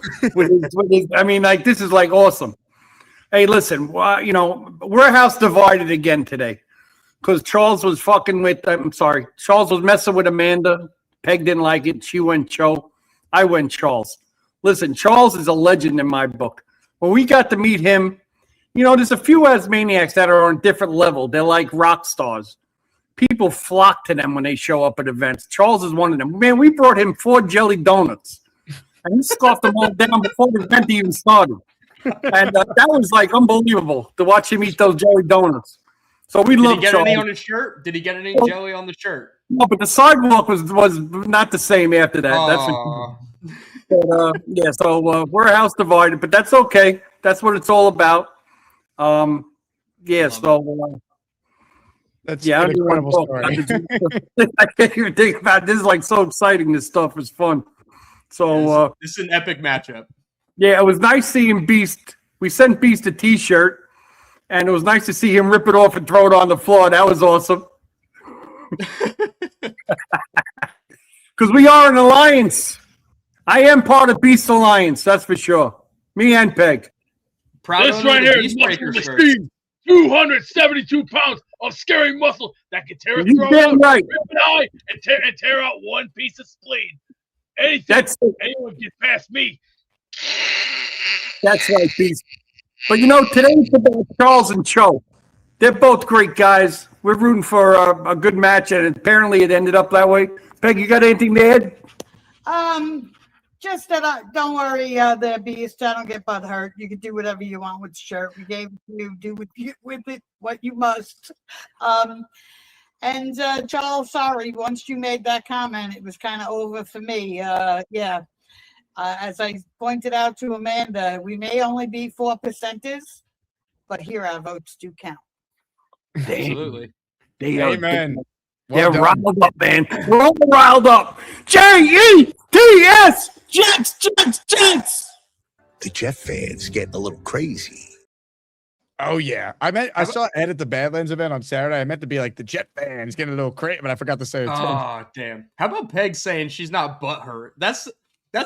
I mean, like, this is like awesome. Hey, listen, we're a house divided again today because Charles was Charles was messing with Amanda. Peg didn't like it. She went Cho. I went Charles. Listen, Charles is a legend in my book. When we got to meet him, there's a few Asmaniacs that are on a different level. They're like rock stars. People flock to them when they show up at events. Charles is one of them. Man, we brought him 4 jelly donuts. And he scoffed them all down before the event even started. And that was like unbelievable to watch him eat those jelly donuts. So we love Charles. Did he get any on his shirt? Did he get any jelly on the shirt? No, but the sidewalk was not the same after that. So we're a house divided, but that's okay. That's what it's all about. That's an incredible story. I can't even think about it. This is like so exciting. This stuff is fun. So this is an epic matchup. Yeah, it was nice seeing Beast. We sent Beast a T-shirt, and it was nice to see him rip it off and throw it on the floor. That was awesome. Because we are an alliance. I am part of Beast Alliance, that's for sure. Me and Peg. This right here is muscle machine. 272 pounds of scary muscle that can tear a throat out, rip an eye, and tear out one piece of spleen. Anyone gets past me. That's right, Beast. But today's about Charles and Cho. They're both great guys. We're rooting for a good match, and apparently it ended up that way. Peg, you got anything to add? Just that don't worry, there, Beast. I don't get butt hurt. You can do whatever you want with the shirt. We gave it to you. Do with it what you must. And Charles, sorry. Once you made that comment, it was kind of over for me. As I pointed out to Amanda, we may only be 4%ers, but here our votes do count. Absolutely. Amen. They're riled up, man. We're all riled up. Jets, Jets. The Jet fans getting a little crazy. Oh yeah, I saw Ed at the Badlands event on Saturday. I meant to be like the Jet fans getting a little crazy, but I forgot to say it too. Oh damn! How about Peg saying she's not butthurt? That's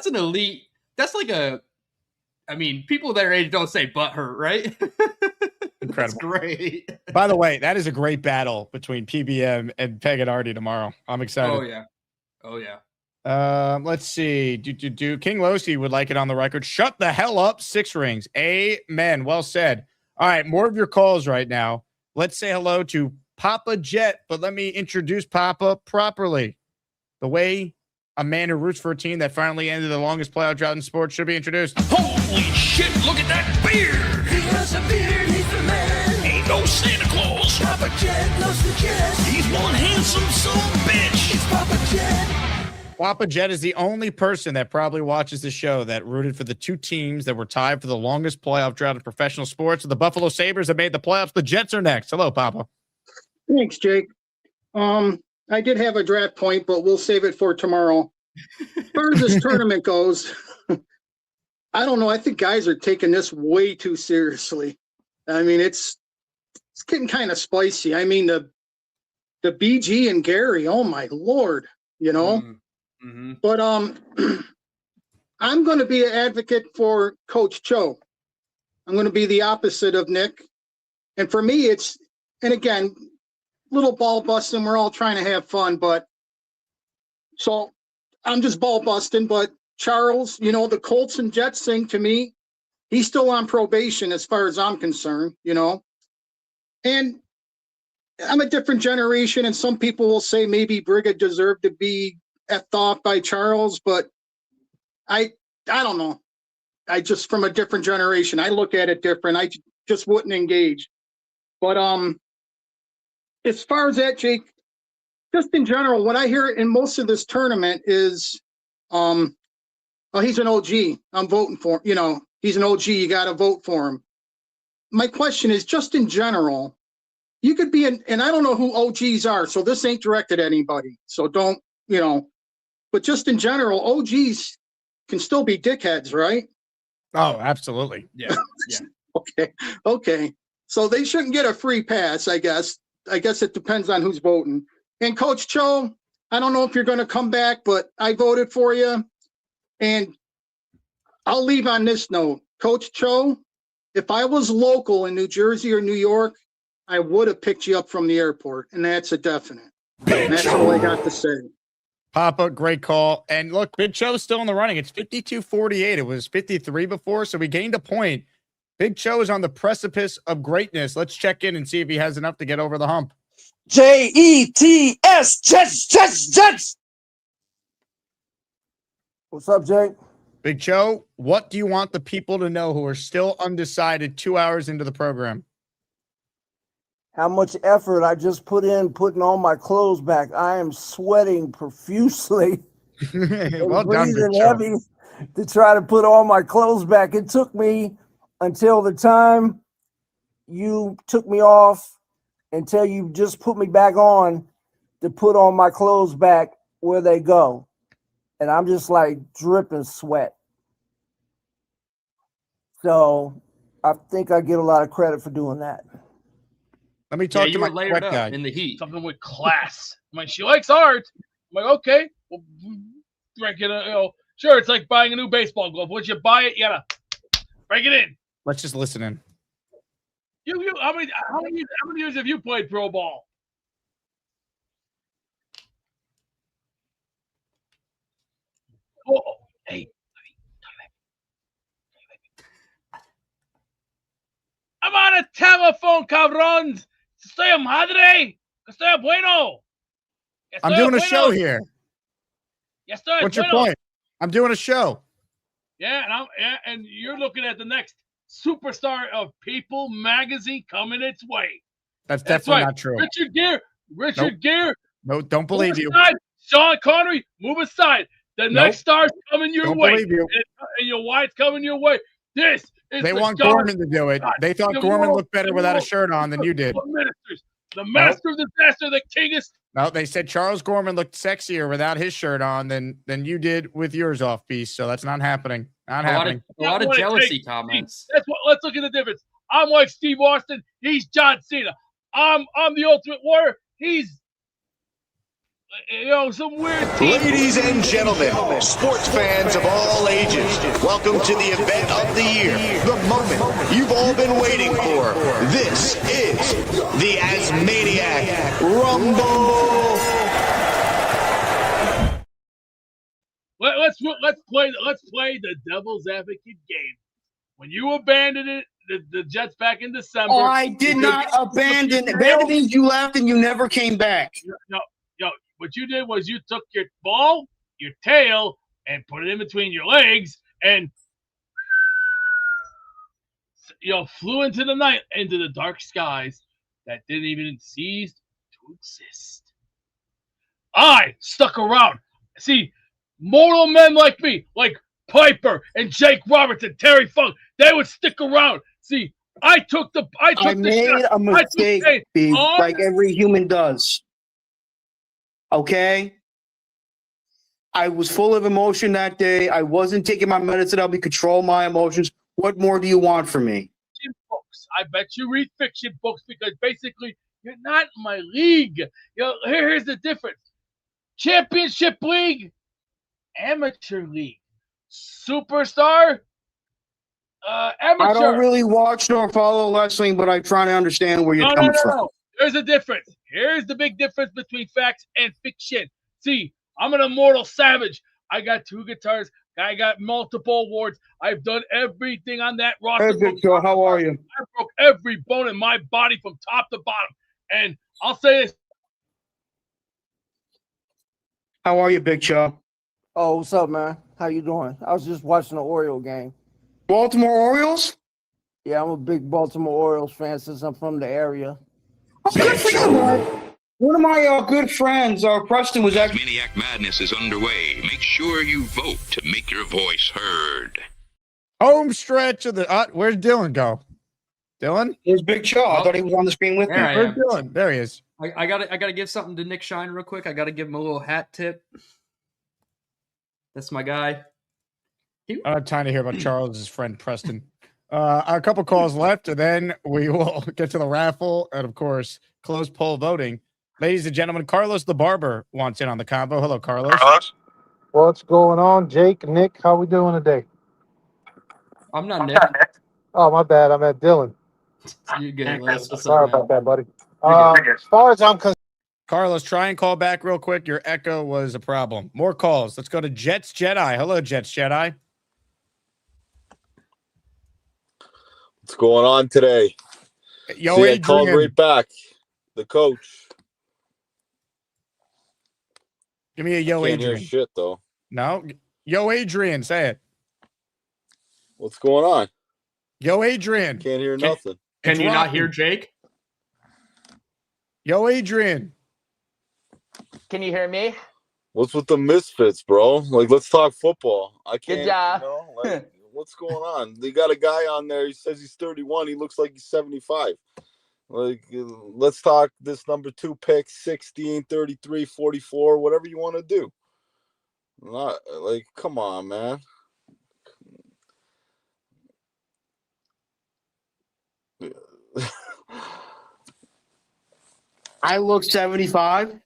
an elite. That's like people their age don't say butthurt, right? Incredible. That's great. By the way, that is a great battle between PBM and Peg and Artie tomorrow. I'm excited. Oh yeah. Let's see. King Losey would like it on the record. Shut the hell up, 6 rings. Amen. Well said. All right, more of your calls right now. Let's say hello to Papa Jet, but let me introduce Papa properly. The way a man who roots for a team that finally ended the longest playoff drought in sports should be introduced. Holy shit, look at that beard! He has a beard, he's the man. Ain't no Santa Claus. Papa Jet loves the Jets. He's one handsome son of a bitch. It's Papa Jet. Papa Jet is the only person that probably watches the show that rooted for the 2 teams that were tied for the longest playoff drought in professional sports. The Buffalo Sabres have made the playoffs. The Jets are next. Hello, Papa. Thanks, Jake. I did have a draft point, but we'll save it for tomorrow. As far as this tournament goes, I don't know. I think guys are taking this way too seriously. I mean, it's getting kind of spicy. I mean, the BG and Gary, oh my Lord, Mm-hmm. But I'm going to be an advocate for Coach Cho. I'm going to be the opposite of Nick. And for me, and again, little ball busting. We're all trying to have fun, so I'm just ball busting. But Charles, the Colts and Jets thing, to me, he's still on probation as far as I'm concerned, And I'm a different generation, and some people will say maybe Brigga deserved to be effed off by Charles, but I don't know. I just, from a different generation, I look at it different. I just wouldn't engage. But as far as that, Jake, just in general, what I hear in most of this tournament is, he's an OG. I'm voting for him. He's an OG. You got to vote for him. My question is, just in general, you could be and I don't know who OGs are, so this ain't directed at anybody. So don't, but just in general, OGs can still be dickheads, right? Oh, absolutely. Yeah. Yeah. Okay. So they shouldn't get a free pass, I guess. I guess it depends on who's voting. And Coach Cho, I don't know if you're going to come back, but I voted for you. And I'll leave on this note. Coach Cho, if I was local in New Jersey or New York, I would have picked you up from the airport. And that's a definite. And that's all I got to say. Papa, great call. And look, Big Cho's still in the running. It's 52-48. It was 53 before, so we gained a point. Big Cho is on the precipice of greatness. Let's check in and see if he has enough to get over the hump. Jets, Jets. What's up, Jake? Big Cho, what do you want the people to know who are still undecided 2 hours into the program? How much effort I just put in putting all my clothes back. I am sweating profusely. Well done, Big Breathing Cho. heavy to try to put all my clothes back. It took me until the time you took me off, until you just put me back on to put all my clothes back where they go. And I'm just like dripping sweat. So I think I get a lot of credit for doing that. Let me talk to my layered sweat up guy. in the heat. Something with class. I'm like, she likes art. I'm like, okay, well, break it. Sure, it's like buying a new baseball glove. Once you buy it, you gotta break it in. Let's just listen in. How many years have you played pro ball? Oh, hey. I'm on a telephone, cabrón. Estoy madre. Estoy bueno. I'm doing a show here. What's your point? I'm doing a show. Yeah, and you're looking at the next superstar of People magazine coming its way. That's definitely right. not true. Richard Gere. No, don't believe you. Aside. Sean Connery, move aside. The next star's coming your way. Believe you. And your wife's coming your way. This is They want Gorman to do it. They thought Gorman looked better without a shirt on than you did. The master of disaster, the kingest. No, they said Charles Gorman looked sexier without his shirt on than you did with yours off, Beast. So that's not happening. Not happening. A lot of jealousy comments. Let's look at the difference. I'm like Steve Austin. He's John Cena. I'm the Ultimate Warrior. He's some weird team. Ladies and gentlemen, sports fans of all ages, welcome to the event of the year, the moment you've all been waiting for. This is the Asmaniac Rumble. Let's play the devil's advocate game. When you abandoned the Jets back in December. Oh, I did not abandon. Abandon means you left and you never came back. No. What you did was you took your ball, your tail, and put it in between your legs, and flew into the night, into the dark skies that didn't even cease to exist. I stuck around. See, mortal men like me, like Piper and Jake Roberts and Terry Funk, they would stick around. See, I made a mistake, Big, like every human does. Okay? I was full of emotion that day. I wasn't taking my medicine. Help me control my emotions. What more do you want from me? Books. I bet you read fiction books because basically you're not in my league. Here's the difference. Championship league, amateur league, superstar, amateur. I don't really watch nor follow wrestling, but I'm trying to understand where you're coming from. There's a difference. Here's the big difference between facts and fiction. See, I'm an immortal savage. I got 2 guitars. I got multiple awards. I've done everything on that roster. Hey, Victor, how are you? I broke every bone in my body from top to bottom. And I'll say this. How are you, Big Cho? Oh, what's up, man? How you doing? I was just watching the Oriole game. Baltimore Orioles? Yeah, I'm a big Baltimore Orioles fan since I'm from the area. Oh, good for you, man. One of my good friends, Preston, was actually... Asmaniac Madness is underway. Make sure you vote to make your voice heard. Home stretch of the... where's Dylan go? Dylan? Here's Big Cho. I thought he was on the screen with me. Where's Dylan? There he is. I gotta give something to Nick Shine real quick. I gotta give him a little hat tip. That's my guy. I don't have time to hear about Charles's friend Preston. A couple calls left, and then we will get to the raffle and, of course, close poll voting. Ladies and gentlemen, Carlos the Barber wants in on the combo. Hello, Carlos. What's going on, Jake, Nick? How we doing today? I'm not Nick. Oh, my bad. I'm at Dylan. You good, Les? What's Sorry up, man? about that, buddy. As far as I'm concerned, Carlos, try and call back real quick. Your echo was a problem. More calls. Let's go to Jets Jedi. Hello, Jets Jedi. What's going on today? Yo, See, I called Adrian. right back. The coach. Give me a yo, Can't hear Adrian. shit though. No? Yo, Adrian. Say it. What's going on? Yo, Adrian. Can't hear nothing. Can you not rocking. hear Jake? Yo, Adrian. Can you hear me? What's with the misfits, bro? Like, let's talk football. I can't. Good job. You know, like, what's going on? They got a guy on there. He says he's 31. He looks like he's 75. Like, let's talk this number 2 pick, 16, 33, 44, whatever you want to do. Not like, come on, man. I look 75.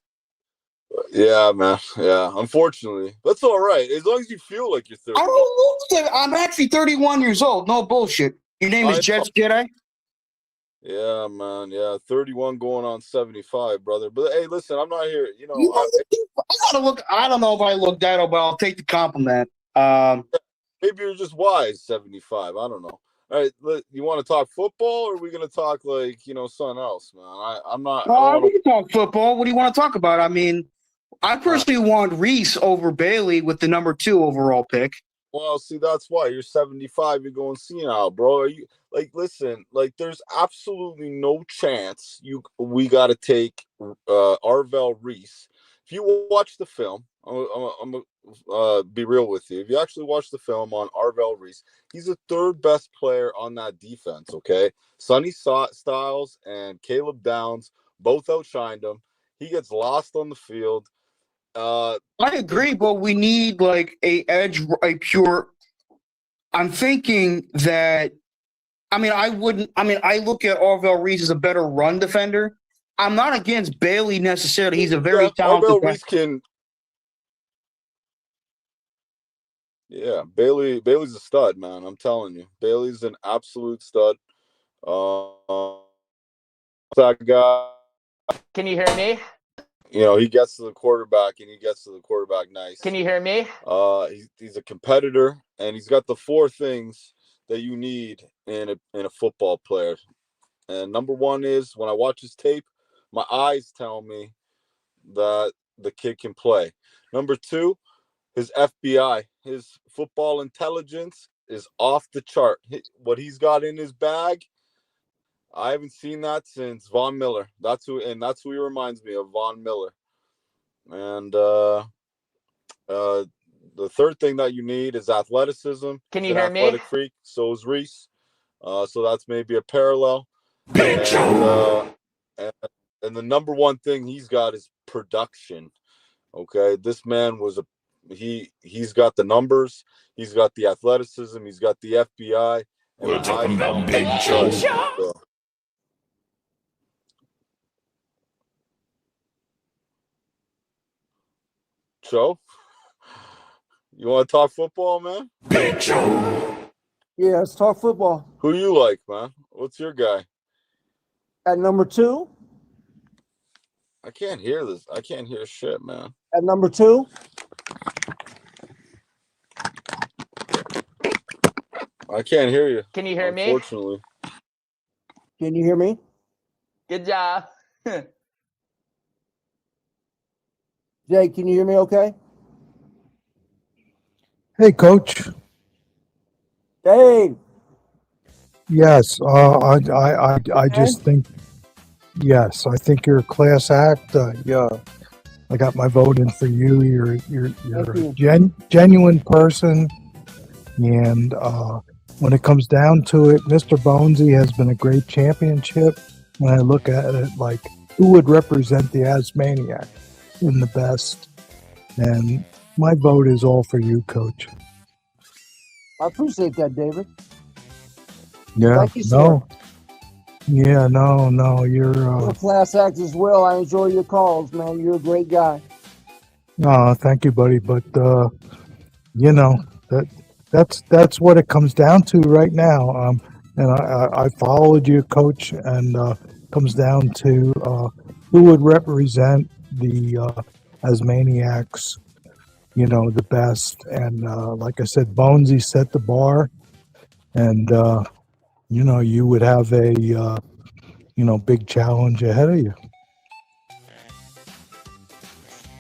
Yeah, man. Yeah, unfortunately. That's all right. As long as you feel like you're 30. I don't look. I'm actually 31 years old. No bullshit. Your name is Jets Jedi? Yeah, man. Yeah, 31 going on 75, brother. But hey, listen, I'm not here. You know, I gotta look. I don't know if I look that old, but I'll take the compliment. maybe you're just wise, 75. I don't know. All right, you want to talk football, or are we going to talk like, you know, something else, man? I'm not. We can talk football. What do you want to talk about? I mean, I personally want Reese over Bailey with the number 2 overall pick. Well, see, that's why you're 75. You're going senile, bro. Are you like? Listen, like, there's absolutely no chance we got to take Arvell Reese. If you watch the film, I'm gonna be real with you. If you actually watch the film on Arvell Reese, he's the 3rd best player on that defense. Okay, Sonny Styles and Caleb Downs both outshined him. He gets lost on the field. I agree, but we need like a pure. I'm thinking that. I mean, I look at Arvell Reese as a better run defender. I'm not against Bailey necessarily. He's a very talented Arvell Reese can. Yeah, Bailey's a stud, man. I'm telling you, Bailey's an absolute stud. That guy. Can you hear me? You know, he gets to the quarterback, and he gets to the quarterback nice. Can you hear me? He's a competitor, and he's got the 4 things that you need in a football player. And number 1 is, when I watch his tape, my eyes tell me that the kid can play. Number 2, his FBI, his football intelligence is off the chart. What he's got in his bag, I haven't seen that since Von Miller. That's who he reminds me of, Von Miller. And the 3rd thing that you need is athleticism. Can you He's hear an athletic me? freak. So is Reese. So that's maybe a parallel. And the number 1 thing he's got is production. Okay, this man was he's got the numbers, he's got the athleticism, he's got the FBI. We're talking about Big Joe. Joe, you want to talk football, man? Big Joe. Yeah, let's talk football. Who you like, man? What's your guy? At number 2? I can't hear this. I can't hear shit, man. At number 2? I can't hear you. Can you hear me? Unfortunately. Can you hear me? Good job. Jay, can you hear me okay? Hey, Coach. Dave. Yes, I just think, yes, I think you're a class act. Yeah, I got my vote in for you. You're a genuine person, and when it comes down to it, Mr. Bonesy has been a great championship. When I look at it, like, who would represent the Asmaniac in the best? And my vote is all for you, Coach. I appreciate that, David. Yeah, Thank you, sir. no. Yeah, no, You're a class act as well. I enjoy your calls, man. You're a great guy. thank you, buddy. But you know, that's what it comes down to right now. And I followed you, Coach, and comes down to who would represent the Asmaniacs, the best. And like I said, Bonesy set the bar, and you would have a big challenge ahead of you.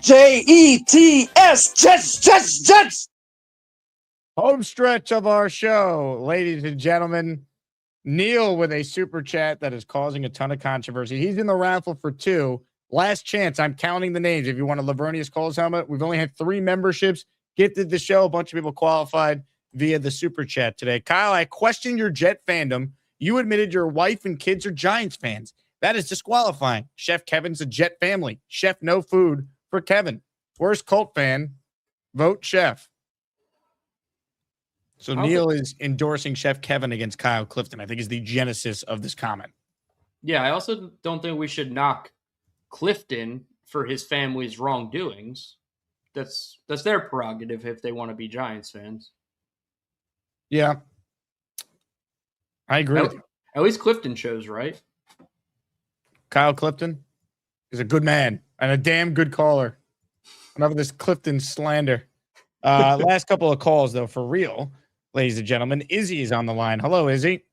Jets, Jets. Home stretch of our show, ladies and gentlemen. Neil with a super chat that is causing a ton of controversy. He's in the raffle for 2. Last chance. I'm counting the names. If you want a Lavernius Coles helmet, we've only had 3 memberships gifted the show. A bunch of people qualified via the super chat today. Kyle, I questioned your Jet fandom. You admitted your wife and kids are Giants fans. That is disqualifying. Chef Kevin's a Jet family. Chef, no food for Kevin. Worst Colt fan, vote Chef. So Neil is endorsing Chef Kevin against Kyle Clifton, I think is the genesis of this comment. Yeah, I also don't think we should knock Clifton for his family's wrongdoings. That's their prerogative if they want to be Giants fans. Yeah. I agree with you. At least Clifton shows, right? Kyle Clifton is a good man and a damn good caller. Enough of this Clifton slander. Last couple of calls, though, for real, ladies and gentlemen. Izzy is on the line. Hello, Izzy.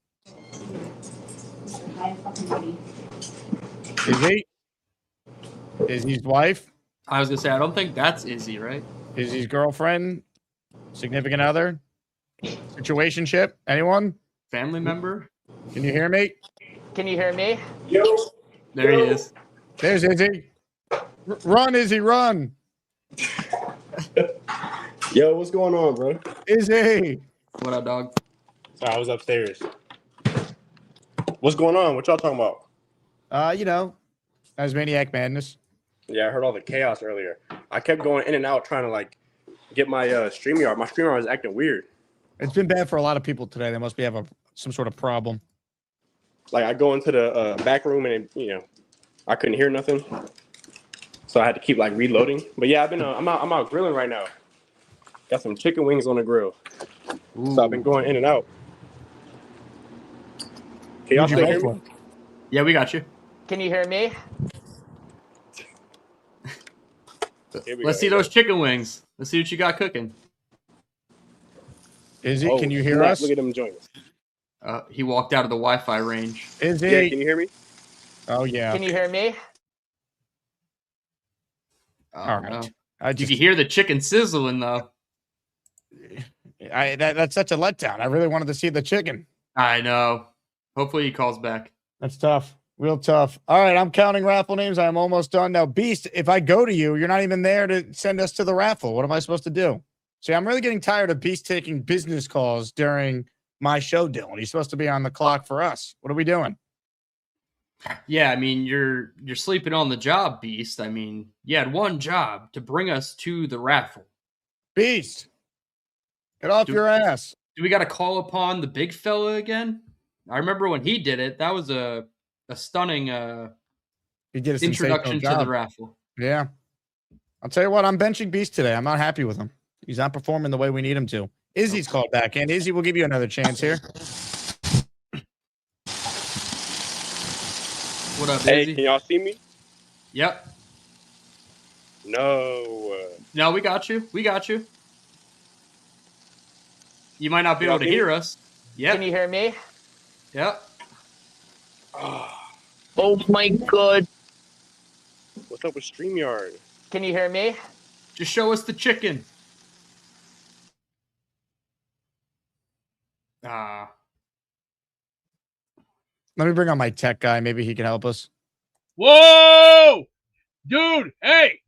Izzy? Izzy's wife? I was going to say, I don't think that's Izzy, right? Izzy's girlfriend? Significant other? Situationship? Anyone? Family member? Can you hear me? Can you hear me? There he is. There's Izzy. Run, Izzy, run. Yo, what's going on, bro? Izzy. What up, dog? I was upstairs. What's going on? What y'all talking about? Asmaniac Madness. Yeah, I heard all the chaos earlier. I kept going in and out trying to get my StreamYard. My StreamYard was acting weird. It's been bad for a lot of people today. They must have some sort of problem. I go into the back room and I couldn't hear nothing, so I had to keep reloading. But yeah, I'm out grilling right now. Got some chicken wings on the grill. Ooh. So I've been going in and out. Can y'all still hear me? Yeah, we got you. Can you hear me? Let's see those chicken wings. Let's see what you got cooking. Izzy, can you hear us? Look at him join us. He walked out of the Wi-Fi range. Izzy. Yeah, can you hear me? Oh, yeah. Can you hear me? All right. You can hear the chicken sizzling, though. That's such a letdown. I really wanted to see the chicken. I know. Hopefully he calls back. That's tough. Real tough. All right, I'm counting raffle names. I'm almost done. Now, Beast, if I go to you, you're not even there to send us to the raffle. What am I supposed to do? See, I'm really getting tired of Beast taking business calls during my show, Dylan. He's supposed to be on the clock for us. What are we doing? Yeah, I mean, you're sleeping on the job, Beast. I mean, you had one job to bring us to the raffle. Beast, get off your ass. Do we got to call upon the big fella again? I remember when he did it. That was a stunning he did introduction to the raffle. Yeah. I'll tell you what, I'm benching Beast today. I'm not happy with him. He's not performing the way we need him to. Izzy's called back in. Izzy, we'll give you another chance here. What up, Hey, Izzy? can y'all see me? Yep. No, we got you. We got you. You might not be able to hear us. Yeah. Can you hear me? Yep. Oh my god. What's up with StreamYard? Can you hear me? Just show us the chicken. Let me bring on my tech guy. Maybe he can help us. Whoa! Dude, hey!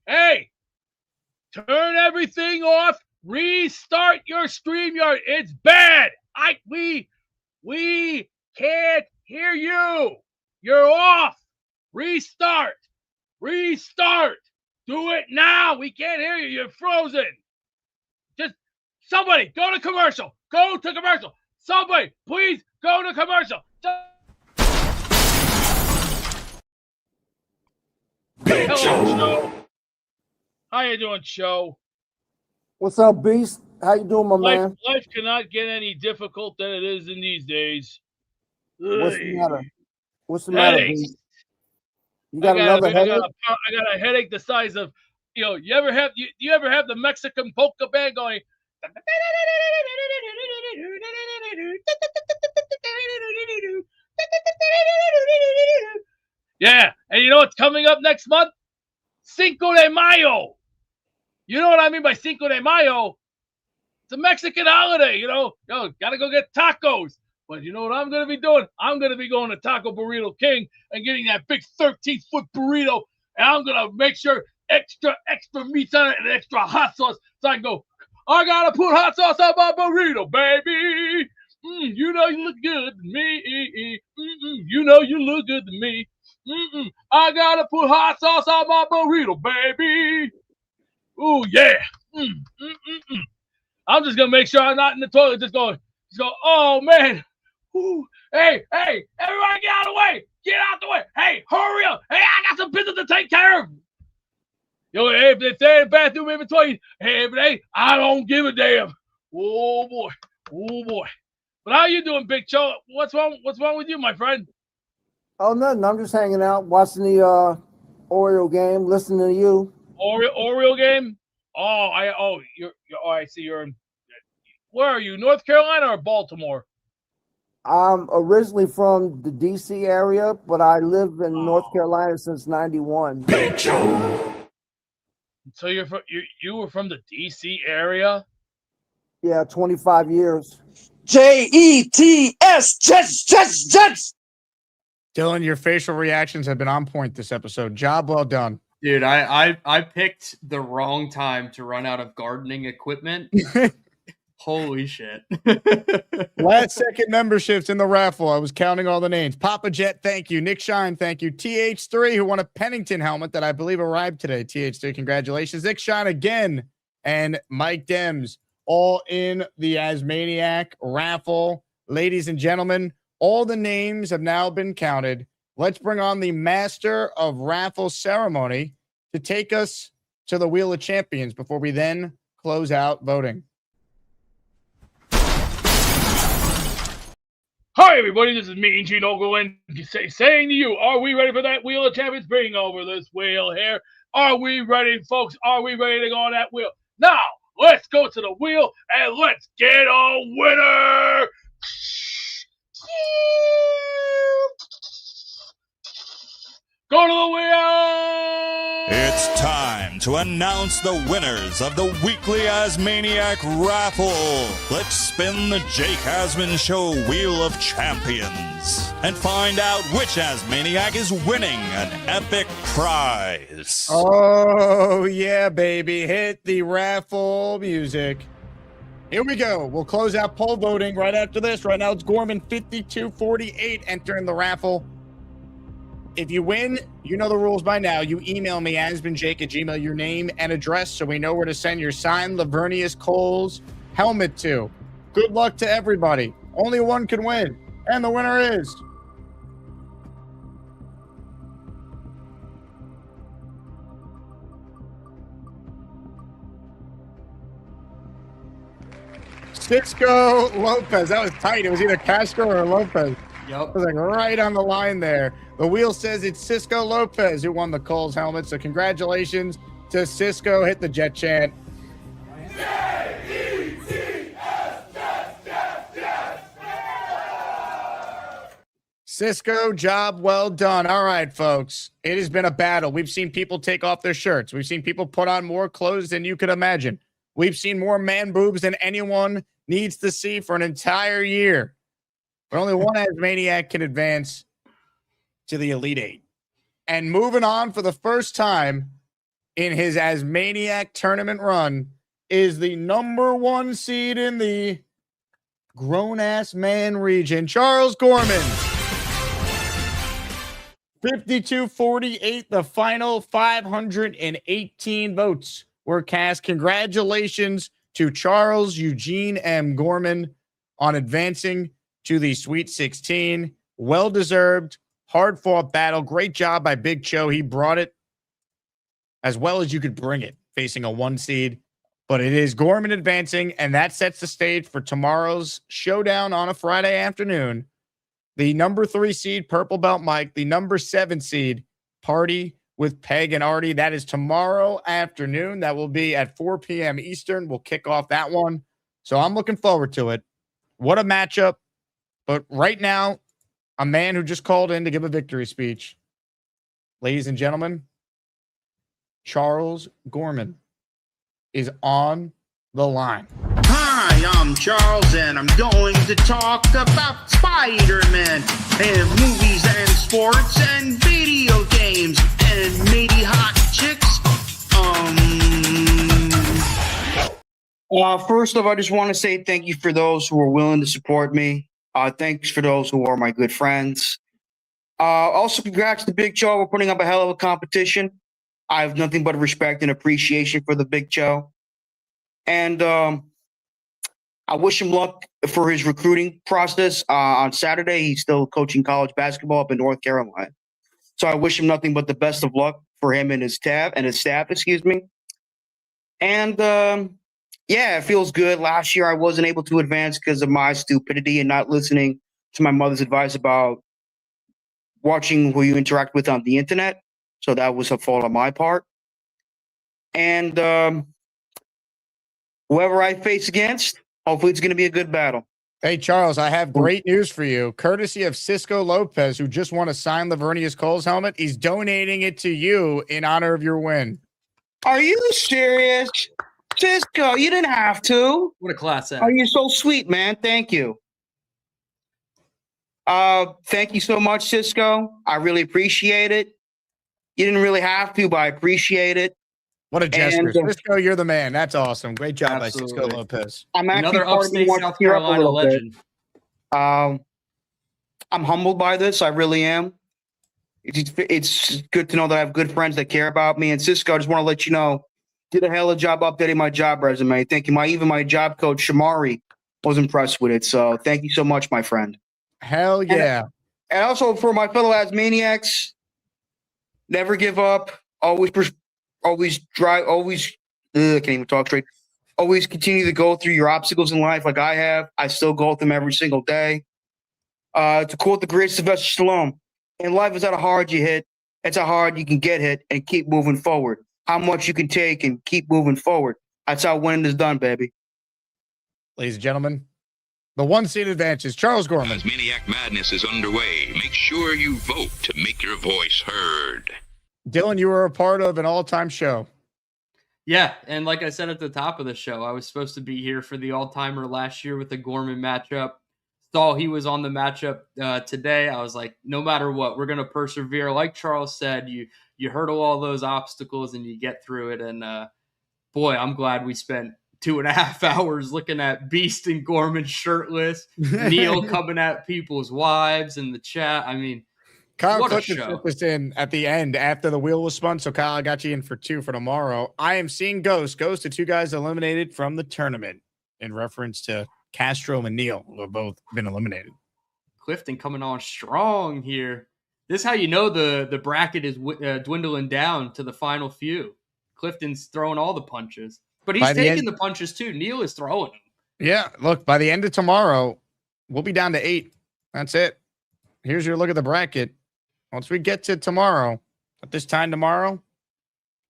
Turn everything off. Restart your StreamYard. It's bad. We can't hear you. You're off. Restart. Do it now. We can't hear you. You're frozen. Just somebody go to commercial. go to commercial. Somebody, please go to commercial. Hello, Joe. How you doing, Joe? What's up, Beast? How you doing, my man? Life cannot get any difficult than it is in these days. What's the matter? What's the matter, Headaches. Beast? You got another headache? I got a headache the size of, you ever have the Mexican polka band going? Yeah, and you know what's coming up next month? Cinco de Mayo. You know what I mean by Cinco de Mayo? It's a Mexican holiday, gotta go get tacos. But you know what I'm going to be doing? I'm going to be going to Taco Burrito King and getting that big 13-foot burrito. And I'm going to make sure extra meats on it and extra hot sauce. So I can go, I got to put hot sauce on my burrito, baby. You know you look good to me. You know you look good to me. I got to put hot sauce on my burrito, baby. Ooh, yeah. I'm just going to make sure I'm not in the toilet just go, oh, man. Ooh, hey, everybody get out of the way. Get out the way. Hey, hurry up. Hey, I got some business to take care of. Hey, if they're in the bathroom in between, I don't give a damn. Oh, boy. But how you doing, Big Joe? What's wrong with you, my friend? Oh, nothing. I'm just hanging out, watching the Oriole game, listening to you. Oriole game? I see you're in. Where are you, North Carolina or Baltimore? I'm originally from the D.C. area, but I live in North Carolina since '91. So you were from the D.C. area? Yeah, 25 years. Jets, Jets. Dylan, your facial reactions have been on point this episode. Job well done. Dude, I picked the wrong time to run out of gardening equipment. Holy shit. Last second memberships in the raffle. I was counting all the names. Papa Jet, thank you. Nick Shine, thank you. TH3, who won a Pennington helmet that I believe arrived today. TH3, congratulations. Nick Shine again. And Mike Dems, all in the Asmaniac raffle. Ladies and gentlemen, all the names have now been counted. Let's bring on the master of raffle ceremony to take us to the Wheel of Champions before we then close out voting. Hi, everybody. This is me, Gene Ogleland, saying to you, are we ready for that Wheel of Champions? Bring over this wheel here. Are we ready, folks? Are we ready to go on that wheel? Now, let's go to the wheel and let's get a winner. Go to the wheel! It's time to announce the winners of the weekly Asmaniac raffle. Let's spin the Jake Asman Show Wheel of Champions and find out which Asmaniac is winning an epic prize. Oh, yeah, baby. Hit the raffle music. Here we go. We'll close out poll voting right after this. Right now, it's Gorman 5248 entering the raffle. If you win, you know the rules by now. You email me, asmanjake@gmail.com, your name and address so we know where to send your signed Lavernius Coles helmet to. Good luck to everybody. Only one can win. And the winner is... Cisco Lopez. That was tight. It was either Castro or Lopez. Yep. It was like right on the line there. The wheel says it's Cisco Lopez who won the Coles helmet. So congratulations to Cisco. Hit the Jet chant. Cisco, job well done. All right, folks. It has been a battle. We've seen people take off their shirts. We've seen people put on more clothes than you could imagine. We've seen more man boobs than anyone needs to see for an entire year. But only one Asmaniac can advance to the Elite Eight. And moving on for the first time in his Asmaniac tournament run is the number one seed in the grown-ass man region, Charles Gorman. 52-48, the final 518 votes were cast. Congratulations to Charles Eugene M. Gorman, on advancing to the Sweet 16. Well-deserved, hard-fought battle. Great job by Big Cho. He brought it as well as you could bring it, facing a 1 seed. But it is Gorman advancing, and that sets the stage for tomorrow's showdown on a Friday afternoon. The number 3 seed, Purple Belt Mike, the number 7 seed, Party with Peg and Artie. That is tomorrow afternoon. That will be at 4 p.m. Eastern. We'll kick off that one. So I'm looking forward to it. What a matchup. But right now, a man who just called in to give a victory speech. Ladies and gentlemen, Charles Gorman is on the line. Hi, I'm Charles, and I'm going to talk about Spider-Man and movies and sports and video games and maybe hot chicks. First off, I just want to say thank you for those who are willing to support me. Thanks for those who are my good friends. Also, congrats to Big Cho. We're putting up a hell of a competition. I have nothing but respect and appreciation for the Big Cho. And I wish him luck for his recruiting process. On Saturday, he's still coaching college basketball up in North Carolina. So I wish him nothing but the best of luck for him and his staff, excuse me. And yeah, it feels good. Last year, I wasn't able to advance because of my stupidity and not listening to my mother's advice about watching who you interact with on the internet. So that was a fault on my part. And whoever I face against, hopefully it's going to be a good battle. Hey, Charles, I have great news for you. Courtesy of Cisco Lopez, who just won a signed Lavernius Coles helmet. He's donating it to you in honor of your win. Are you serious? Cisco, you didn't have to. What a class act. Oh, you're so sweet, man. Thank you. Thank you so much, Cisco. I really appreciate it. You didn't really have to, but I appreciate it. What a gesture. Cisco, you're the man. That's awesome. Great job by Cisco Lopez. I'm actually Another upstate South Carolina legend. I'm humbled by this. I really am. It's good to know that I have good friends that care about me. And Cisco, I just want to let you know, did a hell of a job updating my job resume. Thank you. Even my job coach, Shamari, was impressed with it. So thank you so much, my friend. Hell yeah. And also for my fellow Asmaniacs, never give up. Always drive. I can't even talk straight. Always continue to go through your obstacles in life like I have. I still go through them every single day. To quote the great Sylvester Stallone, in life is not how hard you hit. It's how hard you can get hit and keep moving forward. How much you can take and keep moving forward. That's how winning is done, baby. Ladies and gentlemen, the 1 seed advances. Charles Gorman. Asmaniac Madness is underway. Make sure you vote to make your voice heard. Dylan, you were a part of an all-time show. Yeah, and like I said at the top of the show, I was supposed to be here for the all-timer last year with the Gorman matchup. Saw he was on the matchup today. I was like, no matter what, we're going to persevere. Like Charles said, you hurdle all those obstacles and you get through it. And boy, I'm glad we spent 2.5 hours looking at Beast and Gorman shirtless, Neil coming at people's wives in the chat. I mean, Kyle what a Clifton show. put this in at the end after the wheel was spun. So, Kyle, I got you in for 2 for tomorrow. I am seeing Ghost. Ghost, the 2 guys eliminated from the tournament in reference to Castro and Neil, who have both been eliminated. Clifton coming on strong here. This is how you know the bracket is dwindling down to the final few. Clifton's throwing all the punches. But he's taking the punches, too. Neil is throwing them. Yeah, look, by the end of tomorrow, we'll be down to 8. That's it. Here's your look at the bracket. Once we get to tomorrow, at this time tomorrow,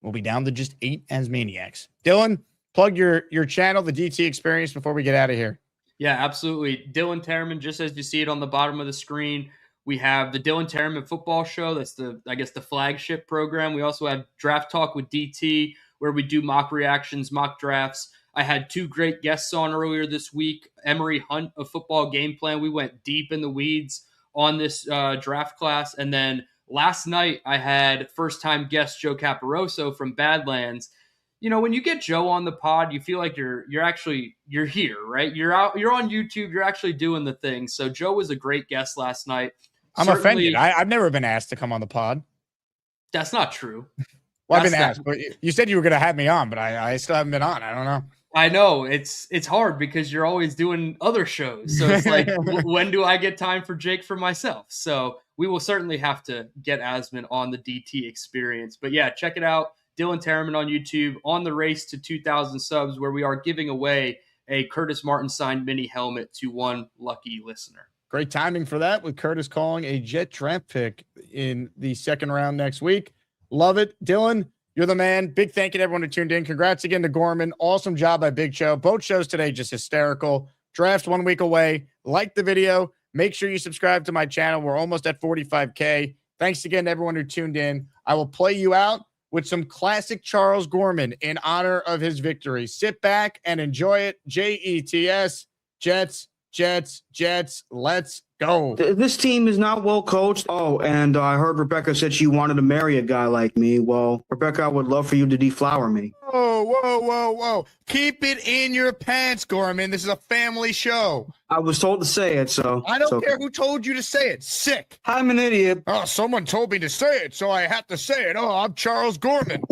we'll be down to just 8 Asmaniacs. Dylan, plug your channel, the DT Experience, before we get out of here. Yeah, absolutely. Dylan Tereman, just as you see it on the bottom of the screen, we have the Dylan Tereman Football Show. That's the flagship program. We also have Draft Talk with DT, where we do mock reactions, mock drafts. I had 2 great guests on earlier this week. Emery Hunt of Football Game Plan. We went deep in the weeds on this draft class. And then last night I had first-time guest Joe Caparoso from Badlands. You know, when you get Joe on the pod, you feel like you're here, right? You're on YouTube, you're actually doing the thing. So Joe was a great guest last night. I'm offended. I've never been asked to come on the pod. That's not true. Well, I've been asked, but you said you were going to have me on, but I still haven't been on. I don't know. I know it's hard because you're always doing other shows. So it's like, when do I get time for Jake for myself? So we will certainly have to get Asman on the DT experience. But yeah, check it out. Dylan Tereman on YouTube, on the race to 2,000 subs, where we are giving away a Curtis Martin signed mini helmet to one lucky listener. Great timing for that, with Curtis calling a Jet draft pick in the second round next week. Love it. Dylan, you're the man. Big thank you to everyone who tuned in. Congrats again to Gorman. Awesome job by Big Show. Both shows today just hysterical. Draft's 1 week away. Like the video. Make sure you subscribe to my channel. We're almost at 45K. Thanks again to everyone who tuned in. I will play you out with some classic Charles Gorman in honor of his victory. Sit back and enjoy it. Jets, Jets, Jets, Jets. Let's go. This team is not well coached. Oh, and I heard Rebecca said she wanted to marry a guy like me. Well, Rebecca, I would love for you to deflower me. Whoa. Keep it in your pants, Gorman. This is a family show. I was told to say it, so. I don't care who told you to say it. Sick. I'm an idiot. Oh, someone told me to say it, so I have to say it. Oh, I'm Charles Gorman.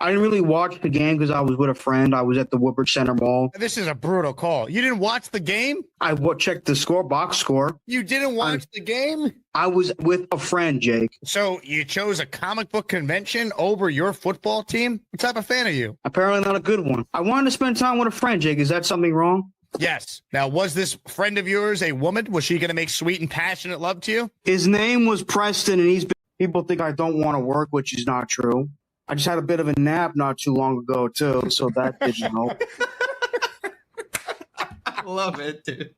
I didn't really watch the game because I was with a friend. I was at the Woodbridge Center Mall. This is a brutal call. You didn't watch the game? I checked the box score. You didn't watch the game? I was with a friend, Jake. So you chose a comic book convention over your football team? What type of fan are you? Apparently not a good one. I wanted to spend time with a friend, Jake. Is that something wrong? Yes. Now, was this friend of yours a woman? Was she going to make sweet and passionate love to you? His name was Preston, and people think I don't want to work, which is not true. I just had a bit of a nap not too long ago, too, so that didn't help. Love it, dude.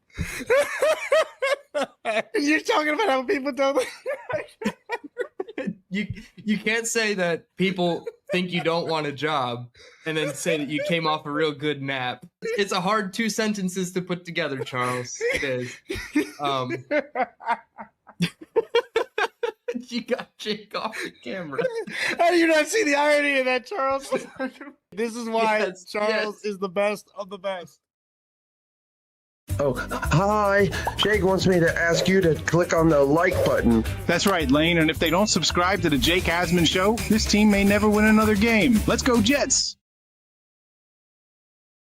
You're talking about how people don't. You can't say that people think you don't want a job and then say that you came off a real good nap. It's a hard 2 sentences to put together, Charles. It is. You got Jake off the camera. How do you not see the irony of that, Charles? This is why Charles is the best of the best. Oh, hi. Jake wants me to ask you to click on the like button. That's right, Lane. And if they don't subscribe to the Jake Asman Show, this team may never win another game. Let's go, Jets.